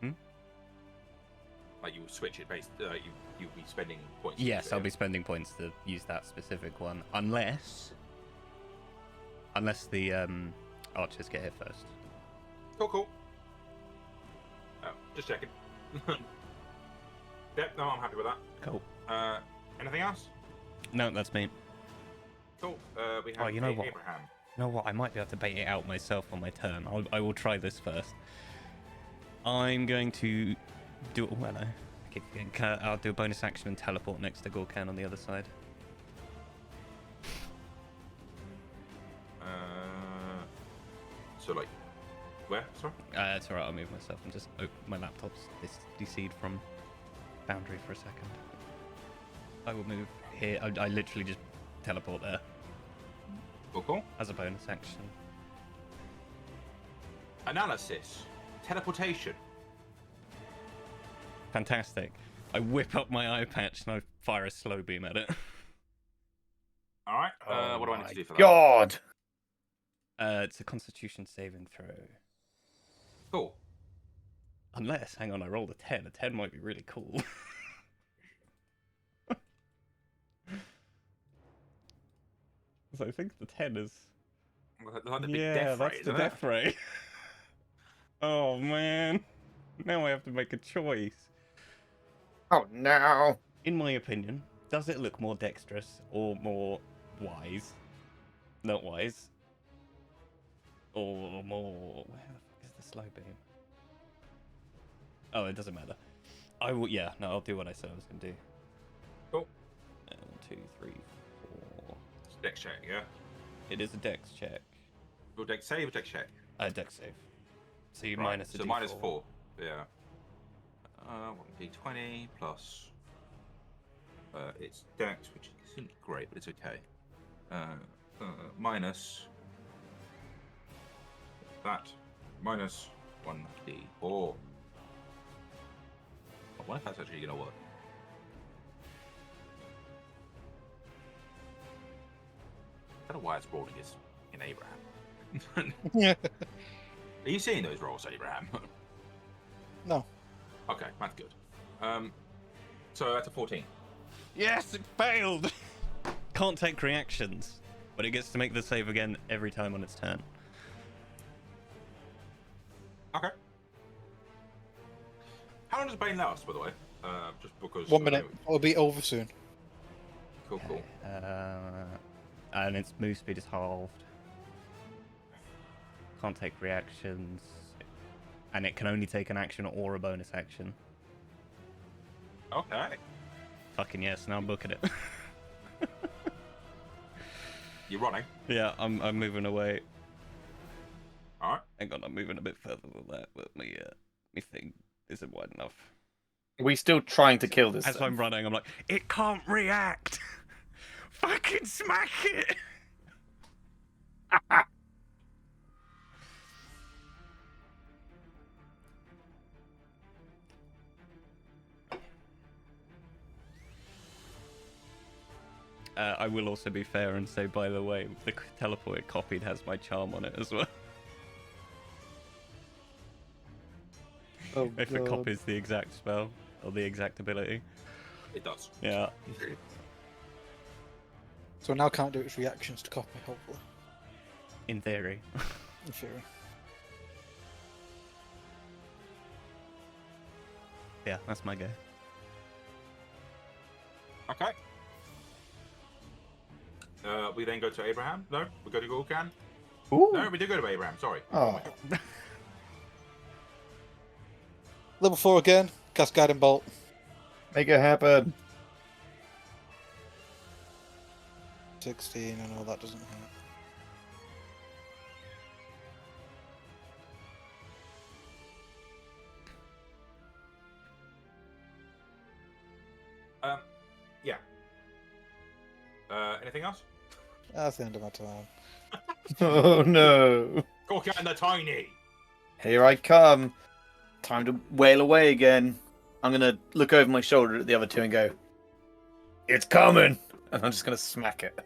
Hmm? Like you will switch it based. You'll be spending points. to Yes, use it, I'll yeah? be spending points to use that specific one, unless the archers get hit first. Cool. Oh, just checking. Yep. No, I'm happy with that. Cool. Anything else? No, that's me. Cool. We have Oh, you know what? Abraham. You know what? I might be able to bait it out myself on my turn. I will try this first. I'm going to do. Oh, hello. I keep forgetting. I'll do a bonus action and teleport next to Gorkan on the other side. So like, where? Sorry. It's alright. I'll move myself and just my laptop's DC'd from boundary for a second. I will move here. I literally just teleport there Cool. as a bonus action. Analysis. Teleportation. Fantastic. I whip up my eye patch and I fire a slow beam at it. All right. Oh What do I need my to do for that? God! It's a Constitution saving throw. Cool. Unless, hang on, I rolled a 10. A 10 might be really cool. So I think the 10 is... Like the big yeah, death ray, that's the isn't it? death ray. Oh, man. Now I have to make a choice. Oh no! In my opinion, does it look more dexterous or more wise? Not wise. Or more... Where the fuck is the slow beam? Oh, it doesn't matter. I will... Yeah, no, I'll do what I said I was going to do. Cool. 1, 2, 3, 4... It's dex check, yeah. It is a dex check. Your dex save or dex check? Dex save. So you Right, minus a so D4. minus 4. Yeah. 1d20 plus. It's dex, which isn't great, but it's okay. Minus that. Minus 1d4. I wonder if that's actually gonna work. I don't know why it's rolling is in Abraham. Yeah. Are you seeing those rolls, Abraham? No. Okay, that's good. So that's a 14. Yes, it failed! Can't take reactions, but it gets to make the save again every time on its turn. Okay. How long does Bane last, by the way? Just because. 1 minute. It'll be over soon. Cool. And its move speed is halved. Can't take reactions. And it can only take an action or a bonus action. Okay. Fucking yes, now I'm booking it. You're running. Yeah, I'm moving away. All right. Hang on, I'm moving a bit further than that, but my thing isn't wide enough. Are we still trying to kill this As thing? I'm running, I'm like, it can't react! Fucking smack it! I will also be fair and say, by the way, the teleport it copied has my charm on it as well. Oh, If it copies the exact spell or the exact ability. It does. Yeah. So now can't do its reactions to copy, hopefully. In theory. In theory. Yeah, that's my go. Okay. We then go to Abraham. No, we go to Gorkan. Ooh. No, we do go to Abraham. Sorry. Oh. Level 4 again. Cast Guiding Bolt. Make it happen. 16, I know that doesn't hurt. Yeah. Anything else? That's the end of my time. Oh no. Gorkan the Tiny. Here I come. Time to wail away again. I'm gonna look over my shoulder at the other two and go, "It's coming!" And I'm just gonna smack it.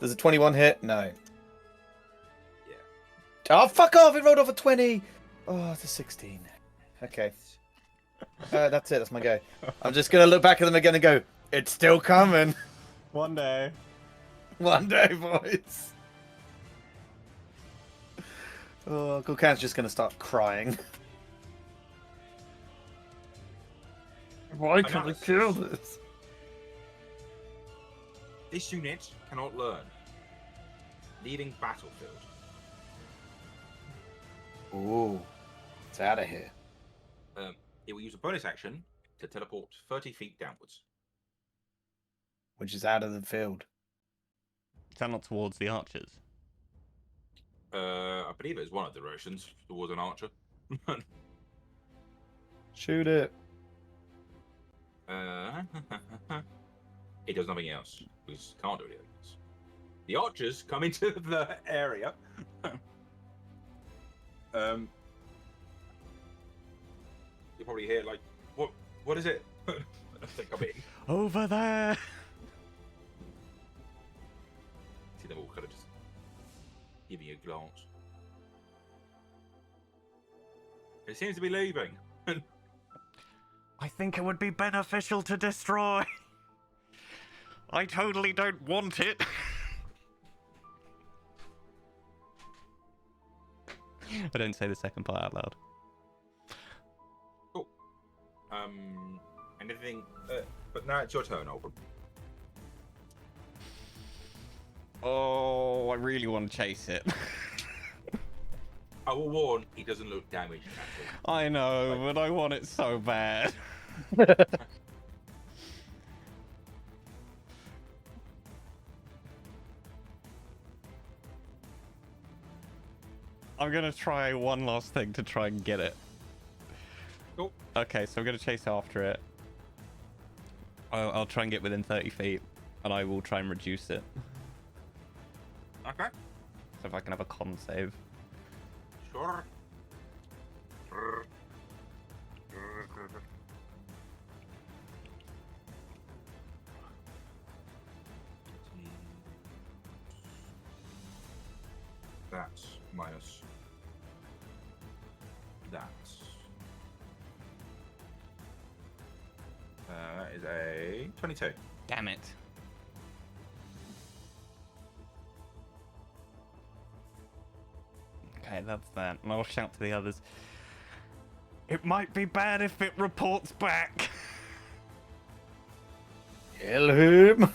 Does a 21 hit? No. Oh, fuck off! It rolled off a 20. Oh, it's a 16. Okay. That's it. That's my go. I'm just gonna look back at them again and go, it's still coming. One day. One day, boys. Oh, Gul'kan's just gonna start crying. Why can't I kill this? This unit cannot learn. Leaving battlefield. Ooh, it's out of here. It will use a bonus action to teleport 30 feet downwards. Which is out of the field. Is that not towards the archers? I believe it is one of the directions towards an archer. Shoot it. It does nothing else. We just can't do anything else. The archers come into the area. You probably hear like, what is it? I think I'm in. Over there! See them all kind of just giving you a glance. It seems to be leaving. I think it would be beneficial to destroy. I totally don't want it. I don't say the second part out loud. Cool. Anything? But now it's your turn, Oldham. Oh, I really want to chase it. I will warn, he doesn't look damaged at all. I know, but I want it so bad. I'm gonna try one last thing to try and get it. Cool. Okay, so I'm gonna chase after it. I'll try and get within 30 feet, and I will try and reduce it. Okay. So if I can have a con save. Sure. That's minus. That's. That is a 22. Damn it. Okay, that's that. And I'll shout to the others. It might be bad if it reports back. Kill him.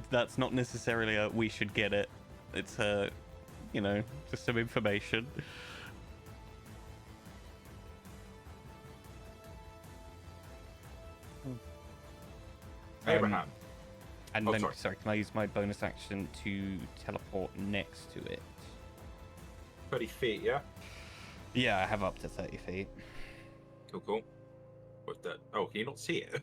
That's not necessarily a we should get it. It's a, you know, just some information. Abraham. And Oh, then, sorry. sorry, can I use my bonus action to teleport next to it? 30 feet, yeah? Yeah, I have up to 30 feet. Cool. What's that? Oh, can you not see it?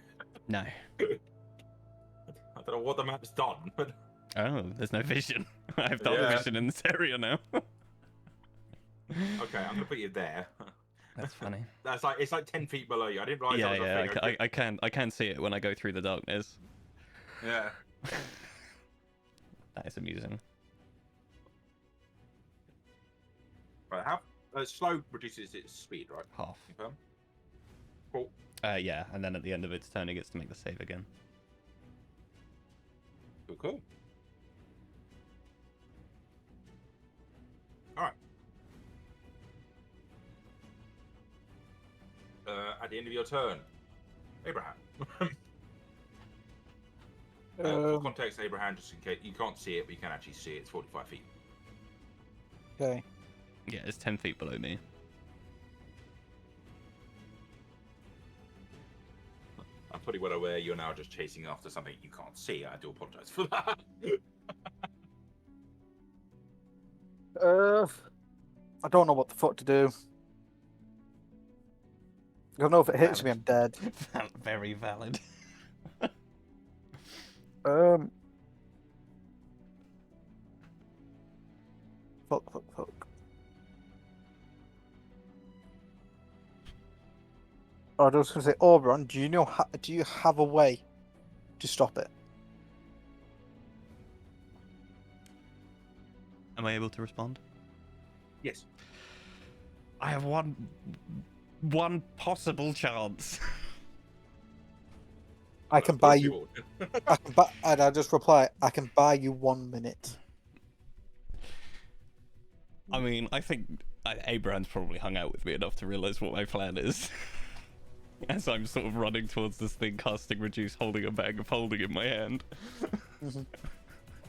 No. I don't know what the map's done, but Oh, there's no vision. I have double Yeah. vision in this area now. okay, I'm gonna put you there. That's funny. That's like it's like 10 feet below you. I didn't realize that was a thing. I can see it when I go through the darkness. Yeah. That is amusing. Right, how slow reduces its speed, right? Half. Confirm? Cool. Yeah, and then at the end of its turn, it gets to make the save again. Cool. Alright. At the end of your turn, Abraham. For context, Abraham, just in case you can't see it, but you can actually see it. It's 45 feet. Okay. Yeah, it's 10 feet below me. I'm pretty well aware you're now just chasing after something you can't see. I do apologize for that. I don't know what the fuck to do. I don't know if it hits me, I'm dead. Very valid. Fuck. Oh, I was going to say, Oberon, do you have a way to stop it? Am I able to respond? Yes. I have one possible chance. I can Of buy course you. would. I can buy, and I just reply. I can buy you 1 minute. I mean, I think Abraham's probably hung out with me enough to realize what my plan is. As I'm sort of running towards this thing, casting Reduce, holding a bag of holding in my hand.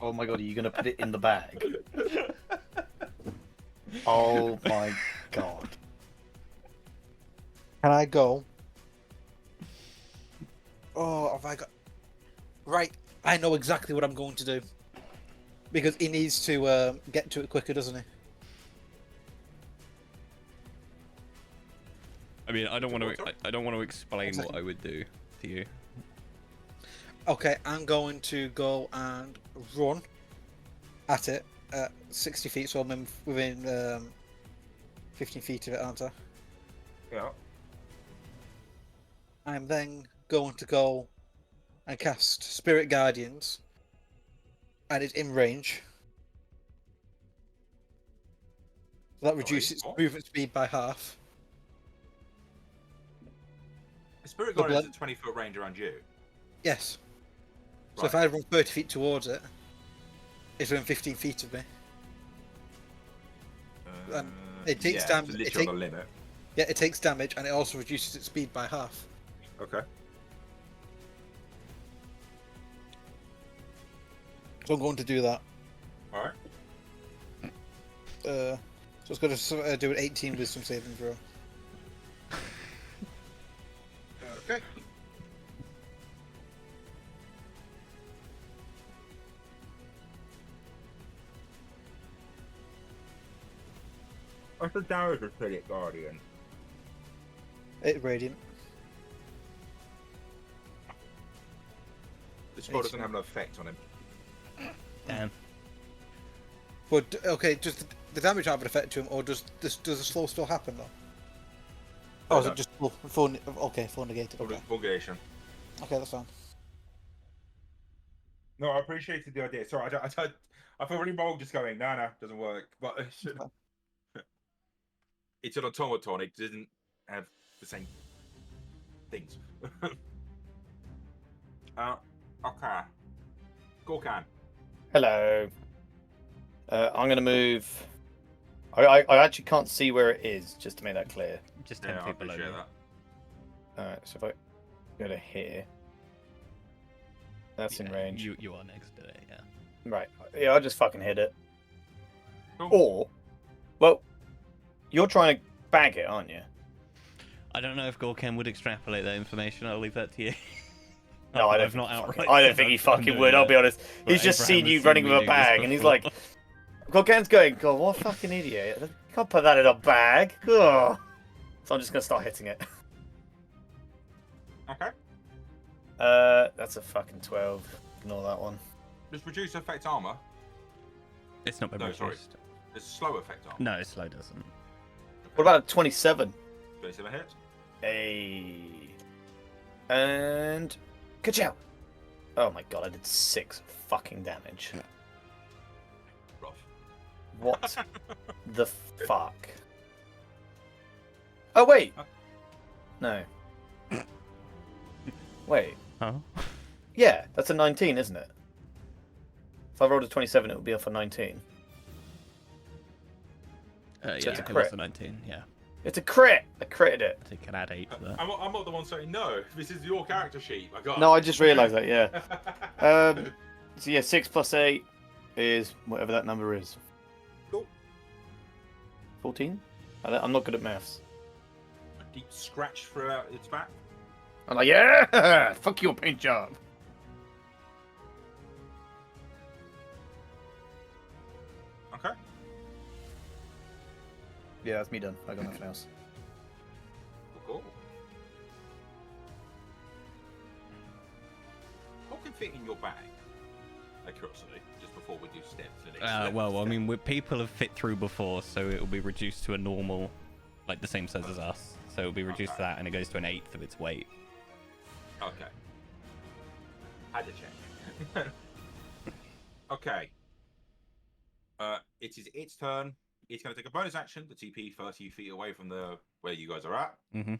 Oh my god, are you gonna put it in the bag? Oh my god. Can I go? Oh, have I got? Right, I know exactly what I'm going to do. Because he needs to get to it quicker, doesn't he? I mean, I don't want to. I don't want to explain One what second. I would do to you. Okay, I'm going to go and run at it at 60 feet, so I'm within 15 feet of it, aren't I? Yeah. I'm then going to go and cast Spirit Guardians, and it's in range. So that reduces its what? movement speed by half. The Spirit The Guardian is blood- at 20-foot range around you. Yes. So Right. if I run 30 feet towards it, it's within 15 feet of me. It takes yeah, damage- so it literally on the limit. Yeah, it takes damage, and it also reduces its speed by half. Okay. So I'm going to do that. All right. So it's got to do an 18 Wisdom saving throw. Okay. What's the damage of Spirit Guardian? 8 radiant. The spell doesn't have an effect on him. Damn. But okay, does the damage have an effect to him, or does the slow still happen though? Oh, is no. it just full negated? Okay, Vulgation. okay, that's fine. No, I appreciated the idea. Sorry, I feel really bold just going, no, doesn't work. But it's an automaton. It doesn't have the same things. Okay. Gorkan. Hello. I'm gonna move. I actually can't see where it is, just to make that clear. Just 10 Yeah, I feet below appreciate you. that. Alright, so if I go to here. That's in Yeah, range. You are next to it, yeah. Right. Yeah, I'll just fucking hit it. Cool. Or, well, you're trying to bag it, aren't you? I don't know if Gorken would extrapolate that information. I'll leave that to you. No, I don't. I've not outright I don't said think he I'm fucking doing would. I'll it. be honest. But He's just Abraham seen has you seen running me with a do this bag, and he's before. like, Gorkan's going, God, what a fucking idiot! You can't put that in a bag. Ugh. So I'm just gonna start hitting it. Okay. That's a fucking 12. Ignore that one. Does reduce effect armor? It's not been No, reduced. sorry. It's slow effect armor. No, slow doesn't. What about a 27? 27 hit. Hey. And ka-chow. Oh my god, I did 6 fucking damage. Rough. What the fuck? Oh wait. No. Wait. Huh? Yeah, that's a 19, isn't it? If I rolled a 27, it would be off a 19. Yeah, it's a it crit. was a 19, yeah. It's a crit! I critted it. So you can add 8 to that. I'm not the one saying no. This is your character sheet. I got. No, I just realised that, yeah. So yeah, 6 plus 8 is whatever that number is. Cool. 14? I'm not good at maths. A deep scratch throughout its back. I'm like, yeah! Fuck your paint job! Okay. Yeah, that's me done. I got nothing else. Cool. What can fit in your bag? Like curiosity, just before we do steps. Well, I mean, people have fit through before, so it will be reduced to a normal, like the same size as us. So it will be reduced to that, and it goes to an 1/8 of its weight. Okay. Had to check. Okay. It is its turn. It's going to take a bonus action to TP 30 feet away from the where you guys are at. Mm-hmm.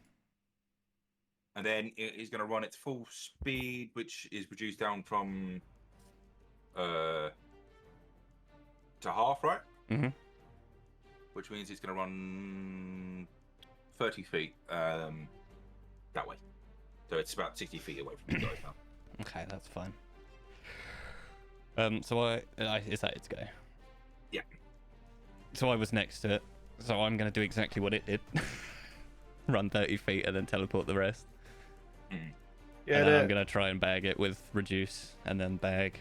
And then it is going to run its full speed, which is reduced down from to half, right? Mm-hmm. Which means it's going to run 30 feet that way. So it's about 60 feet away from you guys now. Okay, that's fine. So is that its go? Yeah. So I was next to it, so I'm going to do exactly what it did. Run 30 feet and then teleport the rest. Yeah, And then I'm going to try and bag it with reduce and then bag.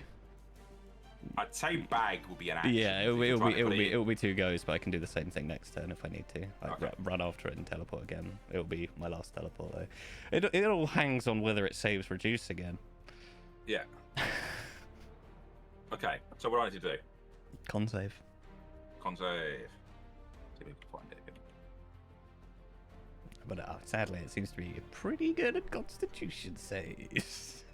I'd say bag will be an action. Yeah, if you're trying to put it in. it'll be 2 goes, but I can do the same thing next turn if I need to. Like Okay. run after it and teleport again. It'll be my last teleport though. It all hangs on whether it saves reduce again. Yeah. Okay, so what do I need to do? Con save. Con save. See if we can find it again. But sadly, it seems to be pretty good at Constitution saves.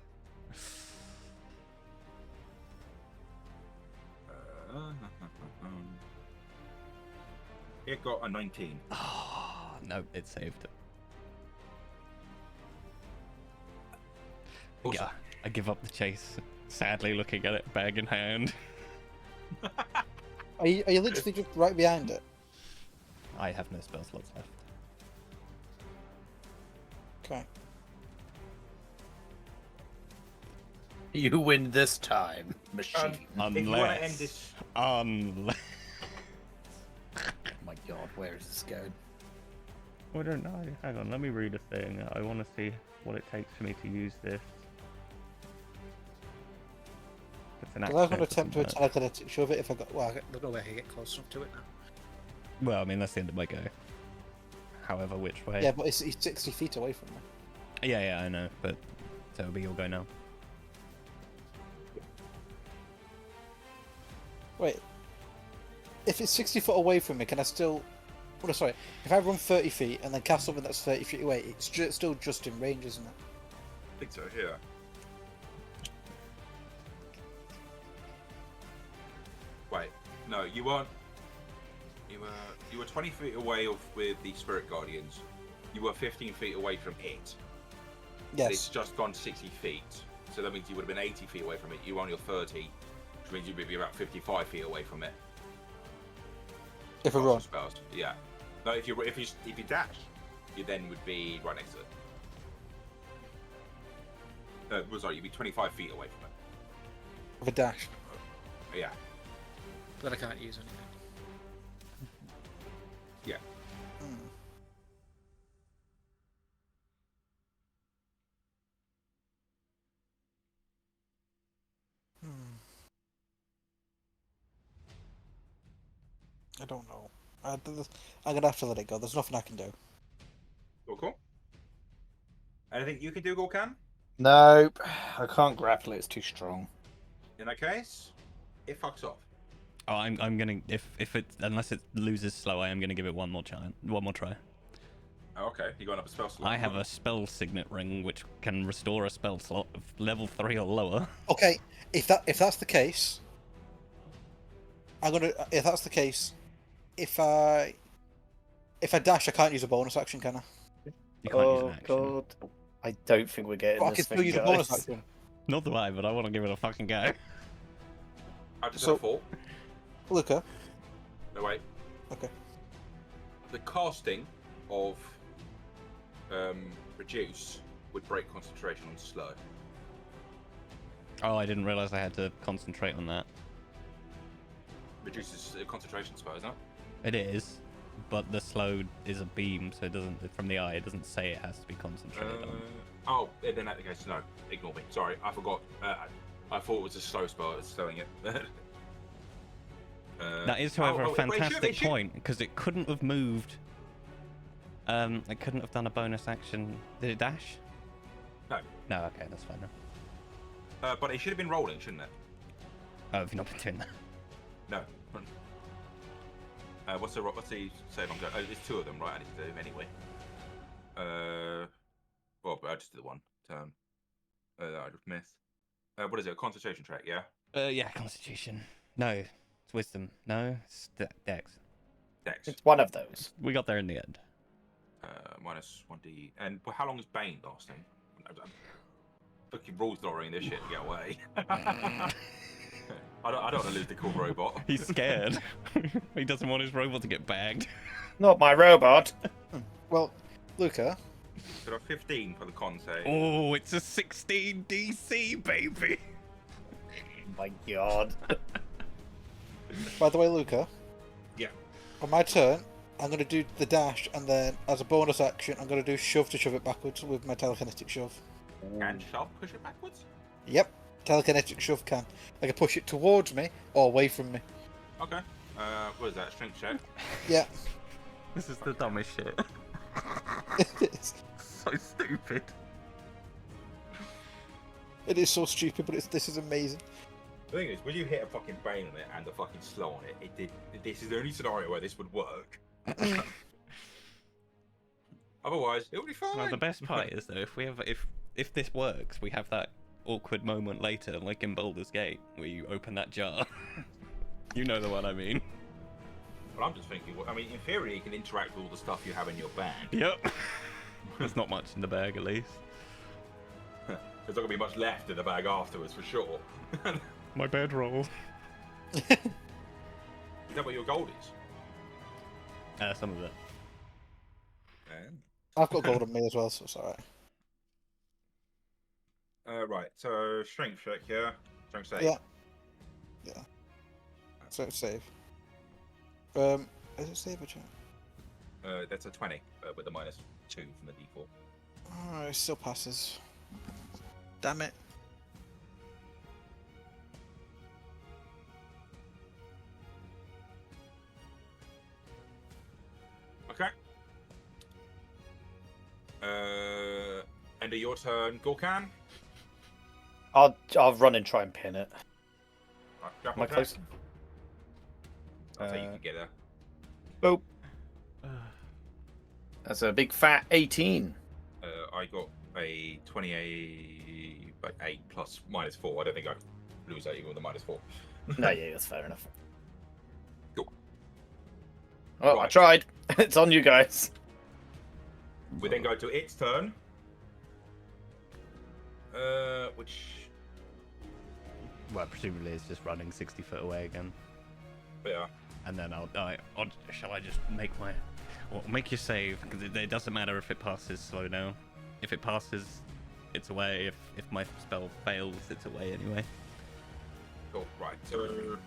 It got a 19. Oh, no, it saved. Awesome. Yeah, I give up the chase. Sadly, looking at it, bag in hand. Are you literally just right behind it? I have no spell slots left. Okay. You win this time, machine. If you want to end this, Unless... Oh my god, where is this going? I don't know. Hang on, let me read a thing. I want to see what it takes for me to use this. It's an Because I was going to action, attempt to doesn't a telekinetic shove it if I got. Well, there's no way I can get close enough to it now. it? Well, I mean, that's the end of my go. However, which way? Yeah, but he's 60 feet away from me. Yeah, I know, but so it'll be your go now. Wait. If it's 60 foot away from me, can I still. Oh, sorry. If I run 30 feet and then cast something that's 30 feet away, it's still just in range, isn't it? I think so, yeah. Wait, no, you weren't. You were 20 feet away with the Spirit Guardians. You were 15 feet away from it. Yes. It's just gone 60 feet. So that means you would have been 80 feet away from it. You were on your 30, which means you would be about 55 feet away from it. If I run. Spells. Yeah. No, if you dash, you then would be right next to it. Sorry, you'd be 25 feet away from it. With a dash. Yeah. But I can't use anything. Yeah. I don't know. I'm gonna have to let it go. There's nothing I can do. Cool. Anything you can do, Gorkan? Nope, I can't grapple it. It's too strong. In that case, it fucks off. Oh, I'm gonna if it unless it loses slow, I am gonna give it one more try. Oh, okay, you going up a spell slot. I have a spell signet ring which can restore a spell slot of level 3 or lower. Okay, if that's the case, if that's the case, if I dash, I can't use a bonus action, can I? You can't use an action. God, I don't think we're getting But I this can still thing, use a guys. bonus action. Not do I, but I want to give it a fucking go. I just So- had a fall. Luca. No, wait. Okay. The casting of reduce would break concentration on slow. Oh, I didn't realize I had to concentrate on that. Reduces concentration spell, isn't it? It is, but the slow is a beam, so it doesn't from the eye. It doesn't say it has to be concentrated on. Oh, then in that case, no. Ignore me. Sorry, I forgot. I thought it was a slow spell. It's slowing it. That is, however, a wait, it should- fantastic point because it couldn't have moved. It couldn't have done a bonus action. Did it dash? No. No. Okay, that's fine. Then. But it should have been rolling, shouldn't it? Oh, have you not been doing that? No. What's the save I'm going? Oh, it's 2 of them, right? I need to do them anyway. Well, I just did the one turn. I just missed. What is it? A concentration track, yeah? Yeah, Constitution. No, It's wisdom. No, it's dex. Dex. It's one of those. We got there in the end. Minus 1d. And how long is Bane lasting? I'm fucking rules drawing this shit to get away. I don't want to lose the cool robot. He's scared. He doesn't want his robot to get bagged. Not my robot. Well, Luca, So 15 for the con save. Oh, it's a 16 DC, baby. Oh my god. by the way, Luca, Yeah. on my turn, I'm going to do the dash, and then as a bonus action, I'm going to do shove to shove it backwards with my telekinetic shove. And shove, push it backwards? Yep, telekinetic shove can. I can push it towards me or away from me. Okay. What is that? Strength check? Yeah, This is the dumbest shit. it is. So stupid. It is so stupid, but this is amazing. The thing is, when you hit a fucking Bane on it and a fucking slow on it, this is the only scenario where this would work. Otherwise, it would be fine. Well, the best part is though, if this works, we have that awkward moment later, like in Baldur's Gate, where you open that jar. You know the one I mean. Well, I'm just thinking, I mean, in theory, you can interact with all the stuff you have in your bag. Yep. There's not much in the bag, at least. There's not going to be much left in the bag afterwards, for sure. My bedroll. Is that what your gold is? Some of it. I've got gold on me as well, so it's alright. Right, so strength check here. Strength save. Yeah. Yeah. So it's save. Is it save or check? That's a 20, with a -2 from the default. Oh, it still passes. Damn it. Okay. End of your turn, Gorkan. I'll run and try and pin it. Right, Am I grapple close? check. I'll say you can get there. Boop. That's a big fat 18. I got a 28, but 8 plus -4. I don't think I lose that even with a -4. No, yeah, that's fair enough. Cool. Oh, I Right. tried. It's on you guys. We then go to its turn. Which, Well, presumably it's just running 60 foot away again. yeah. And then shall I just make my... Well, make your save, because it doesn't matter if it passes slow down. If it passes, it's away. If my spell fails, it's away anyway. Cool. Right. So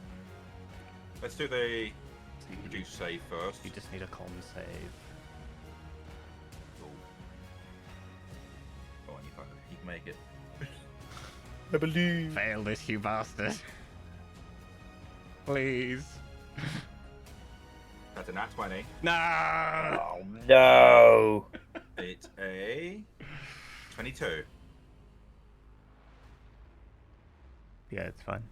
let's do the reduce save first. You just need a con save. Cool. Go on, you can make it. I believe. Fail this, you bastard. Please. That's a nat 20. No! Oh no. It's a 22. Yeah, it's fine.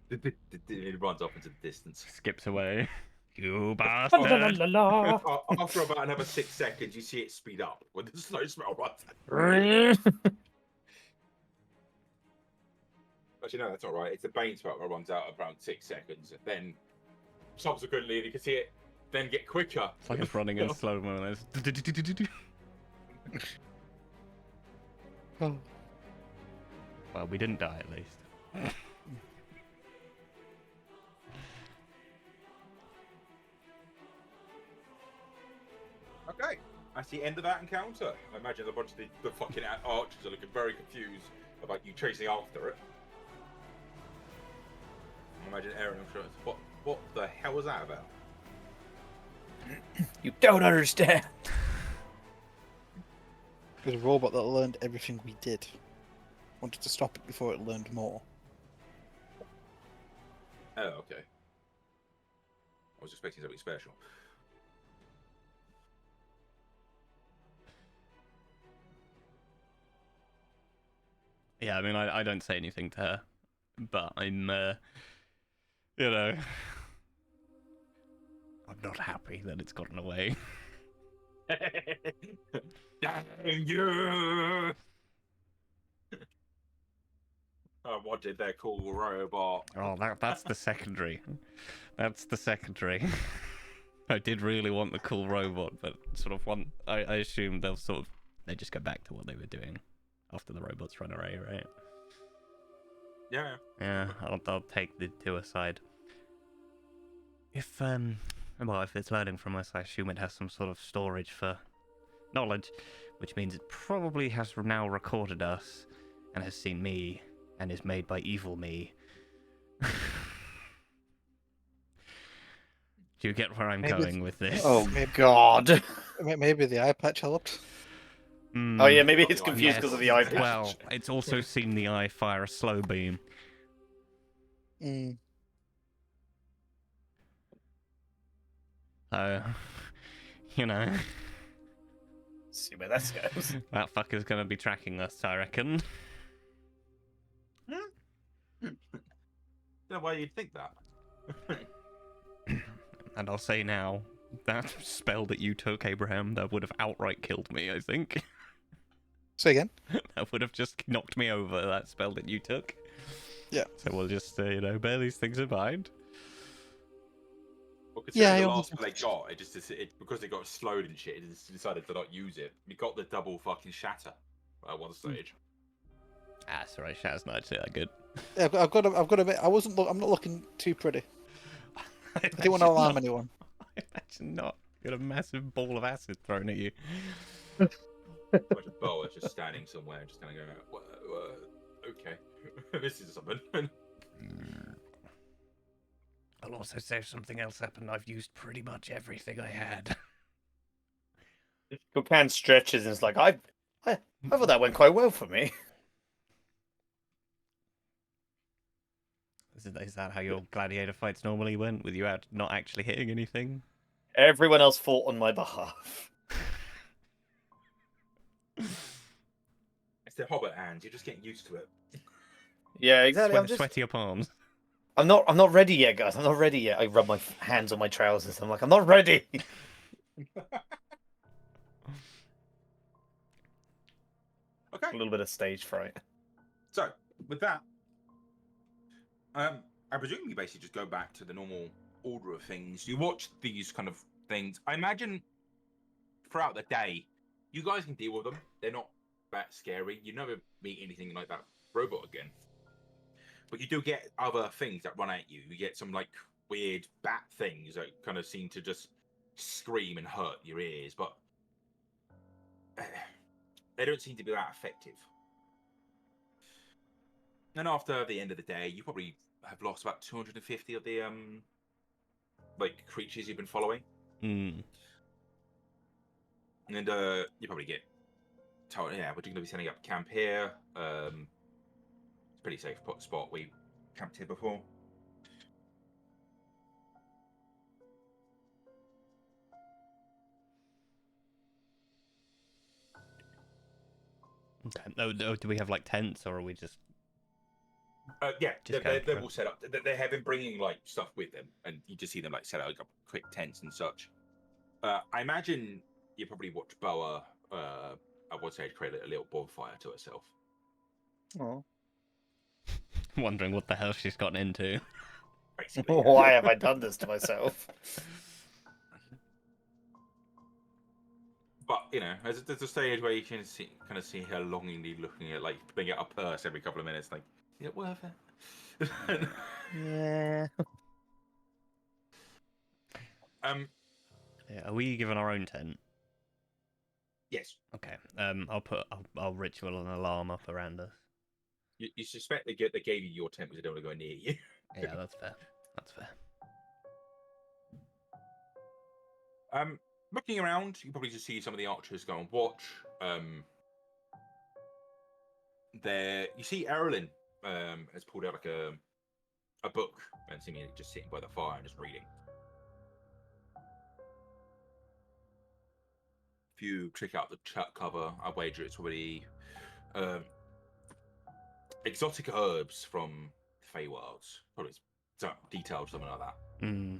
It runs off into the distance. Skips away. You La, bastard! la, la, la. After about another 6 seconds, you see it speed up when the slow spell runs. Actually, no, that's all right. It's the Bane spell that runs out around 6 seconds. Then, subsequently, you can see it then get quicker. It's like it's running in slow mo. And it's... Oh. Well, we didn't die at least. Okay, that's the end of that encounter. I imagine a bunch of the fucking archers are looking very confused about you chasing after it. I imagine Aaron, I'm sure. What the hell was that about? You don't understand. There's a robot that learned everything we did. Wanted to stop it before it learned more. Oh, okay. I was expecting something special. Yeah, I mean, I don't say anything to her, but I'm, you know, I'm not happy that it's gotten away. Dang you! What did their cool robot? Oh, that's the secondary. That's the secondary. I did really want the cool robot, but sort of I assume they just go back to what they were doing after the robots run away, right? Yeah. Yeah, I'll take the two aside. If it's learning from us, I assume it has some sort of storage for knowledge, which means it probably has now recorded us and has seen me and is made by evil me. Do you get where I'm Maybe going with this? Oh Maybe- God. Maybe the eye patch helped. Oh yeah, maybe it's confused Yes. because of the eye patch. Well, it's also seen the eye fire a slow beam. Mm. So, you know, See where that goes. that fucker's gonna be tracking us, I reckon. Don't know why you'd think that. And I'll say now, that spell that you took, Abraham, that would have outright killed me, I think. Say again. That would have just knocked me over, that spell that you took. Yeah. So we'll just, bear these things in mind. Well, Yeah, considering I the last also- one they got, because it got slowed and shit, it just decided to not use it. We got the double fucking shatter at one stage. Ah, sorry, Shat's not actually that good. Yeah, I've got to admit, I'm not looking too pretty. I didn't want to alarm anyone. I imagine not. You got a massive ball of acid thrown at you. Like a boa just standing somewhere, just kind of going, okay, this is something. I'll also say if something else happened, I've used pretty much everything I had. Kukan stretches and is like, I thought that went quite well for me. Is that how your gladiator fights normally went, with you out not actually hitting anything? Everyone else fought on my behalf. It's the Hobbit hands. You're just getting used to it. Yeah, exactly. Sweaty up arms. I'm not ready yet, guys. I'm not ready yet. I rub my hands on my trousers. I'm like, I'm not ready. Okay. A little bit of stage fright. So with that, I presume you basically just go back to the normal order of things. You watch these kind of things. I imagine throughout the day, you guys can deal with them. They're not that scary. You never meet anything like that robot again. But you do get other things that run at you. You get some like weird bat things that kind of seem to just scream and hurt your ears, but they don't seem to be that effective. And after the end of the day, you probably have lost about 250 of the like creatures you've been following. Mm. And you probably get told, yeah, we're going to be setting up camp here. It's a pretty safe spot. We camped here before. Okay. No, do we have like tents, or are we just? Yeah, Just they're camp, all set up. They have been bringing like stuff with them, and you just see them like set out like quick tents and such. I imagine you probably watched Boa at one stage create a little bonfire to herself. Oh. Wondering what the hell she's gotten into. Basically, yeah. Why have I done this to myself? But you know, there's a stage where you can kind of see her longingly looking at like pulling out a purse every couple of minutes, like, is it worth it? Yeah. Yeah, are we given our own tent? Yes. Okay. I'll ritual an alarm up around us. You suspect they gave you your tent because they don't want to go near you. Yeah, that's fair. That's fair. Looking around, you probably just see some of the archers go and watch. There, you see Erlin has pulled out like a book and seemingly just sitting by the fire and just reading. If you check out the cover, I wager it's probably exotic herbs from the Feywilds. Probably some detailed, something like that. Mm.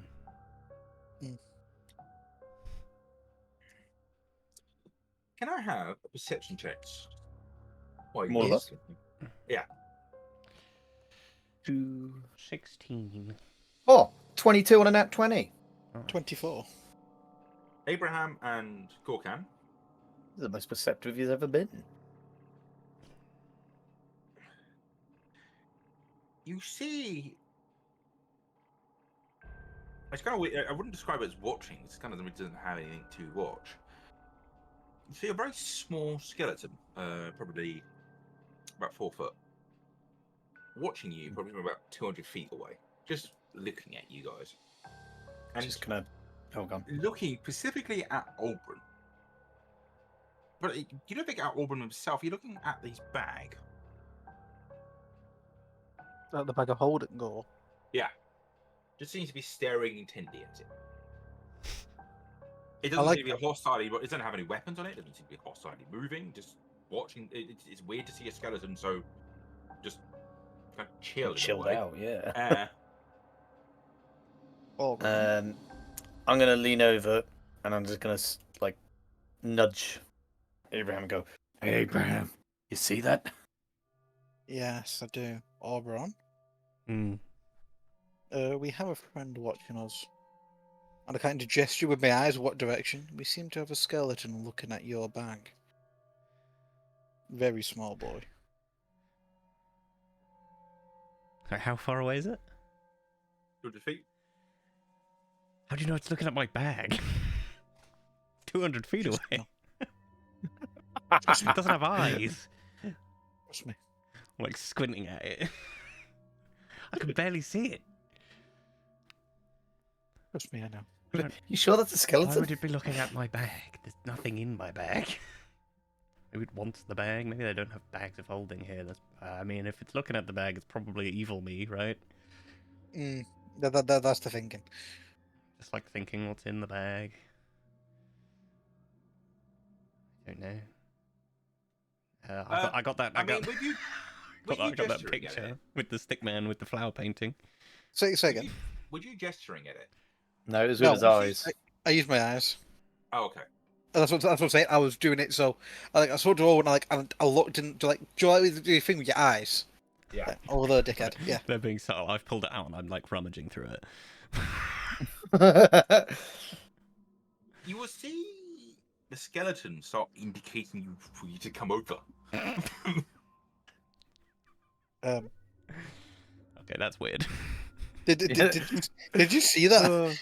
Can I have a perception checks? Why More of us. Yeah. 16. Oh, 22 on a nat 20. 24. Abraham and Gorkan. The most perceptive he's ever been. You see, it's kind of weird. I wouldn't describe it as watching. It's kind of it doesn't have anything to watch. You see a very small skeleton, probably about 4 foot, watching you, probably from about 200 feet away, just looking at you guys, and Just gonna. Oh, gone. looking specifically at Oberon. But you don't think at Oberon himself. You're looking at his bag. Like the bag of holding gore. Yeah, just seems to be staring intently at it. It I doesn't like seem to be hostile, but it doesn't have any weapons on it. It doesn't seem to be hostilely moving. Just watching. It's weird to see a skeleton so just kind of chill. in a Chilled way. out, yeah. Oh, I'm gonna lean over and I'm just gonna like nudge Abraham and go, "Hey, Abraham, you see that?" yes, I do. Oberon, Mm. we have a friend watching us. And I kind of gesture with my eyes what direction. We seem to have a skeleton looking at your bag. Very small boy. How far away is it? 200 feet. How do you know it's looking at my bag? 200 feet Just away. know. It doesn't have eyes. Trust me. I'm like squinting at it. I can barely see it. Trust me, I know. You sure that's a Why skeleton? would it be looking at my bag? There's nothing in my bag. Maybe it wants the bag. Maybe they don't have bags of holding here. I mean, if it's looking at the bag, it's probably evil me, right? That's the thinking. Just like thinking what's in the bag. I don't know. I got that. I mean, would you? I got that gesturing at picture it? with the stick man with the flower painting. Say again. Would you gesturing at it? No, it was with his eyes. I used my eyes. Oh, okay. That's what I'm saying. I was doing it, so I saw Joe and I looked into do you like do your thing with your eyes? Yeah. Like, oh, the dickhead. Yeah. They're being subtle. I've pulled it out and I'm like rummaging through it. You will see the skeleton start indicating you for you to come over. Okay, that's weird. Did you see that?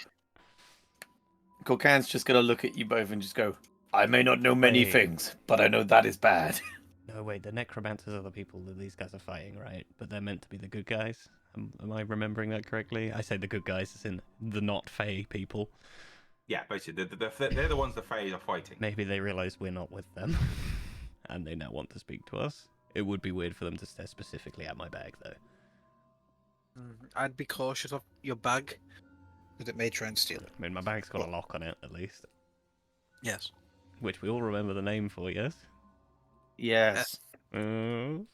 Corcan's just gonna look at you both and just go, "I may not know many Wait. things, but I know that is bad." No, wait, the necromancers are the people that these guys are fighting, right? But they're meant to be the good guys. Am I remembering that correctly? I say the good guys as in the not Fae people. Yeah, basically, they're the ones the Fae are fighting. Maybe they realise we're not with them, and they now want to speak to us. It would be weird for them to stare specifically at my bag, though. I'd be cautious of your bag, because it may try and steal it. I mean, my bag's got a lock on it, at least. Yes. Which we all remember the name for, yes? Yes. To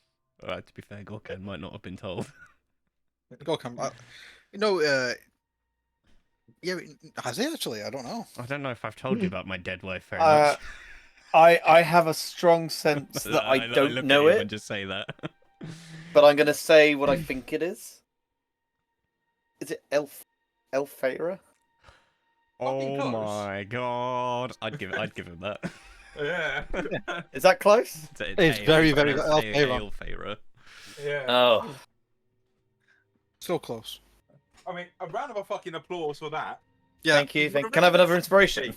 be fair, Gorkan might not have been told. Go come. Yeah, has he actually? I don't know. I don't know if I've told you about my dead wife very much. I have a strong sense that I don't look know at him it, and just say that. but I'm gonna say what I think it is. Is it Elfera? Fucking Oh close. my god! I'd give him that. Yeah. Is that close? It's very, very Elfera. Elfera. Yeah. Oh, So close. I mean, a round of a fucking applause for that. Yeah. thank you. Can I have another inspiration?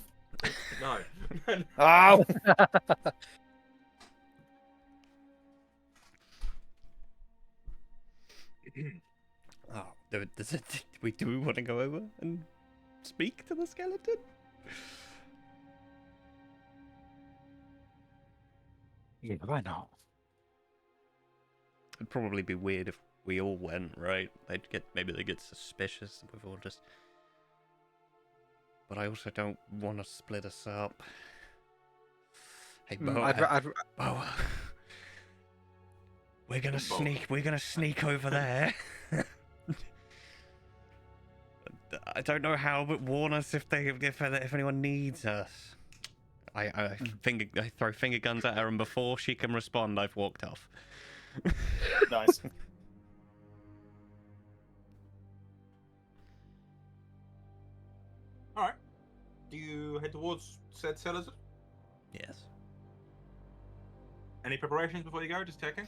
No. Oh, Oh, do we want to go over and speak to the skeleton? Yeah, why not? It'd probably be weird if we all went, right? Maybe they get suspicious if we've all just. But I also don't want to split us up. Hey, Bo. Bo. We're gonna sneak. We're gonna sneak over there. I don't know how, but warn us if anyone needs us. I throw finger guns at her, and before she can respond, I've walked off. nice. towards said cellars? Yes. Any preparations before you go? Just checking.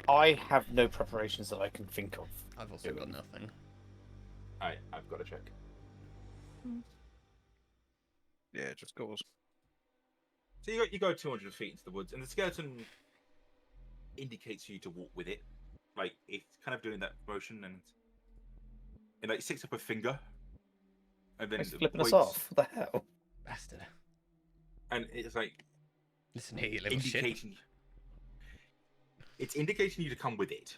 I have no preparations that I can think of. I've also got nothing. I've got to check. Yeah, just goes. So you go 200 feet into the woods, and the skeleton indicates for you to walk with it. Like it's kind of doing that motion, and like sticks up a finger, and then He's flipping us points, off. What the hell? Bastard. and it's like Listen here, you little shit. indicating. It's indicating you to come with it.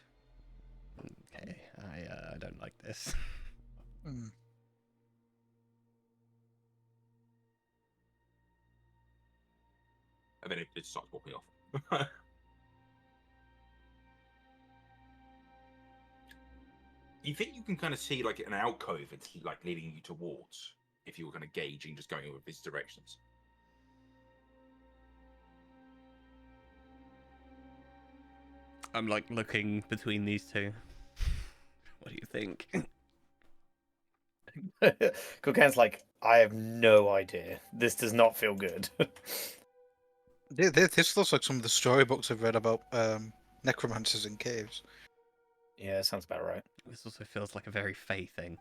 Okay, I don't like this. Hmm. And then it starts walking off. You think you can kind of see like an alcove it's like leading you towards if you were kind of gauging just going with these directions. I'm like looking between these two. What do you think? Cookhan's like, I have no idea. This does not feel good. This looks like some of the storybooks I've read about necromancers in caves. Yeah, sounds about right. This also feels like a very Fey thing.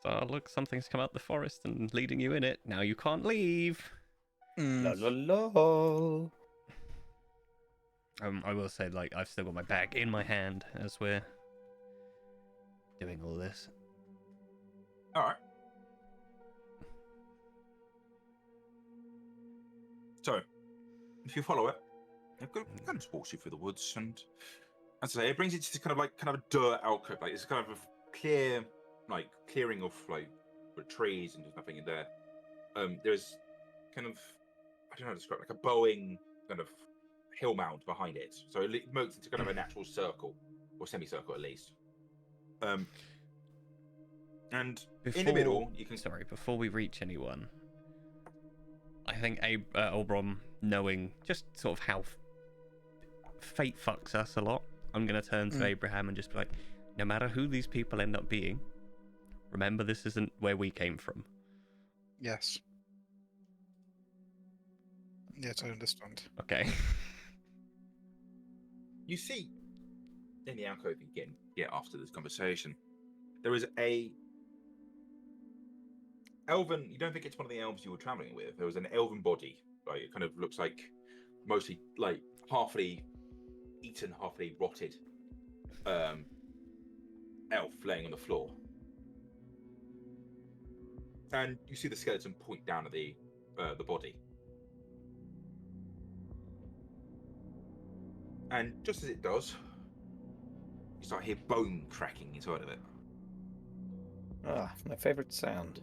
So look, something's come out the forest and leading you in it. Now you can't leave. La la la. I will say, like, I've still got my bag in my hand as we're doing all this. All right. So, if you follow it, it kind of just walks you through the woods, and as I say, it brings you to kind of a dirt alcove. Like it's kind of a clear, like clearing of like with trees and there's nothing in there. There's kind of I don't know how to describe it, like a bowing kind of hill mound behind it, so it moves into kind of a natural circle or semicircle at least. And in the middle, you can. Sorry, before we reach anyone, I think Olbrom, knowing just sort of how fate fucks us a lot, I'm going to turn to Abraham and just be like, no matter who these people end up being, remember this isn't where we came from. Yes. Yes, I understand. Okay. You see, in the alcove again, after this conversation, there is a elven. You don't think it's one of the elves you were traveling with? There was an elven body. Like it kind of looks like mostly like halfly eaten, halfly rotted elf laying on the floor. And you see the skeleton point down at the body. And just as it does, you start to hear bone cracking inside of it. Ah, my favourite sound.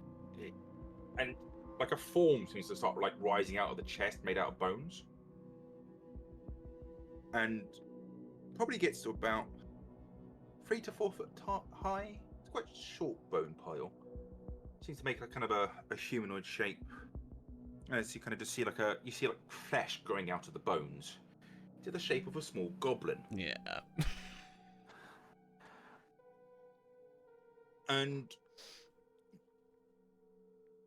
And like a form seems to start like rising out of the chest made out of bones. And probably gets to about 3 to 4 foot high. It's quite a short bone pile. Seems to make a kind of a humanoid shape. As you kind of just see like flesh growing out of the bones to the shape of a small goblin. Yeah. And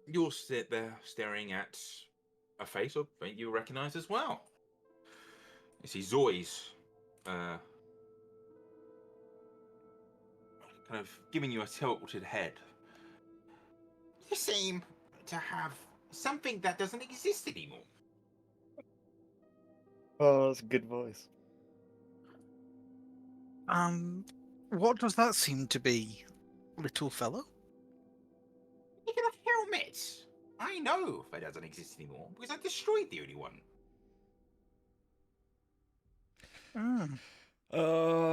you'll sit there staring at a face that you recognize as well. You see Zoi's kind of giving you a tilted head. You seem to have something that doesn't exist anymore. Oh, that's a good voice. What does that seem to be, little fellow? You got a helmet. I know that doesn't exist anymore because I destroyed the only one.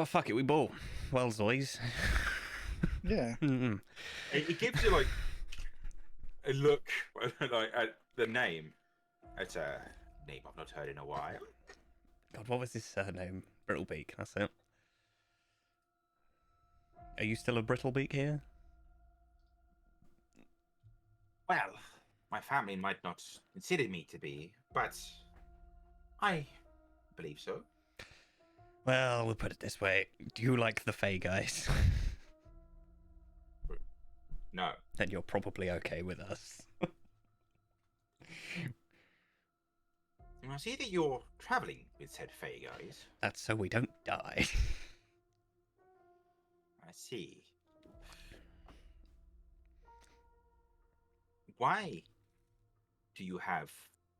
Fuck it, we ball. Well, Zoys. Yeah. It gives you like a look like at the name. It's a name I've not heard in a while. God, what was his surname? Brittlebeak, that's it. Are you still a Brittlebeak here? Well, my family might not consider me to be, but I believe so. Well, we'll put it this way. Do you like the Fey guys? No. Then you're probably okay with us. I see that you're traveling with said Fae guys. That's so we don't die. I see. Why do you have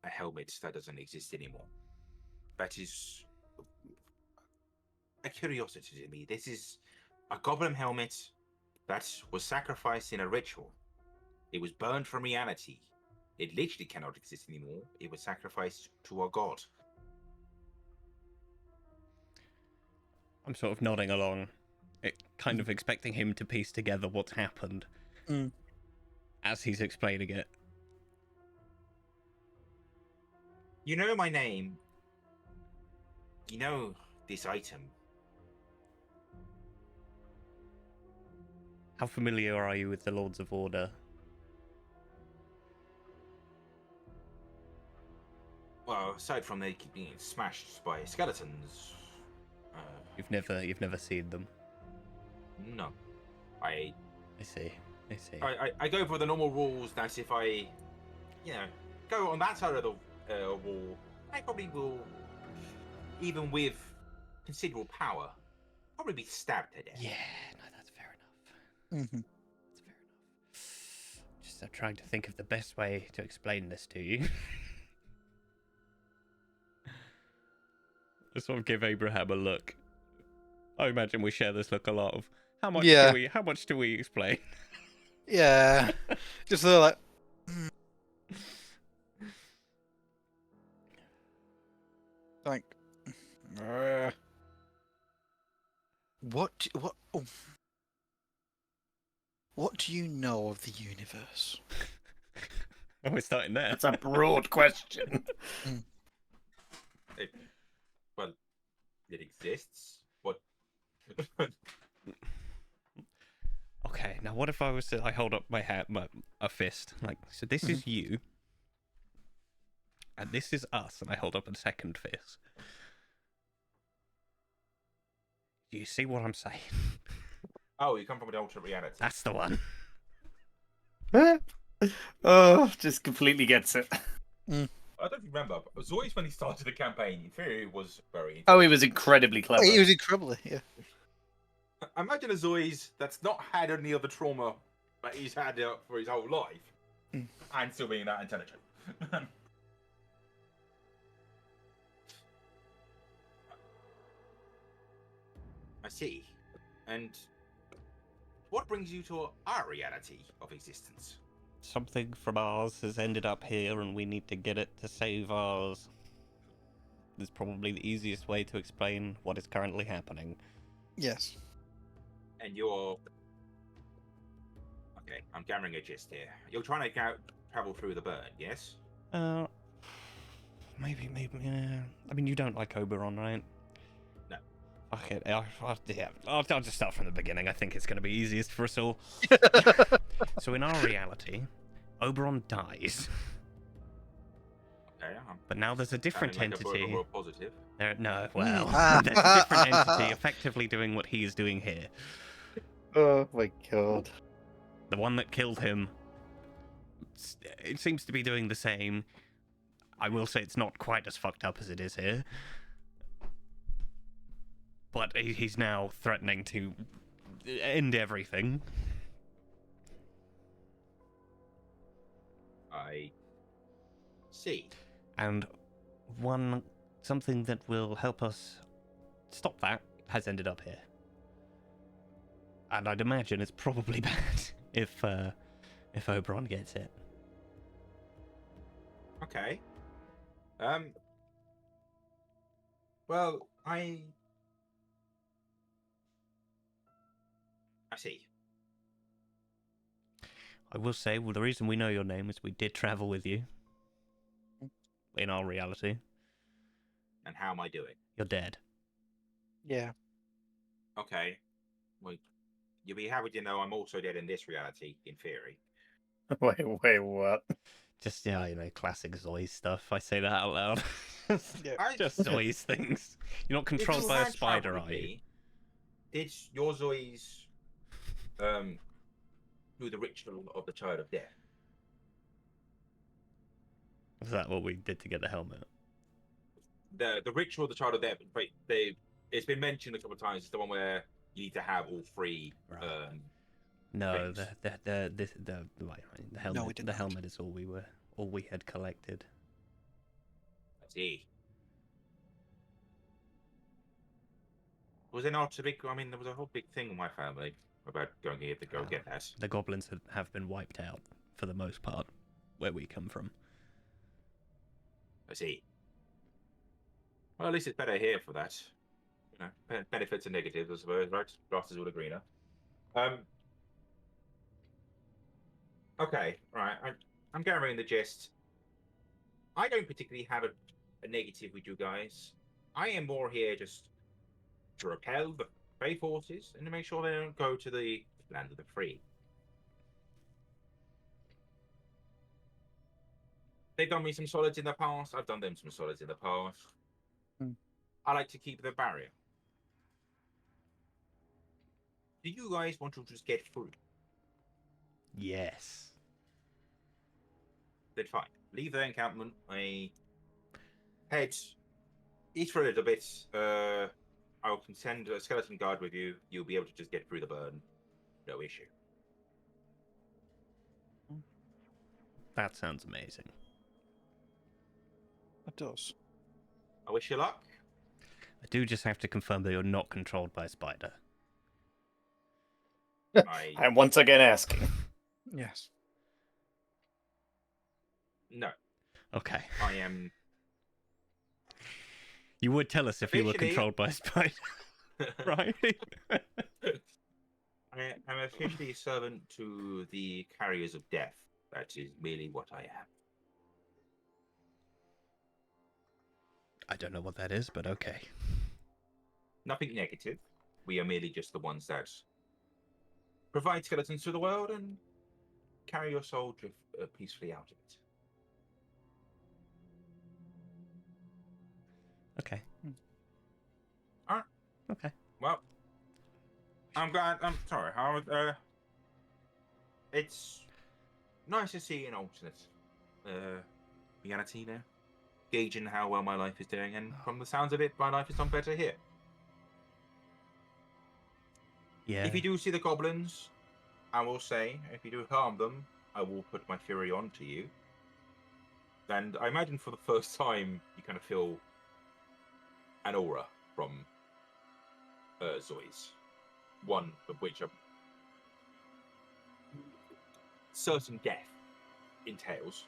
a helmet that doesn't exist anymore? That is a curiosity to me. This is a goblin helmet that was sacrificed in a ritual. It was burned from reality. It literally cannot exist anymore. It was sacrificed to a god. I'm sort of nodding along, kind of expecting him to piece together what's happened as he's explaining it. You know my name. You know this item. How familiar are you with the Lords of Order? Well, aside from they keep being smashed by skeletons, You've never seen them. no. I see. I go for the normal rules that if I, go on that side of the wall, I probably will, even with considerable power, probably be stabbed to death. Yeah, no, that's fair enough. Mm-hmm. That's fair enough. Just trying to think of the best way to explain this to you. I sort of give Abraham a look. I imagine we share this look a lot of how much do we explain? Yeah. Just sort of like. Like. What do you know of the universe? Oh, we're starting there. That's a broad question. Well, it exists. What? Okay, now what if I was to hold up my hand, a fist, like, so this is you, and this is us, and I hold up a second fist. Do you see what I'm saying? Oh, you come from an alternate reality. That's the one. Oh, just completely gets it. I don't remember. But Zoy's when he started the campaign, in theory, was very. Oh, he was incredibly clever. He was incredibly, yeah. I imagine a Zoy's that's not had any other trauma that he's had for his whole life, and still being that intelligent. I see. And what brings you to our reality of existence? Something from ours has ended up here, and we need to get it to save ours. It's probably the easiest way to explain what is currently happening. Yes. And you're... Okay, I'm gathering a gist here. You're trying to travel through the burn, yes? Maybe, yeah. I mean, you don't like Oberon, right? No. Fuck it. I'll just start from the beginning. I think it's going to be easiest for us all. So in our reality, Oberon dies. Okay, but now there's a different entity. More positive. There's a different entity effectively doing what he is doing here. Oh my god. The one that killed him, it seems to be doing the same. I will say it's not quite as fucked up as it is here. But he's now threatening to end everything. I see. And something that will help us stop that has ended up here. And I'd imagine it's probably bad if Oberon gets it. Okay. Well, I see. I will say, well, the reason we know your name is we did travel with you in our reality. And how am I doing? You're dead. Yeah. Okay. Well, you'll be happy to know I'm also dead in this reality, in theory. Wait, what? Just, classic Zoe stuff. I say that out loud. Yeah. Just Zoe's things. You're not controlled by a spider, are you? Did your Zoe's do the ritual of the Child of Death. Was that what we did to get the helmet? The ritual of the Child of Death, it's been mentioned a couple of times. It's the one where you need to have all three. Right. No, things. the helmet. we did The not. helmet is all we had collected. I see. Was there not a big? I mean, there was a whole big thing in my family about going here to go get that. The goblins have been wiped out for the most part, where we come from. I see. Well, at least it's better here for that. You know, benefits and negatives, I suppose, right? Grass is all the greener. Okay, right. I'm gathering the gist. I don't particularly have a negative with you guys. I am more here just to repel the Fey forces and to make sure they don't go to the land of the free. They've done me some solids in the past. I've done them some solids in the past. I like to keep the barrier. Do you guys want to just get through? Yes. Then fine. Leave the encampment. I head east for a little bit. I will send a skeleton guard with you. You'll be able to just get through the burn. No issue. That sounds amazing. It does. I wish you luck. I do just have to confirm that you're not controlled by a spider. I'm once again asking. Yes. No, Okay. I am. You would tell us if you were Officially- controlled by a spider, right? I'm officially a servant to the carriers of death. That is merely what I am. I don't know what that is, but okay. Nothing negative. We are merely just the ones that provide skeletons to the world and carry your soul peacefully out of it. Okay. Alright. Okay. Well, I'm glad. I'm sorry. It's nice to see an alternate reality now, gauging how well my life is doing, and from the sounds of it, my life has done better here. Yeah. If you do see the goblins, I will say, if you do harm them, I will put my fury onto you. And I imagine for the first time, you kind of feel an aura from Zoids. One of which a certain death entails.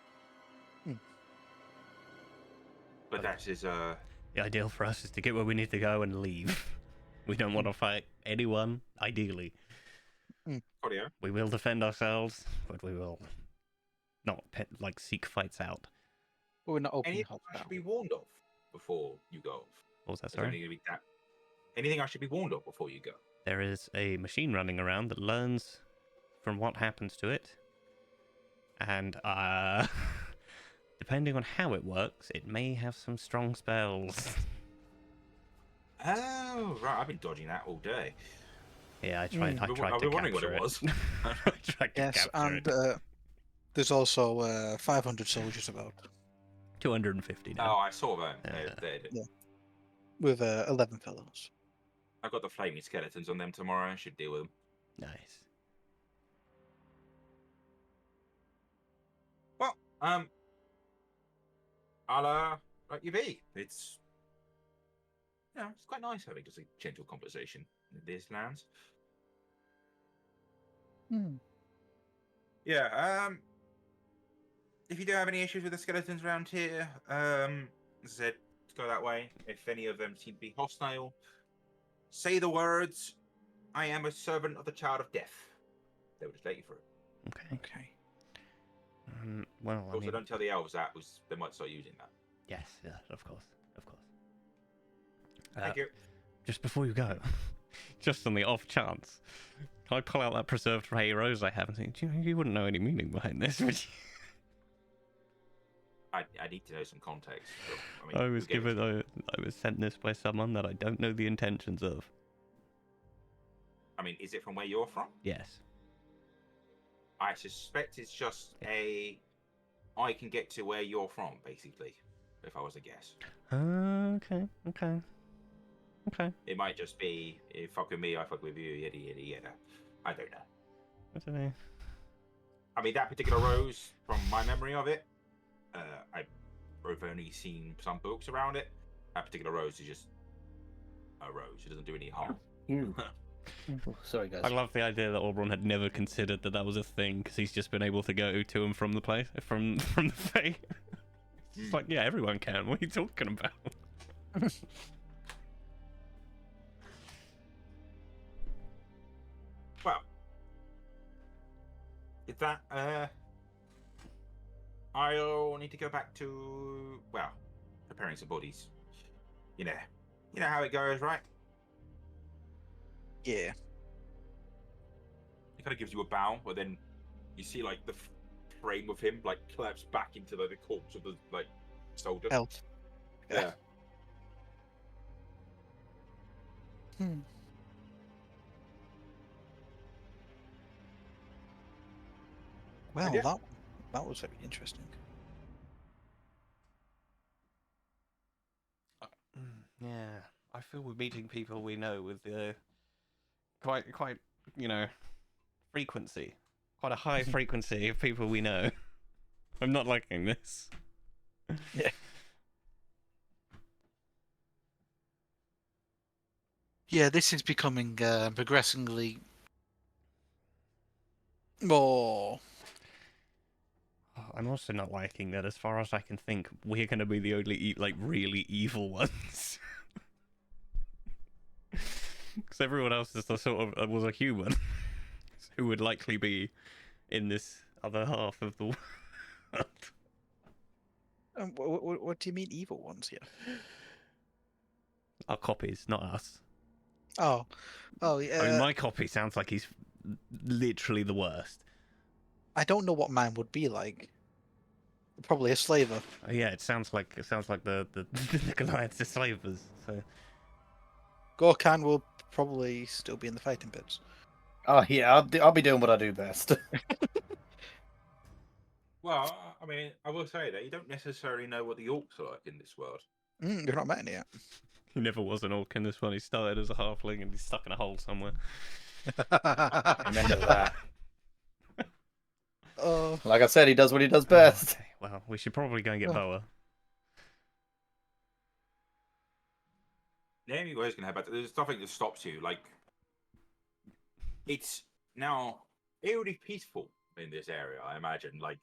But that is The ideal for us is to get where we need to go and leave. We don't want to fight anyone, ideally. Claudio. We will defend ourselves, but we will not seek fights out. But we're not opening Anything hot I should battle. be warned of before you go? What was that, Is there sorry? anything I should be warned of before you go? There is a machine running around that learns from what happens to it. And, depending on how it works, it may have some strong spells. Oh, right. I've been dodging that all day. Yeah, I tried I've to been wondering what capture it was. I tried to Yes, capture and it. there's also 500 soldiers about 250 Oh, now. I saw that. Yeah. with 11 fellows. I've got the flaming skeletons on them tomorrow. I should deal with them. Nice. Well, I'll let you be. It's it's quite nice having just a gentle conversation in these lands. Yeah. If you do have any issues with the skeletons around here, as I said, go that way. If any of them seem to be hostile, say the words, "I am a servant of the Child of Death." They will just let you through. Okay. Okay. Well, I Also, mean, don't tell the elves that, because they might start using that. yes, yeah, of course. Thank you. Just before you go, just on the off chance, can I pull out that preserved Ray Rose I have and think, you wouldn't know any meaning behind this, would you? I need to know some context. So, I was sent this by someone that I don't know the intentions of. I mean, is it from where you're from? Yes. I suspect it's just I can get to where you're from, basically. If I was to guess, Okay. it might just be you fuck with me, I fuck with you, yada yada yada. I don't know. I don't know. I mean, that particular rose, from my memory of it, I've only seen some books around it. That particular rose is just a rose. It doesn't do any harm. Sorry, guys. I love the idea that Auron had never considered that was a thing because he's just been able to go to and from the place, from the Fae. It's like, yeah, everyone can. What are you talking about? Well, is that I'll need to go back to preparing some bodies. You know how it goes, right? Yeah. He kind of gives you a bow, but then you see like the frame of him like collapse back into the corpse of the soldier. Elf. Yeah. Hmm. Well, Yeah. that was very interesting. Yeah, I feel we're meeting people we know with quite frequency, quite a high frequency of people we know. I'm not liking this. Yeah. Yeah, this is becoming progressively more. I'm also not liking that. As far as I can think, we're going to be the only really evil ones. Because everyone else is the sort of was a human who would likely be in this other half of the world. What do you mean, evil ones here? Our copies, not us. Oh, yeah. I mean, my copy sounds like he's literally the worst. I don't know what mine would be like. Probably a slaver. Yeah, it sounds like the the Goliaths are slavers. So Gorkan will probably still be in the fighting pits. Oh yeah, I'll be doing what I do best. Well, I mean, I will say that you don't necessarily know what the orcs are like in this world. You've not met any yet. he never was an orc in this one. He started as a halfling and he's stuck in a hole somewhere. Remember that. Oh, Like I said, he does what he does best. Okay, well, we should probably go and get Oh. Boa. Yeah, you guys can head back. There's nothing that stops you. Like, it's now eerily peaceful in this area. I imagine. Like,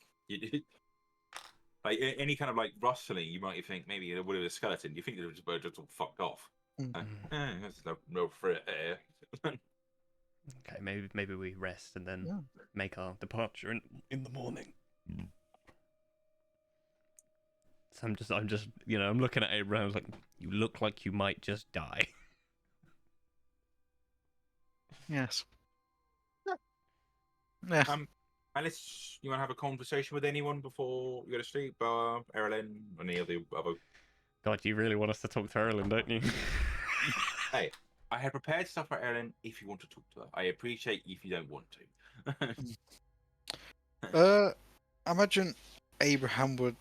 like any kind of like rustling, you might think maybe it would have a skeleton. You think it was just all fucked off. There's no threat here. Okay, maybe we rest and then Yeah. make our departure in the morning. So I'm just I'm looking at Abraham like, you look like you might just die. yes. Yeah. Unless you want to have a conversation with anyone before you go to sleep, Erilyn, any of the other. God, you really want us to talk to Erlen, don't you? Hey, I have prepared stuff for Erilyn if you want to talk to her. I appreciate if you don't want to. I imagine Abraham would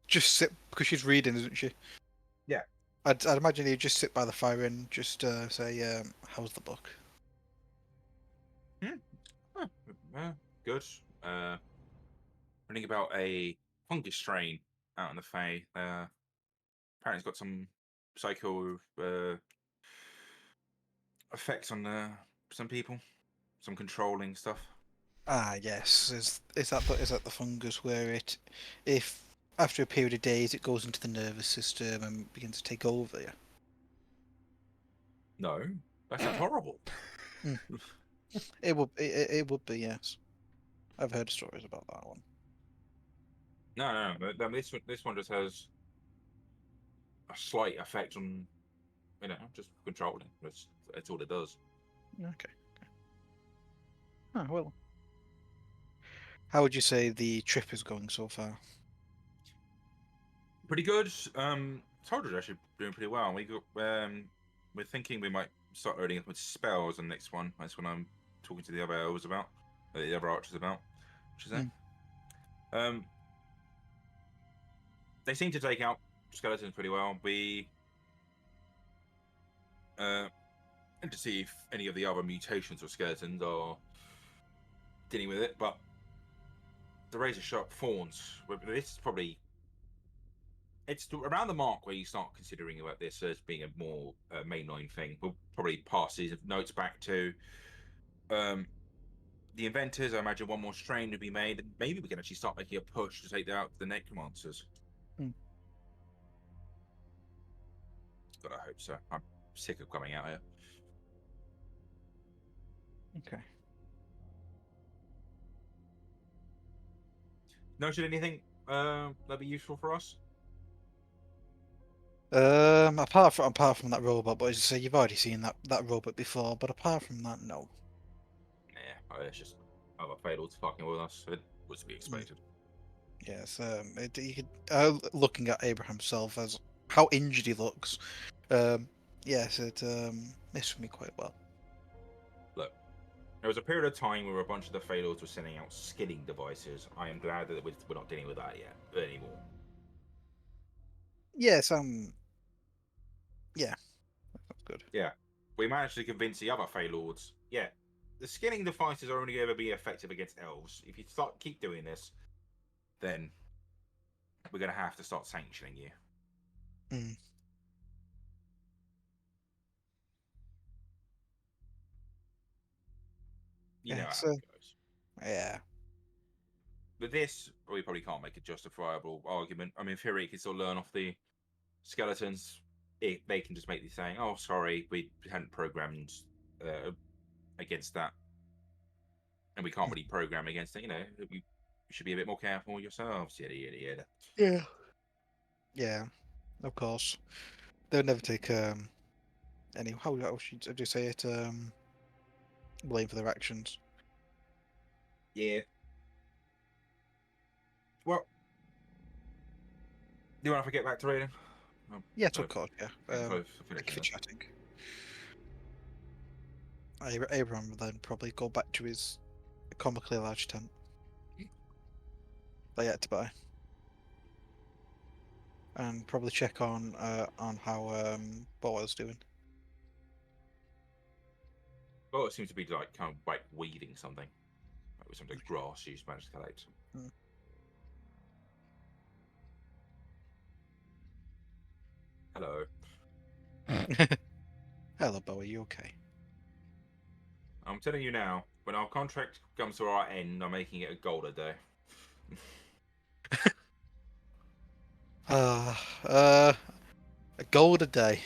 just sit because she's reading, isn't she? Yeah. I'd imagine he'd just sit by the fire and just say, "How's the book?" Good. Reading about a fungus strain out in the Fae. Apparently, it's got some psycho effects on some people, some controlling stuff. Ah, yes. Is that the fungus where if after a period of days it goes into the nervous system and begins to take over you? No, that sounds horrible. It would be, yes. I've heard stories about that one. No. But this one just has a slight effect on, just controlling. That's all it does. Okay. Ah, well. How would you say the trip is going so far? Pretty good. Soldier's actually doing pretty well. We're thinking we might start earning up with spells on the next one. That's what I'm talking to the other elves about, the other archers about. archers there. They seem to take out skeletons pretty well. We and to see if any of the other mutations of skeletons are dealing with it, but the razor sharp thorns. This is probably around the mark where you start considering about this as being a more mainline thing. We'll probably pass these notes back to the inventors. I imagine one more strain to be made, and maybe we can actually start making a push to take out the necromancers. But I hope so. I'm sick of coming out here. Okay. Noted anything that'd be useful for us? Apart from that robot, but as you say, you've already seen that robot before. But apart from that, no. Yeah, it's just other failed fucking with us. It was to be expected. Yes. You could looking at Abraham himself as how injured he looks. Yes, it missed me quite well. Look, there was a period of time where a bunch of the failures were sending out skidding devices. I am glad that we're not dealing with that yet anymore. Yes, yeah, that's good. Yeah, we managed to convince the other Feylords. Yeah, the skinning devices are only ever be effective against elves. If you keep doing this, then we're gonna have to start sanctioning you. You know how it goes. Yeah. With this, we probably can't make a justifiable argument. I mean, in theory, you can still learn off the skeletons. They can just make the saying, "Oh, sorry, we hadn't programmed against that," and we can't really program against it. You know, you should be a bit more careful yourselves. Yada yada yada. Yeah. Yeah. Of course. They'll never take any. How do you say it? Blame for their actions. Yeah. Well, do you want to get back to reading? Yes, of course. Yeah. Thank Thank you for chatting. Abraham will then probably go back to his comically large tent they had to buy, and probably check on how Boa's doing. Oh, it seems to be like kind of like weeding something. Like with some of the grass she's managed to collect. Hello. Hello, Boa. You okay? I'm telling you now, when our contract comes to our end, I'm making it a gold a day. A gold a day.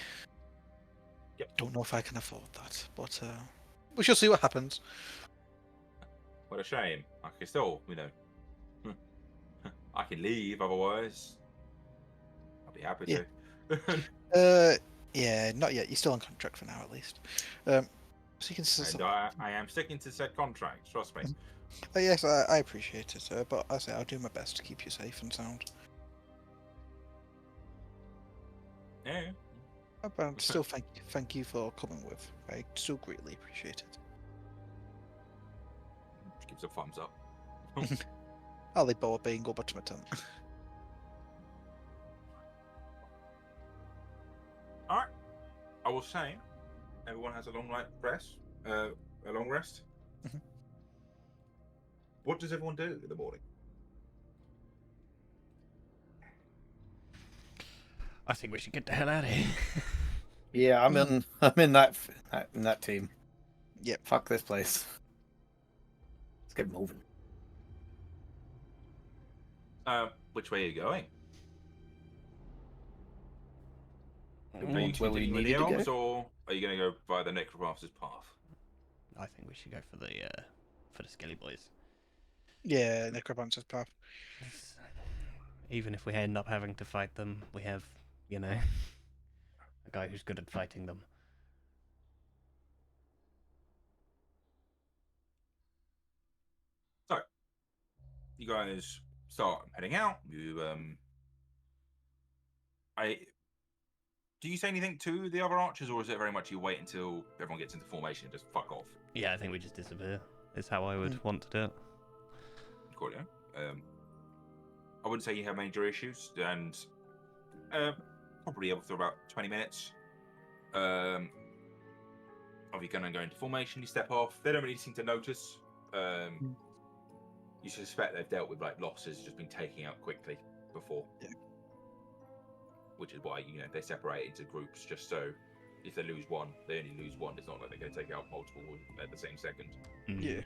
Yep. Don't know if I can afford that, but we shall see what happens. What a shame. I can still, you know, I can leave. Otherwise, I'll be happy to. Yeah, not yet. You're still on contract for now, at least. So you can still. And I am sticking to said contract. Trust me. Yes, I appreciate it, sir. But I say I'll do my best to keep you safe and sound. Yeah. But still, thank you for coming with. I still greatly appreciate it. Gives a thumbs up. I'll leave Boa be and go back to my tent. All right. I will say, everyone has a long night rest. A long rest. Mhm. What does everyone do in the morning? I think we should get the hell out of here. Yeah, I'm in that team. Yep. Fuck this place. Let's get moving. Which way are you going? Are you Where we continuing with the needed to elves, go? or are you going to go by the necromancer's path? I think we should go for the Skelly Boys. Yeah, Necromancer's path. Even if we end up having to fight them, we have, you know, a guy who's good at fighting them. So, you guys start heading out. Do you say anything to the other archers, or is it very much you wait until everyone gets into formation and just fuck off? Yeah, I think we just disappear. Is how I would want to do it. Cool, yeah. I wouldn't say you have major issues, and probably able for about 20 minutes. Of you gonna go into formation, you step off. They don't really seem to notice. You suspect they've dealt with like losses, just been taking out quickly before. Yeah. Which is why they separate into groups, just so if they lose one, they only lose one. It's not like they're going to take out multiple at the same second. Yeah.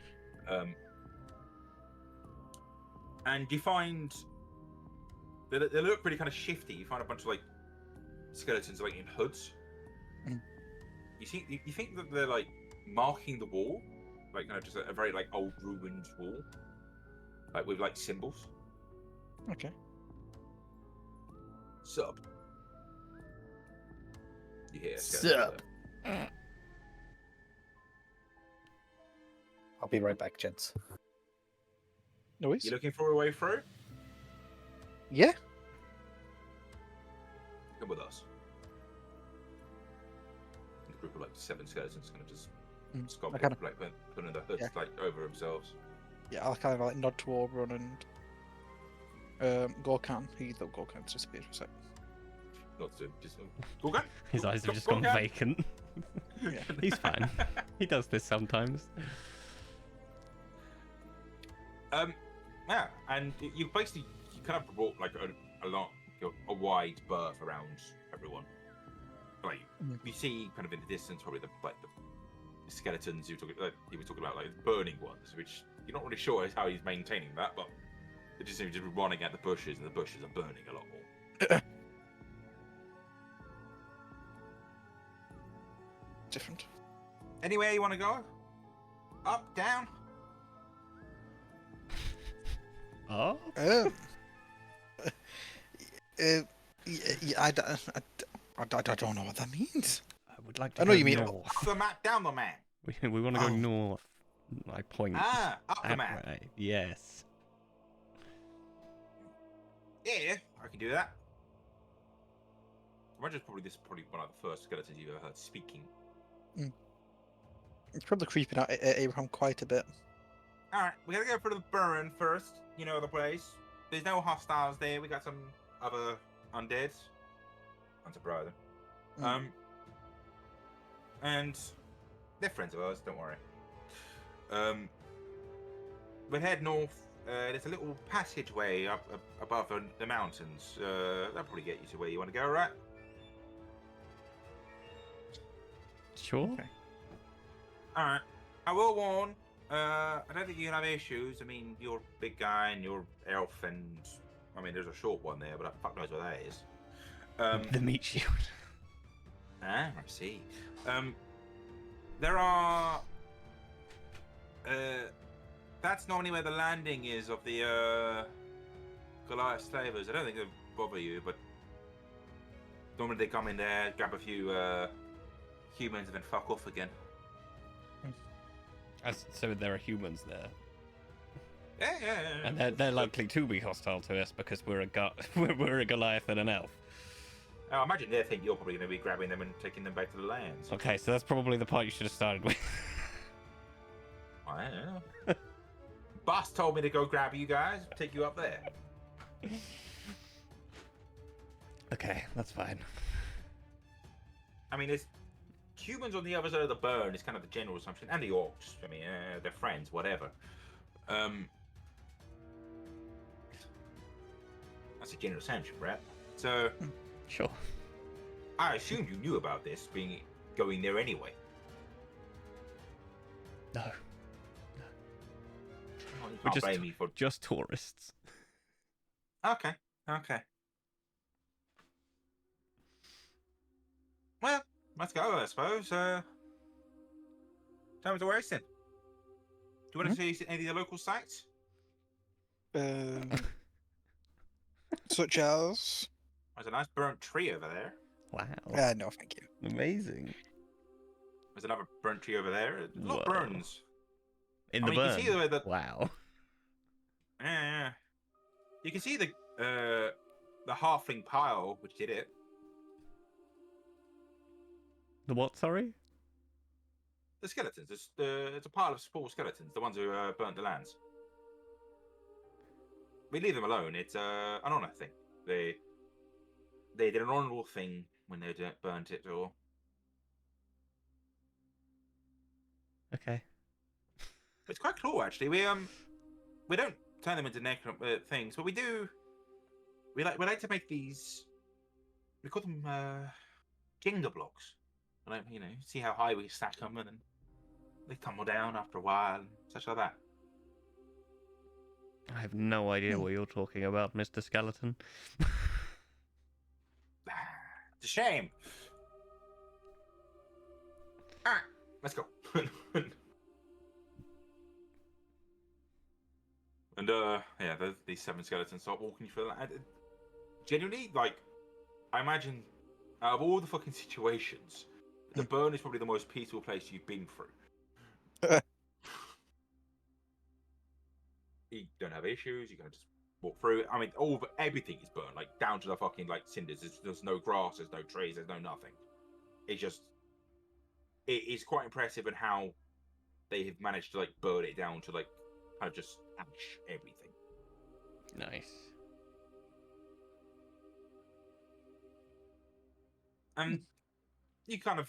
And you find they look really kind of shifty. You find a bunch of like skeletons like in hoods. You think that they're like marking the wall, like just a very like old ruined wall, like with like symbols. Okay. Sup. You hear Sup. I'll be right back, gents. No worries. You looking for a way through? Yeah. Come with us. A group of like 7 skeletons kind of just scoffing, I kinda- like putting their hoods Yeah. like over themselves. Yeah, I'll kind of like nod to Oberon and Gorkan. Gorkan's disappeared for a sec. Not to just Gorgon? His eyes have just gone Gorgon? vacant. Yeah. He's fine. He does this sometimes. Yeah, and you basically kind of brought like a wide berth around everyone. Like you see, kind of in the distance, probably the skeletons he was talking about, like the burning ones, which you're not really sure how he's maintaining that, but they just seem to be running at the bushes, and the bushes are burning a lot more. Different. Anywhere you want to go? Up, down? Oh? I don't know what that means. I would like to I know go you mean- north. Up the map, down the map. We want to go Oh. north. I point. Up the That map. way. Yes. Yeah, I can do that. Imagine this is probably one of the first skeletons you've ever heard speaking. It's probably creeping out Abraham quite a bit. Alright, we gotta go for the burn first. You know the place. There's no hostiles there. We got some other undeads. Unsurprising. And they're friends of ours, don't worry. We'll head north. There's a little passageway up above the mountains. That'll probably get you to where you want to go, right? Sure. Okay. Alright. I will warn. I don't think you can have issues. I mean, you're a big guy and you're elf, and I mean, there's a short one there, but fuck knows what that is. The meat shield. I see. There are. That's normally where the landing is of the Goliath slavers. I don't think they'll bother you, but normally they come in there, grab a few humans, and then fuck off again. So there are humans there, Yeah. and they're likely to be hostile to us because we're a Goliath and an elf. I imagine they think you're probably going to be grabbing them and taking them back to the lands. Okay, so that's probably the part you should have started with. I don't know. Boss told me to go grab you guys, take you up there. Okay, that's fine. I mean, there's humans on the other side of the burn is kind of the general assumption, and the orcs. I mean, they're friends, whatever. That's a general assumption, right? So, Sure. I assumed you knew about this going there anyway. No, Well, you we're can't blame me for. just tourists. Okay. Well, let's go, I suppose. Time to wasting. Do you want to see any of the local sites? Such as. There's a nice burnt tree over there. Wow. No, thank you. Amazing. There's another burnt tree over there. A lot of Whoa. burns. In I the mean, you burn. can see the way that. Wow. Yeah. You can see the halfling pile which did it. The what? Sorry. The skeletons. It's a pile of small skeletons. The ones who burnt the lands. we leave them alone. It's an honor thing. They did an honorable thing when they burnt it all. Okay. It's quite cool, actually. We don't turn them into things, but we do. We like to make these. We call them Jenga blocks. And see how high we stack them, and then they tumble down after a while, and such like that. I have no idea what you're talking about, Mr. Skeleton. It's a shame. All right, let's go. And yeah, these 7 skeletons start walking you through that. Genuinely, like, I imagine out of all the fucking situations, the burn is probably the most peaceful place you've been through. You don't have issues. You can just walk through it. I mean, everything is burned, like down to the fucking like cinders. There's no grass. There's no trees. There's no nothing. It is quite impressive in how they have managed to like burn it down to like kind of just ash everything. Nice. And you kind of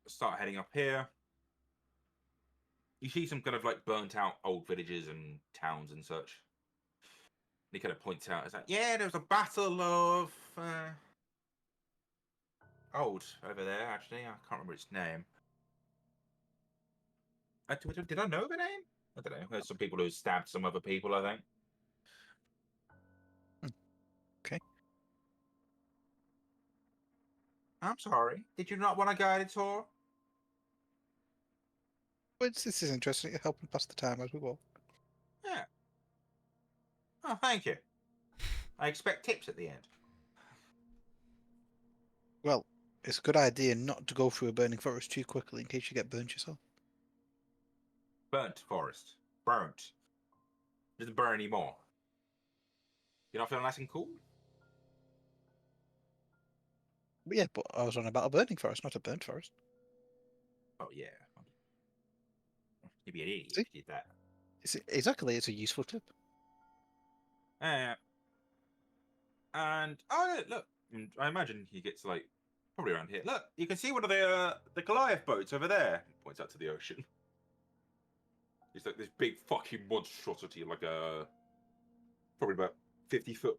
start heading up here. You see some kind of like burnt out old villages and towns and such. And he kind of points out, it's like, yeah, there was a battle of old over there, actually. I can't remember its name. Did I know the name? I don't know. There's some people who stabbed some other people, I think. Okay. I'm sorry. Did you not want a guided tour? But this is interesting. You're helping pass the time as we walk. Yeah. Oh, thank you. I expect tips at the end. Well, it's a good idea not to go through a burning forest too quickly in case you get burnt yourself. Burnt forest. Burnt. Doesn't burn anymore. You're not feeling nice and cool? But yeah, but I was on about a burning forest, not a burnt forest. Oh, yeah. You'd be an idiot See? if you did that. Exactly, it's a useful tip. And look, I imagine he gets like probably around here. Look, you can see one of the Goliath boats over there. He points out to the ocean. It's like this big fucking monstrosity, like probably about 50 foot,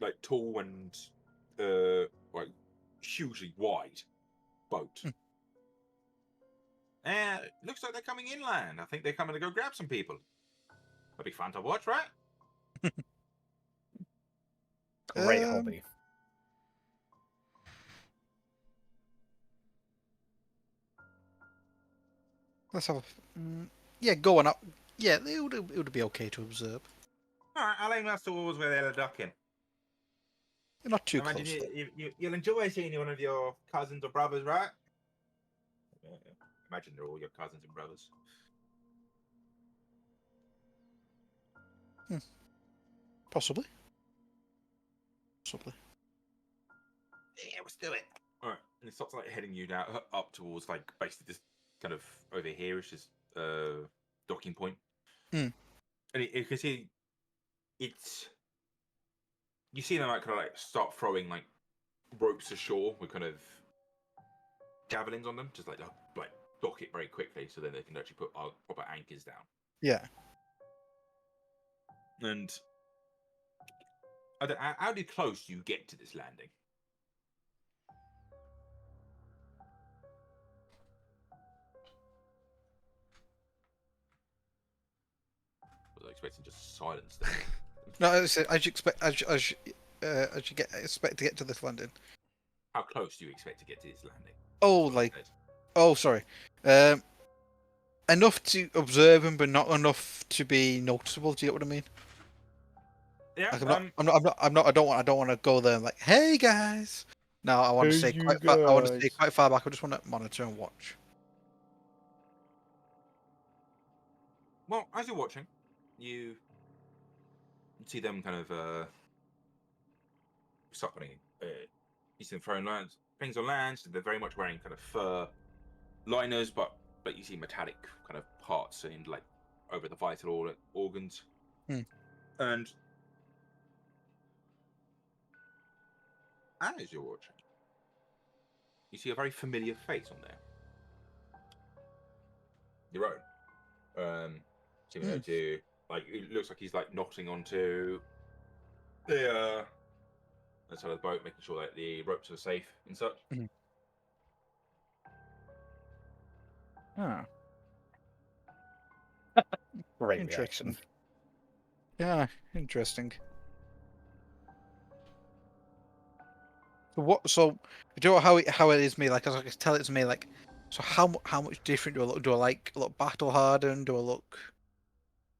like tall and like hugely wide boat. And it looks like they're coming inland. I think they're coming to go grab some people. That'd be fun to watch, right? Great hobby. Let's have a... yeah, go on up. Yeah, it would be okay to observe. Alright, I'll aim us towards where they're ducking. You're not too Imagine close. you'll enjoy seeing one of your cousins or brothers, right? Imagine they're all your cousins and brothers. Possibly. Possibly. Yeah, let's do it. Alright, and it starts like heading you down up towards like basically this kind of over here, which is docking point. And you can see it's. You see them like kind of like start throwing like ropes ashore with kind of javelins on them, just like dock it very quickly, so then they can actually put proper anchors down. Yeah. And how close do you get to this landing? I was expecting just silence there. No, as you expect, as you expect to get to this landing. How close do you expect to get to this landing? Oh, like, oh, sorry. Enough to observe him, but not enough to be noticeable. Do you get what I mean? Yeah. Like, I don't want to go there and like, hey guys. No, I want to stay quite far. I want to stay quite far back. I just want to monitor and watch. Well, as you're watching, you see them kind of start putting you see them throwing things on land. So they're very much wearing kind of fur liners, but you see metallic kind of parts and like over the vital organs. And as you're watching, you see a very familiar face on there. Your own. Similar to, like, it looks like he's like knotting onto the side of the boat, making sure that the ropes are safe and such. Ah, Great interesting. reaction. Yeah, interesting. So what? So do you know how it is me? Like, as I can tell it's me. Like, so how much different do I look? Do I look battle hardened? Do I look?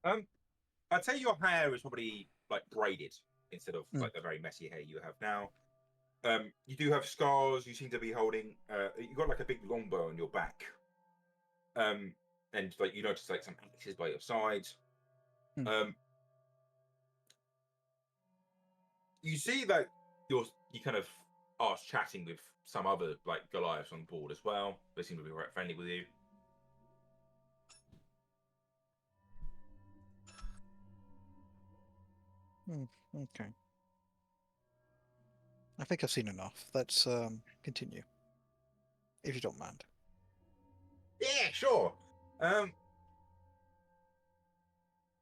I'd say your hair is probably like braided instead of Mm. like the very messy hair you have now. You do have scars. You seem to be holding. You got like a big longbow on your back. And like you notice like some axes by your sides. Mm. You see that you kind of are chatting with some other like Goliaths on board as well. They seem to be quite friendly with you. Okay. I think I've seen enough. Let's continue, if you don't mind. Yeah, sure. And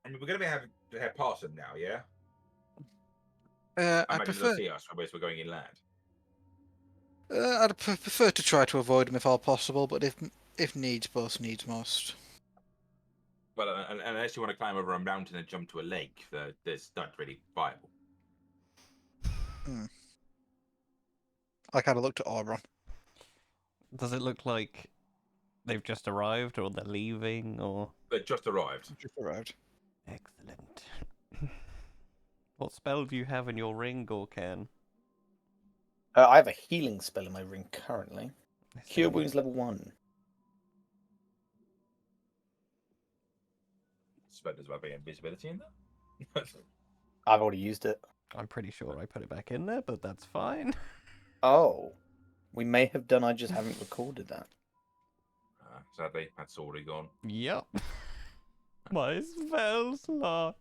we're going to be having to head past them now, yeah? I I imagine they'll prefer. see us unless we're going inland. I'd prefer to try to avoid them if all possible, but if needs both needs must. Well, unless you want to climb over a mountain and jump to a lake, that's not really viable. I kind of looked at Auron. Does it look like they've just arrived, or they're leaving, or? They just arrived. Just arrived. Excellent. What spell do you have in your ring, Gorkan? I have a healing spell in my ring currently. I Cure see. wounds level 1. Suppose there's about invisibility in there. I've already used it. I'm pretty sure I put it back in there, but that's fine. Oh. We may have done, I just haven't recorded that. Sadly, that's already gone. Yep. My spell slots.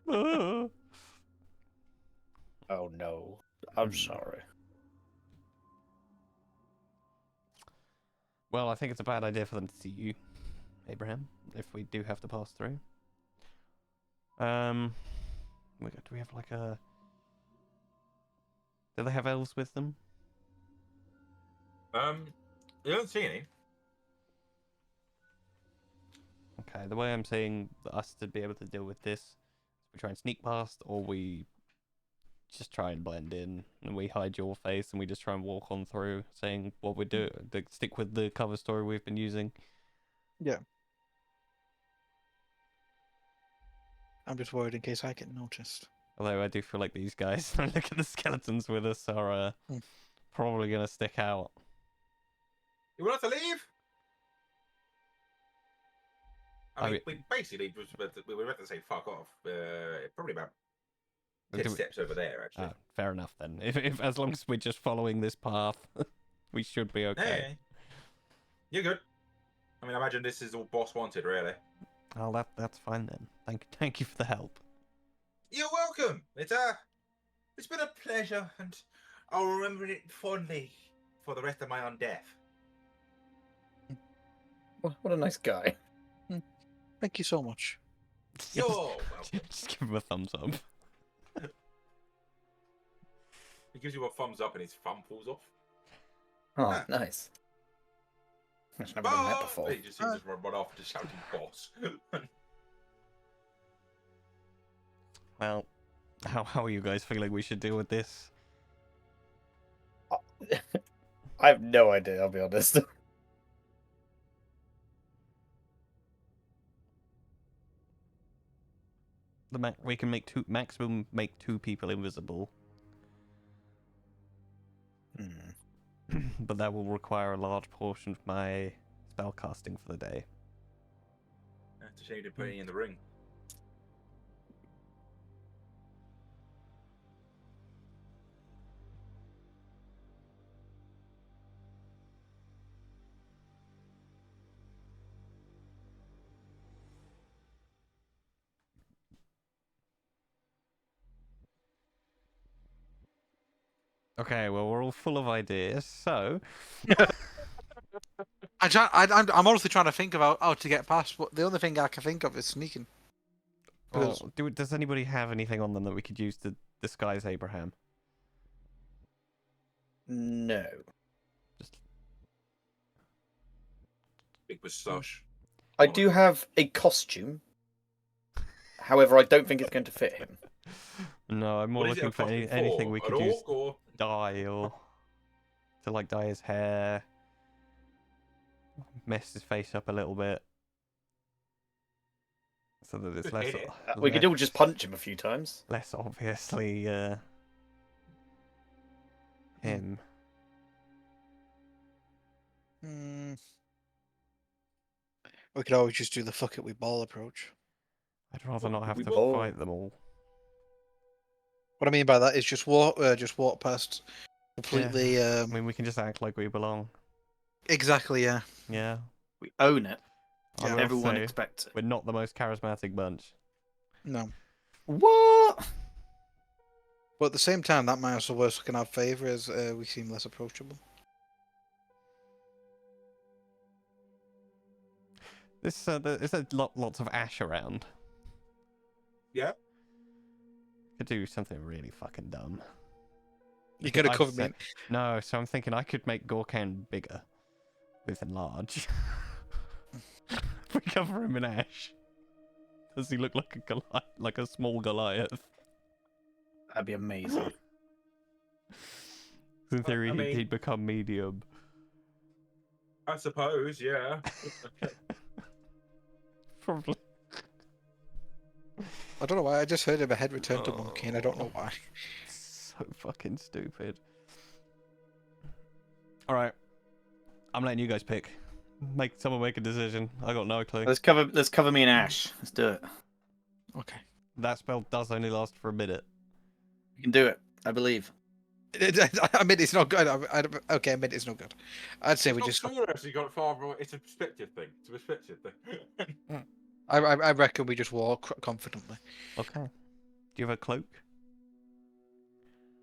Ah. Oh no. I'm sorry. Well, I think it's a bad idea for them to see you, Abraham, if we do have to pass through. Do we have like a... Do they have elves with them? You don't see any. Okay, the way I'm seeing us to be able to deal with this is we try and sneak past, or we just try and blend in, and we hide your face, and we just try and walk on through, saying what we do. Stick with the cover story we've been using. Yeah. I'm just worried in case I get noticed. Although I do feel like these guys, look at the skeletons with us, are probably going to stick out. You want us to leave? I mean, we basically we were about to say fuck off. Probably about 10 steps over there, actually. Fair enough then. If as long as we're just following this path, we should be okay. Hey, you're good. I mean, I imagine this is all boss wanted, really. Oh, that's fine then. Thank you for the help. You're welcome. It's been a pleasure, and I'll remember it fondly for the rest of my own death. What a nice guy. Thank you so much. You're welcome. Just give him a thumbs up. He gives you a thumbs up, and his thumb falls off. Oh, nice. I've never done that before. He just run off, just shouting "boss." Well, how are you guys feeling we should deal with this? I have no idea, I'll be honest. We can make maximum make 2 people invisible, but that will require a large portion of my spell casting for the day. That's a shame to put it in the ring. Okay, well, we're all full of ideas, so I'm honestly trying to think about how to get past, but the only thing I can think of is sneaking. Because well, does anybody have anything on them that we could use to disguise Abraham? No. Just Big moustache. I do have a costume. However, I don't think it's going to fit him. no, I'm more What is it a looking for costume anything for? we An could use orc or? dye or to like dye his hair, mess his face up a little bit, so that it's Good less hair. We could all just punch him a few times. less obviously him. mm, we could always just do the fuck it we ball approach. I'd rather not have We to will. fight them all. What I mean by that is just walk past completely. I mean, we can just act like we belong. Exactly, yeah. Yeah. We own it. I Yeah. will Everyone say, expects it. we're not the most charismatic bunch. No, What? but at the same time, that might also work in our favour as we seem less approachable. There's lots of ash around. Yeah. Could do something really fucking dumb. You could have I'd covered say- me. No, so I'm thinking I could make Gorkan bigger with enlarge. We cover him in ash. Does he look like a Goliath, like a small Goliath? That'd be amazing. In theory, I mean- he'd become medium. I suppose, yeah. Probably. I don't know why. I just heard of a head return to monkey, and I don't know why. So fucking stupid. All right, I'm letting you guys pick. Someone make a decision. I got no clue. Let's cover me in ash. Let's do it. Okay. That spell does only last for a minute. You can do it. I believe. I admit it's not good. Okay, I admit it's not good. I'd say we Not just. sure actually got it far away. It's a perspective thing. It's a perspective thing. I reckon we just walk confidently. Okay. Do you have a cloak?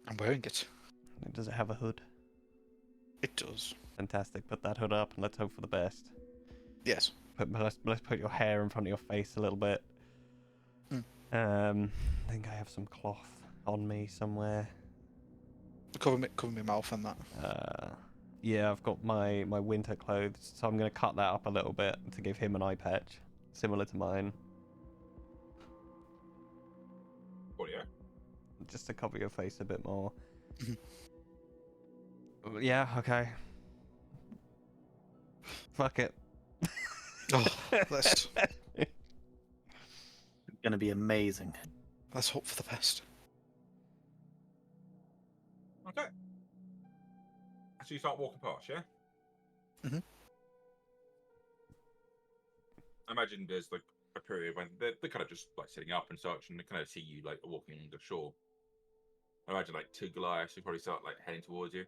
I'm wearing it. Does it have a hood? It does. Fantastic. Put that hood up and let's hope for the best. Yes. Let's put your hair in front of your face a little bit. I think I have some cloth on me somewhere. Cover my mouth and that. Yeah, I've got my winter clothes, so I'm gonna cut that up a little bit to give him an eye patch, similar to mine, Oh yeah. just to cover your face a bit more. Yeah, okay. Fuck it. Oh, let's It's gonna be amazing. hope for the best. Okay. So you start walking past, yeah? Mhm. I imagine there's like a period when they're kind of just like sitting up and such, and they kind of see you like walking along the shore. I imagine like two Goliaths who probably start like heading towards you.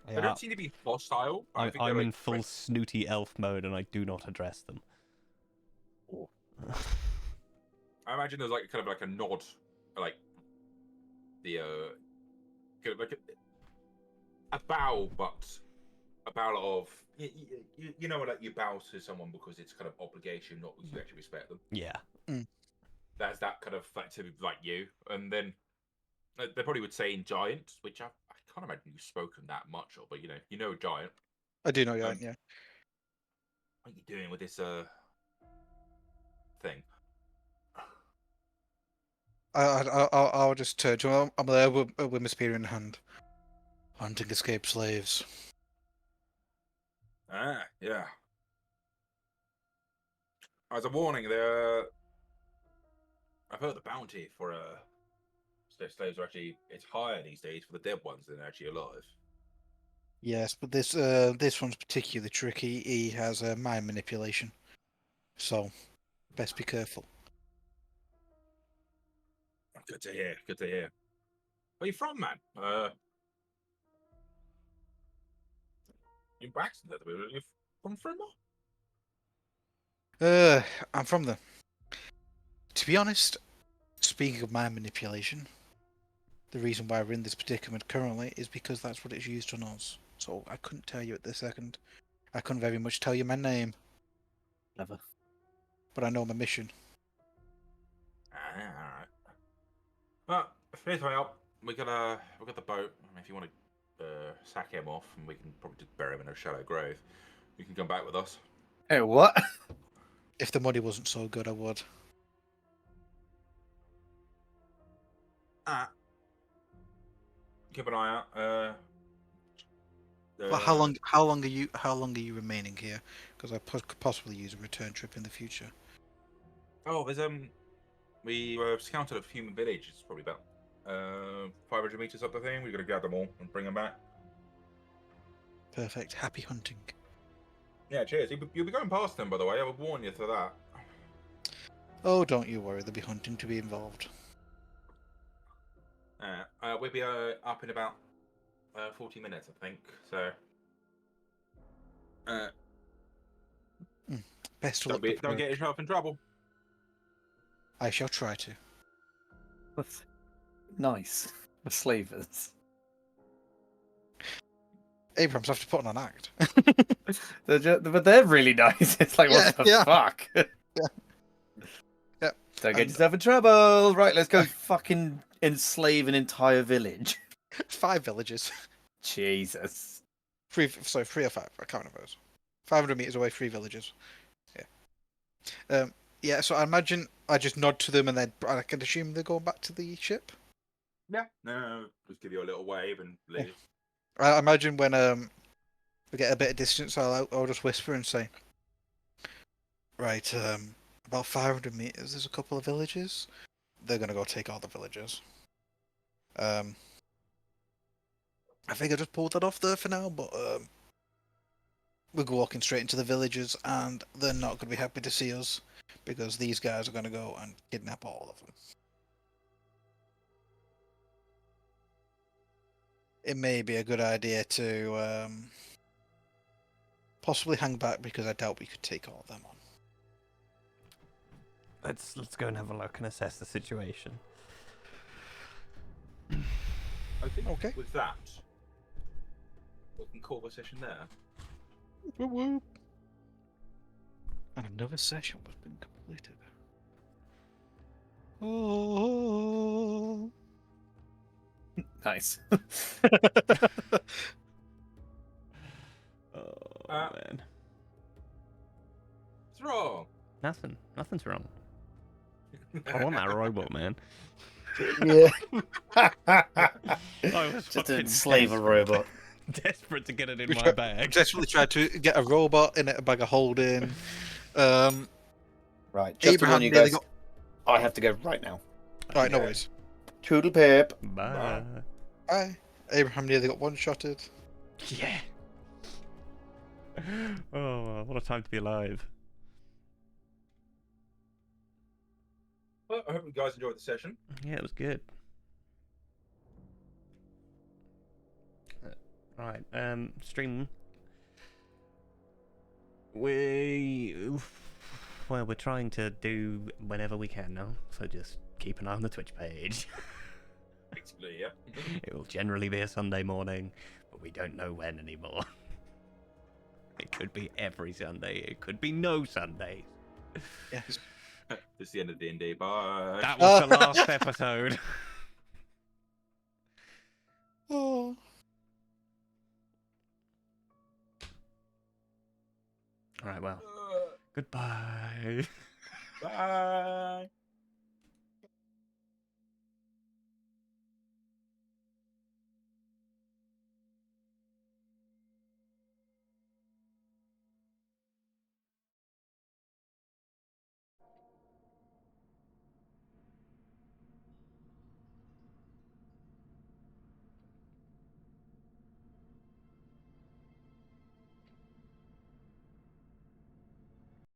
They Yeah, don't seem to be hostile. I think I'm they're, in like, full snooty elf mode and I do not address them. Oh. I imagine there's like kind of like a nod, like the kind of like a bow, but a bow of you know, like you bow to someone because it's kind of obligation, not because you actually respect them. Yeah. There's that kind of like to like you, and then they probably would say in giant, which I can't imagine you've spoken that much of, but you know giant. I do know you aren't, yeah. What are you doing with this thing? I'll just turn to him. I'm there with my spear in hand. Hunting escaped slaves. Ah, yeah. As a warning, I've heard the bounty for slaves are actually it's higher these days for the dead ones than actually alive. Yes, but this one's particularly tricky. He has mind manipulation, so best be careful. Good to hear. Good to hear. Where you from, man? You Braxton? Where you from? I'm from the. To be honest, Speaking of mind manipulation, the reason why we're in this predicament currently is because that's what it's used on us. So I couldn't tell you at this second. I couldn't very much tell you my name, Never. but I know my mission. Alright. Well, here's my help. We got the boat. I mean, if you want to sack him off, and we can probably just bury him in a shallow grave, you can come back with us. Hey, what? If the money wasn't so good, I would. Keep an eye out. Well, how long? How long are you? How long are you remaining here? Because I could possibly use a return trip in the future. Oh, there's we scouted a human village. It's probably about 500 meters up the thing. We've got to gather them all and bring them back. Perfect. Happy hunting. Yeah, cheers. You'll be going past them, by the way. I would warn you for that. Oh, don't you worry. There'll be hunting to be involved. We'll be up in about 40 minutes, I think. So, Best of luck. don't get yourself in trouble. I shall try to. That's nice. For slavers. Abrams have to put on an act. But they're really nice. It's like, what the fuck? Yeah. Don't get yourself in trouble. Right, let's go fucking enslave an entire village. 5 villages. Jesus. 3 or 5. I can't remember those. 500 meters away, 3 villages. Yeah. Yeah. So I imagine I just nod to them, and then I can assume they're going back to the ship. Yeah. No, just give you a little wave and leave. I imagine when we get a bit of distance, I'll just whisper and say, right, about 500 meters, there's a couple of villages. They're gonna go take all the villages. I think I just pulled that off there for now, but we're walking straight into the villages, and they're not gonna be happy to see us because these guys are gonna go and kidnap all of them. It may be a good idea to possibly hang back because I doubt we could take all of them on. Let's go and have a look and assess the situation. I think Okay. with that, we can call the session there. Woo woo. And another session has been completed. Oh. Nice. Oh, Uh, man. What's wrong? Nothing's wrong. I want that robot, man. Yeah. I was Just to fucking enslave a robot. desperate to get it in We my I bag. desperately tried to get a robot in it, a bag of holding. Right, just to Abraham warn you nearly guys, I have to go right now. Right, no Okay. worries. Toodle pip. Bye. Bye. Abraham nearly got one-shotted. Yeah. Oh, what a time to be alive. Well, I hope you guys enjoyed the session. Yeah, it was good. Right, stream. We're trying to do whenever we can now, so just keep an eye on the Twitch page. Basically, yeah. It will generally be a Sunday morning, but we don't know when anymore. It could be every Sunday, it could be no Sundays. Yes. This is the end of D&D. Bye. That was the last episode. Oh. Alright, well, goodbye. Bye.